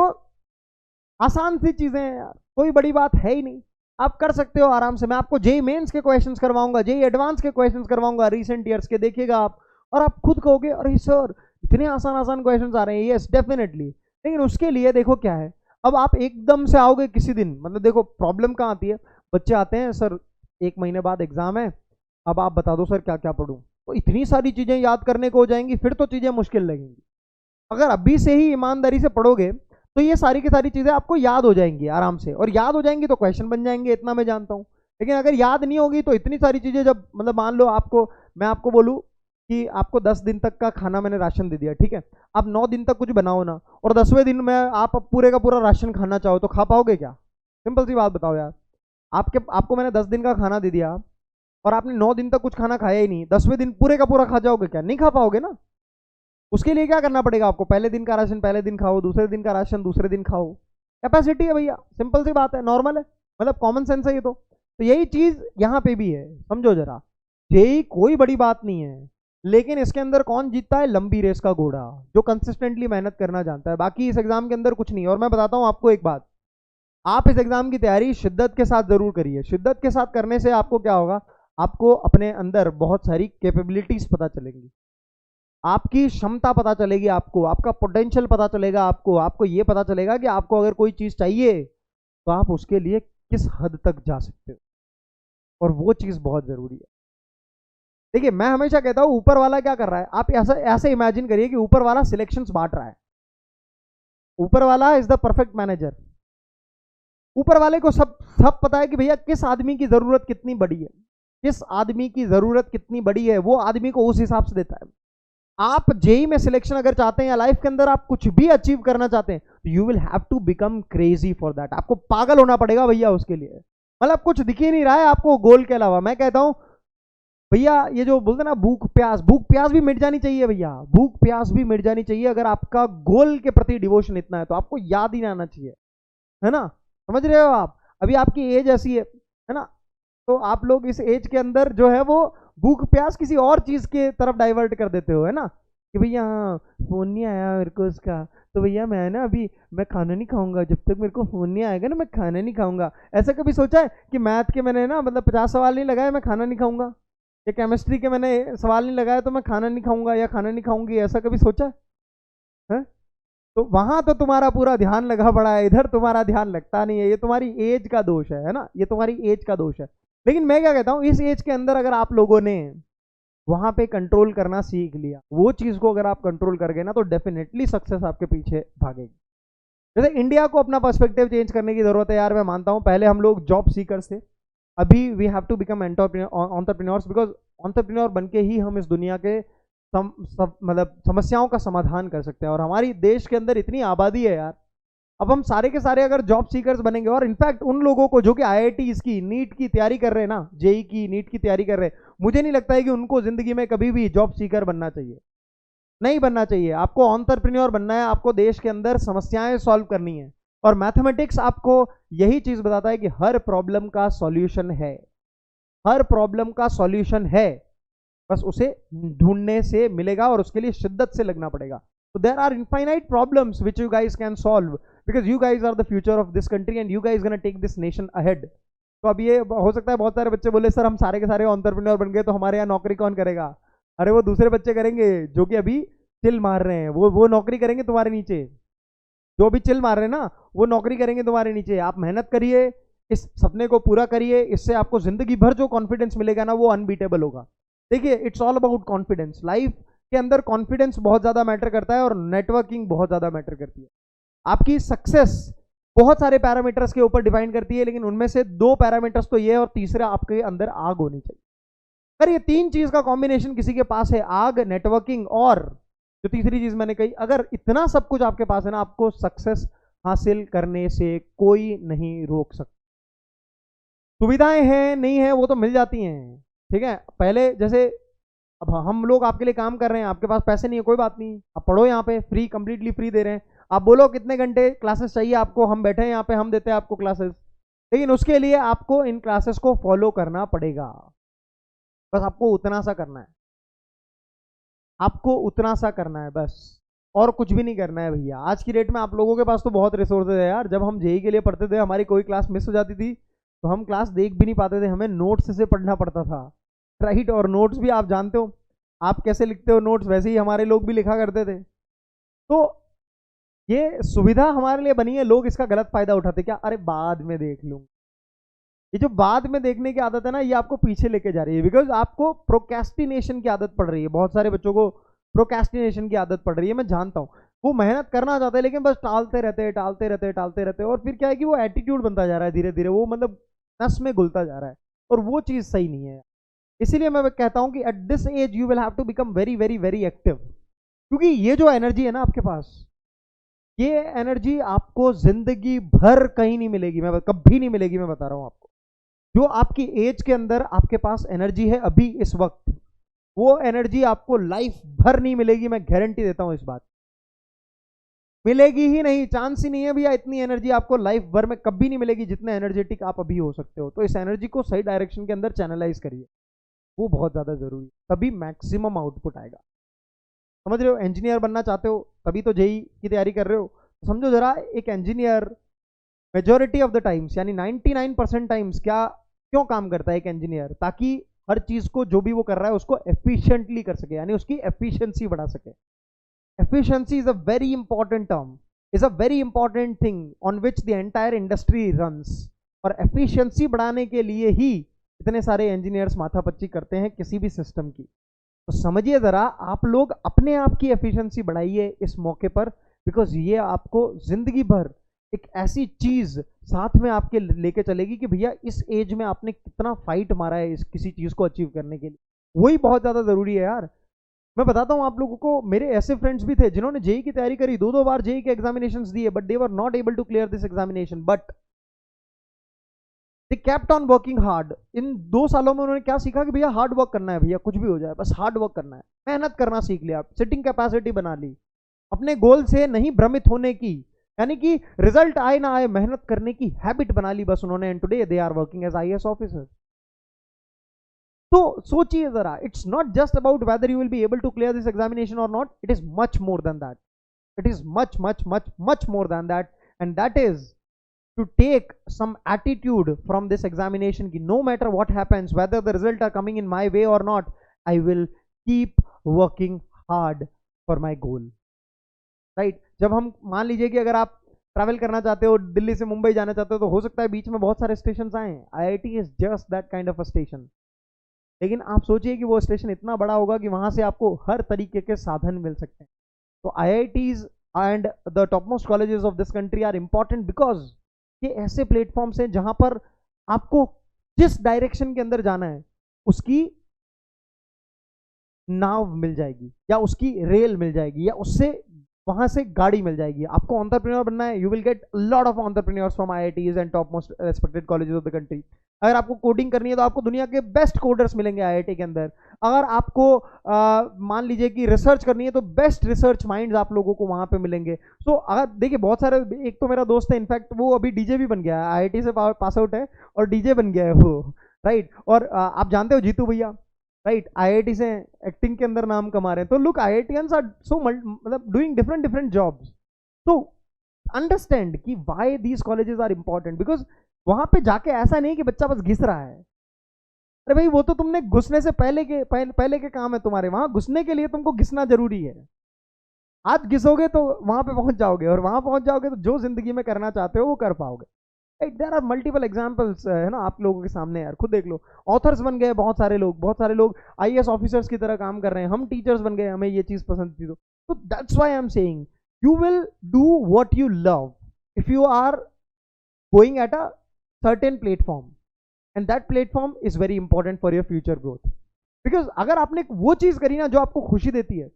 आसान सी चीजें हैं यार, कोई बड़ी बात है ही नहीं, आप कर सकते हो आराम से। मैं आपको जेई मेंस के क्वेश्चंस करवाऊंगा, जेई एडवांस के क्वेश्चंस करवाऊंगा रिसेंट ईयर्स के, देखिएगा आप, और आप खुद कहोगे अरे सर इतने आसान आसान क्वेश्चंस आ रहे हैं। यस डेफिनेटली, लेकिन उसके लिए देखो क्या है, अब आप एकदम से आओगे किसी दिन, मतलब देखो प्रॉब्लम कहाँ आती है, बच्चे आते हैं सर 1 महीने बाद एग्जाम है, अब आप बता दो सर क्या क्या पढ़ूं, तो इतनी सारी चीजें याद करने को हो जाएंगी, फिर तो चीजें मुश्किल लगेंगी। अगर अभी से ही ईमानदारी से पढ़ोगे तो ये सारी की सारी चीजें आपको याद हो जाएंगी आराम से, और याद हो जाएंगी तो क्वेश्चन बन जाएंगे, इतना मैं जानता हूं। लेकिन अगर याद नहीं होगी तो इतनी सारी चीजें, जब मतलब मान लो आपको, मैं आपको बोलूं कि आपको 10 दिन तक का खाना मैंने राशन दे दिया, ठीक है, आप 9 दिन तक कुछ बनाओ ना, और 10वें दिन में आप पूरे का पूरा राशन खाना चाहो तो खा पाओगे क्या? सिंपल सी बात बताओ यार, आपको मैंने 10 दिन का खाना दे दिया और आपने 9 दिन तक कुछ खाना खाया ही नहीं, 10वें दिन पूरे का पूरा खा जाओगे क्या? नहीं खा पाओगे ना। उसके लिए क्या करना पड़ेगा आपको? पहले दिन का राशन पहले दिन खाओ, दूसरे दिन का राशन दूसरे दिन खाओ। कैपेसिटी है भैया, सिंपल सी बात है, नॉर्मल है, मतलब कॉमन सेंस है ये तो यही चीज यहाँ पे भी है, समझो जरा। यही कोई बड़ी बात नहीं है, लेकिन इसके अंदर कौन जीतता है? लंबी रेस का घोड़ा, जो कंसिस्टेंटली मेहनत करना जानता है। बाकी इस एग्जाम के अंदर कुछ नहीं। और मैं बताता हूँ आपको एक बात, आप इस एग्जाम की तैयारी शिद्दत के साथ जरूर करिए। शिद्दत के साथ करने से आपको क्या होगा, आपको अपने अंदर बहुत सारी कैपेबिलिटीज पता चलेंगी, आपकी क्षमता पता चलेगी, आपको आपका पोटेंशियल पता चलेगा, आपको ये पता चलेगा कि आपको अगर कोई चीज चाहिए तो आप उसके लिए किस हद तक जा सकते हो, और वो चीज बहुत जरूरी है। देखिए मैं हमेशा कहता हूं ऊपर वाला क्या कर रहा है, आप ऐसा ऐसे इमेजिन करिए कि ऊपर वाला सिलेक्शंस बांट रहा है, ऊपर वाला इज द परफेक्ट मैनेजर। ऊपर वाले को सब सब पता है कि भैया किस आदमी की जरूरत कितनी बड़ी है, किस आदमी की जरूरत कितनी बड़ी है, वो आदमी को उस हिसाब से देता है। आप जेई में सिलेक्शन अगर चाहते हैं या लाइफ के अंदर आप कुछ भी अचीव करना चाहते हैं, तो you will have to become crazy for that. आपको पागल होना पड़ेगा भैया उसके लिए, मतलब कुछ दिख ही नहीं रहा है आपको गोल के अलावा। मैं कहता हूं भैया ये जो बोलते ना भूख प्यास भी मिट जानी चाहिए भैया, भूख प्यास भी मिट जानी चाहिए। अगर आपका गोल के प्रति डिवोशन इतना है तो आपको याद ही ना आना चाहिए, है ना? समझ रहे हो आप? अभी आपकी एज ऐसी है ना, तो आप लोग इस एज के अंदर जो है वो भूख प्यास किसी और चीज के तरफ डाइवर्ट कर देते हो, है ना, कि भैया हाँ फोन नहीं आया मेरे को उसका, तो भैया मैं ना अभी मैं खाना नहीं खाऊंगा, जब तक मेरे को फोन नहीं आएगा ना मैं खाना नहीं खाऊंगा। ऐसा कभी सोचा है कि मैथ के मैंने ना मतलब 50 सवाल नहीं लगाए मैं खाना नहीं खाऊंगा, या केमिस्ट्री के मैंने सवाल नहीं लगाया तो मैं खाना नहीं खाऊंगा या खाना नहीं खाऊंगी? ऐसा कभी सोचा है? तो वहां तो तुम्हारा पूरा ध्यान लगा पड़ा है, इधर तुम्हारा ध्यान लगता नहीं है। ये तुम्हारी एज का दोष है ना, ये तुम्हारी एज का दोष है। लेकिन मैं क्या कहता हूं, इस एज के अंदर अगर आप लोगों ने वहां पे कंट्रोल करना सीख लिया, वो चीज को अगर आप कंट्रोल कर गए ना, तो डेफिनेटली सक्सेस आपके पीछे भागेगी। जैसे इंडिया को अपना पर्सपेक्टिव चेंज करने की जरूरत है यार, मैं मानता हूं पहले हम लोग जॉब सीकर्स थे, अभी we have to become entrepreneurs, because entrepreneur बनके ही हम इस दुनिया के मतलब समस्याओं का समाधान कर सकते हैं। और हमारी देश के अंदर इतनी आबादी है यार, अब हम सारे के सारे अगर जॉब सीकर्स बनेंगे, और इनफैक्ट उन लोगों को जो कि IITs की नीट की तैयारी कर रहे हैं ना, जेई की नीट की तैयारी कर रहे हैं, मुझे नहीं लगता है कि उनको जिंदगी में कभी भी जॉब सीकर बनना चाहिए। नहीं बनना चाहिए। आपको एंटरप्रेन्योर बनना है, आपको देश के अंदर समस्याएं सॉल्व करनी है। और मैथमेटिक्स आपको यही चीज बताता है कि हर प्रॉब्लम का सॉल्यूशन है, हर प्रॉब्लम का सॉल्यूशन है, बस उसे ढूंढने से मिलेगा और उसके लिए शिद्दत से लगना पड़ेगा। तो there are infinite problems which you guys can solve because you guys are the future of this country and you guys gonna take this nation ahead. तो अब ये हो सकता है बहुत सारे बच्चे बोले सर हम सारे के सारे एंटरप्रेन्योर बन गए तो हमारे यहाँ नौकरी कौन करेगा? अरे वो दूसरे बच्चे करेंगे जो कि अभी चिल मार रहे हैं, वो नौकरी करेंगे तुम्हारे नीचे। जो भी चिल मार रहे हैं ना वो नौकरी करेंगे तुम्हारे नीचे। आप मेहनत करिए, इस सपने को पूरा करिए, इससे आपको जिंदगी भर जो कॉन्फिडेंस मिलेगा ना वो अनबीटेबल होगा। देखिए it's all about confidence. Life के अंदर कॉन्फिडेंस बहुत ज्यादा मैटर करता है और नेटवर्किंग बहुत ज्यादा मैटर करती है। आपकी सक्सेस बहुत सारे पैरामीटर्स के ऊपर डिफाइन करती है, लेकिन उनमें से 2 पैरामीटर्स तो ये है और तीसरा आपके अंदर आग होनी चाहिए। अगर ये 3 चीज का कॉम्बिनेशन किसी के पास है, आग, नेटवर्किंग और जो तीसरी चीज मैंने कही, अगर इतना सब कुछ आपके पास है ना, आपको सक्सेस हासिल करने से कोई नहीं रोक सकता। सुविधाएं हैं नहीं है वो तो मिल जाती हैं, ठीक है। पहले जैसे अब हम लोग आपके लिए काम कर रहे हैं, आपके पास पैसे नहीं है कोई बात नहीं, आप पढ़ो यहाँ पे फ्री, कंप्लीटली फ्री दे रहे हैं। आप बोलो कितने घंटे क्लासेस चाहिए आपको, हम बैठे हैं यहाँ पे, हम देते हैं आपको क्लासेस, लेकिन उसके लिए आपको इन क्लासेस को फॉलो करना पड़ेगा। बस आपको उतना सा करना है, आपको उतना सा करना है बस, और कुछ भी नहीं करना है भैया। आज की डेट में आप लोगों के पास तो बहुत रिसोर्सेज है यार। जब हम जेई के लिए पढ़ते थे, हमारी कोई क्लास मिस हो जाती थी तो हम क्लास देख भी नहीं पाते थे, हमें नोट्स से पढ़ना पड़ता था, राइट। और नोट्स भी आप जानते हो, आप कैसे लिखते हो नोट्स, वैसे ही हमारे लोग भी लिखा करते थे। तो ये सुविधा हमारे लिए बनी है, लोग इसका गलत फायदा उठाते क्या, अरे बाद में देख लूँ। ये जो बाद में देखने की आदत है ना, ये आपको पीछे लेके जा रही है, बिकॉज आपको प्रोक्रेस्टिनेशन की आदत पड़ रही है। बहुत सारे बच्चों को प्रोक्रेस्टिनेशन की आदत पड़ रही है, मैं जानता हूँ। वो मेहनत करना चाहते हैं लेकिन बस टालते रहते हैं, टालते रहते हैं, टालते रहते हैं, और फिर क्या है कि वो एटीट्यूड बनता जा रहा है धीरे धीरे, वो मतलब नस में घुलता जा रहा है, और वो चीज सही नहीं है। इसीलिए मैं कहता हूं कि at this age you will have to become very very very active, क्योंकि ये जो एनर्जी है ना आपके पास, ये एनर्जी आपको जिंदगी भर कहीं नहीं मिलेगी, मैं कभी नहीं मिलेगी, मैं बता रहा हूं आपको। जो आपकी एज के अंदर आपके पास एनर्जी है अभी इस वक्त, वो एनर्जी आपको लाइफ भर नहीं मिलेगी, मैं गारंटी देता हूं इस बात। मिलेगी ही नहीं, चांस ही नहीं है भैया। इतनी एनर्जी आपको लाइफ भर में कभी नहीं मिलेगी जितने एनर्जेटिक आप अभी हो सकते हो। तो इस एनर्जी को सही डायरेक्शन के अंदर चैनलाइज करिए, वो बहुत ज्यादा जरूरी है, तभी मैक्सिमम आउटपुट आएगा। समझ रहे हो? इंजीनियर बनना चाहते हो तभी तो जेई की तैयारी कर रहे हो। तो समझो जरा, एक engineer majority of the times यानी 99% टाइम्स क्यों काम करता है एक इंजीनियर, ताकि हर चीज को जो भी वो कर रहा है उसको एफिशिएंटली कर सके, यानी उसकी एफिशिएंसी बढ़ा सके। Efficiency is a very important term, is a very important thing on which the entire industry runs। और efficiency बढ़ाने के लिए ही इतने सारे engineers माथापच्ची करते हैं किसी भी सिस्टम की। तो समझिए जरा, आप लोग अपने आप की efficiency बढ़ाइए इस मौके पर, बिकॉज ये आपको जिंदगी भर एक ऐसी चीज साथ में आपके लेके चलेगी कि भैया इस एज में आपने कितना फाइट मारा है इस किसी चीज को अचीव करने के लिए, वही बहुत ज्यादा जरूरी है यार। मैं बताता हूं आप लोगों को, मेरे ऐसे फ्रेंड्स भी थे जिन्होंने जेई की तैयारी करी, 2-2 बार जेई के एग्जामिनेशंस दिए, but they were not able to clear this examination, but they kept on working hard. इन 2 सालों में उन्होंने क्या सीखा कि भैया हार्ड वर्क करना है, भैया कुछ भी हो जाए बस हार्ड वर्क करना है, मेहनत करना सीख लिया, सिटिंग कैपेसिटी बना ली, अपने गोल से नहीं भ्रमित होने की, यानी कि रिजल्ट आए ना आए मेहनत करने की हैबिट बना ली बस उन्होंने, and today they are working as IAS officer. तो सोचिए जरा, it's not just about whether you will be able to clear this examination और not, it is much more than that, it is much much much much more than that, and that is to take some attitude from this examination ki no matter what happens, whether the result are coming in my way or not, I will keep working hard for my goal, right। जब हम मान लीजिए कि अगर आप travel करना चाहते हो, दिल्ली से मुंबई जाना चाहते हो, तो हो सकता है बीच में बहुत सारे स्टेशन आए, IIT is just that kind of a station, लेकिन आप सोचिए कि वो स्टेशन इतना बड़ा होगा कि वहां से आपको हर तरीके के साधन मिल सकते हैं। तो IITs and the topmost colleges of this country are important because ये ऐसे प्लेटफॉर्म्स हैं जहां पर आपको जिस डायरेक्शन के अंदर जाना है उसकी नाव मिल जाएगी, या उसकी रेल मिल जाएगी, या उससे वहां से गाड़ी मिल जाएगी। आपको एंटरप्रेन्योर बनना है, you will get lot of entrepreneurs from IITs and top most respected colleges of the country. अगर आपको कोडिंग करनी है तो आपको दुनिया के बेस्ट कोडर्स मिलेंगे आईआईटी के अंदर। अगर आपको मान लीजिए कि रिसर्च करनी है तो बेस्ट रिसर्च माइंड्स आप लोगों को वहां पे मिलेंगे। सो अगर देखिए बहुत सारे, एक तो मेरा दोस्त है इनफैक्ट वो अभी डीजे भी बन गया है, आईआईटी से पास आउट है और डीजे बन गया है वो, राइट। और आप जानते हो जीतू भैया, राइट, आईआईटी से एक्टिंग के अंदर नाम कमा रहे हैं। तो लुक, आईआईटीएंस आर सो मतलब doing different different jobs. So understand कि why these colleges are important, because वहां पे जाके ऐसा नहीं कि बच्चा बस घिस रहा है। अरे भाई वो तो तुमने घुसने से पहले के काम है तुम्हारे, वहां घुसने के लिए तुमको घिसना जरूरी है। आज घिसोगे तो वहां पे पहुंच जाओगे, और वहां पहुंच जाओगे तो जो जिंदगी में करना चाहते हो वो कर पाओगे। देयर आर मल्टीपल एग्जांपल्स है ना आप लोगों के सामने, यार खुद देख लो। ऑथर्स बन गए बहुत सारे लोग आईएएस ऑफिसर्स की तरह काम कर रहे हैं। हम टीचर्स बन गए, हमें ये चीज पसंद थी। तो that's why I am saying you will do what you love if you are going at a certain platform, and that platform is very important for your future growth. Because अगर आपने वो चीज करी ना जो आपको खुशी देती है,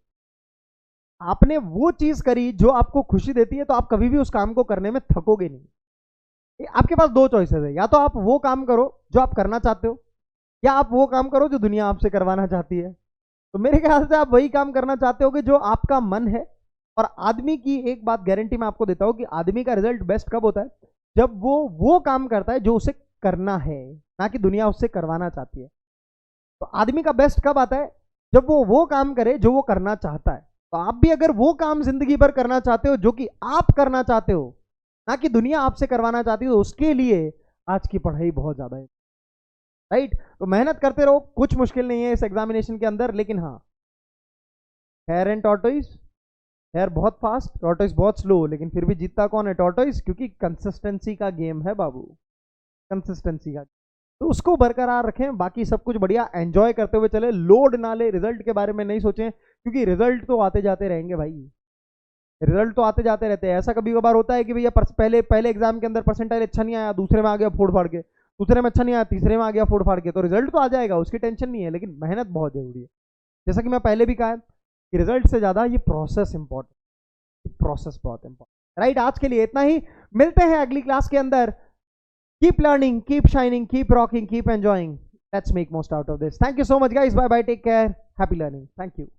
आपने वो चीज करी जो आपको खुशी देती है, तो आप कभी भी उस काम को करने में थकोगे नहीं। आपके पास दो चॉइसेस है, या तो आप वो काम करो जो आप करना चाहते हो, या आप वो काम करो जो दुनिया आपसे करवाना चाहती है। तो मेरे ख्याल से आप वही काम करना चाहते होगे जो आपका मन है। और आदमी की एक बात गारंटी मैं आपको देता हूं कि आदमी का रिजल्ट बेस्ट कब होता है, जब वो काम करता है जो उसे करना है, ना कि दुनिया उससे करवाना चाहती है। तो आदमी का बेस्ट कब आता है, जब वो काम करे जो वो करना चाहता है। तो आप भी अगर वो काम जिंदगी भर करना चाहते हो जो कि आप करना चाहते हो, ना कि दुनिया आपसे करवाना चाहती हो, तो उसके लिए आज की पढ़ाई बहुत ज्यादा है, राइट। तो मेहनत करते रहो, कुछ मुश्किल नहीं है इस एग्जामिनेशन के अंदर। लेकिन हाँ, हेयर एंड टॉर्टोइस, हेयर बहुत फास्ट, टॉर्टोइस बहुत स्लो, लेकिन फिर भी जीतता कौन है, टॉर्टोइस, क्योंकि कंसिस्टेंसी का गेम है बाबू, कंसिस्टेंसी का। तो उसको बरकरार रखें, बाकी सब कुछ बढ़िया, एंजॉय करते हुए चले, लोड ना ले, रिजल्ट के बारे में नहीं सोचें, क्योंकि रिजल्ट तो आते जाते रहेंगे भाई, रिजल्ट तो आते जाते रहते हैं। ऐसा कभी कभार होता है कि भैया पहले एग्जाम के अंदर परसेंटाइल अच्छा नहीं आया, दूसरे में आ गया फोड़ फाड़ के, दूसरे में अच्छा नहीं आया, तीसरे में आ गया फोड़ फाड़ के, तो रिजल्ट तो आ जाएगा, उसकी टेंशन नहीं है, लेकिन मेहनत बहुत जरूरी है। जैसा कि मैं पहले भी कहा है कि रिजल्ट से ज्यादा ये प्रोसेस इंपॉर्टेंट, प्रोसेस बहुत इंपॉर्टेंट, राइट। आज के लिए इतना ही, मिलते हैं अगली क्लास के अंदर। Keep learning, keep shining, keep rocking, keep enjoying. Let's make most out of this. Thank you so much, guys. Bye bye. Take care. Happy learning. Thank you.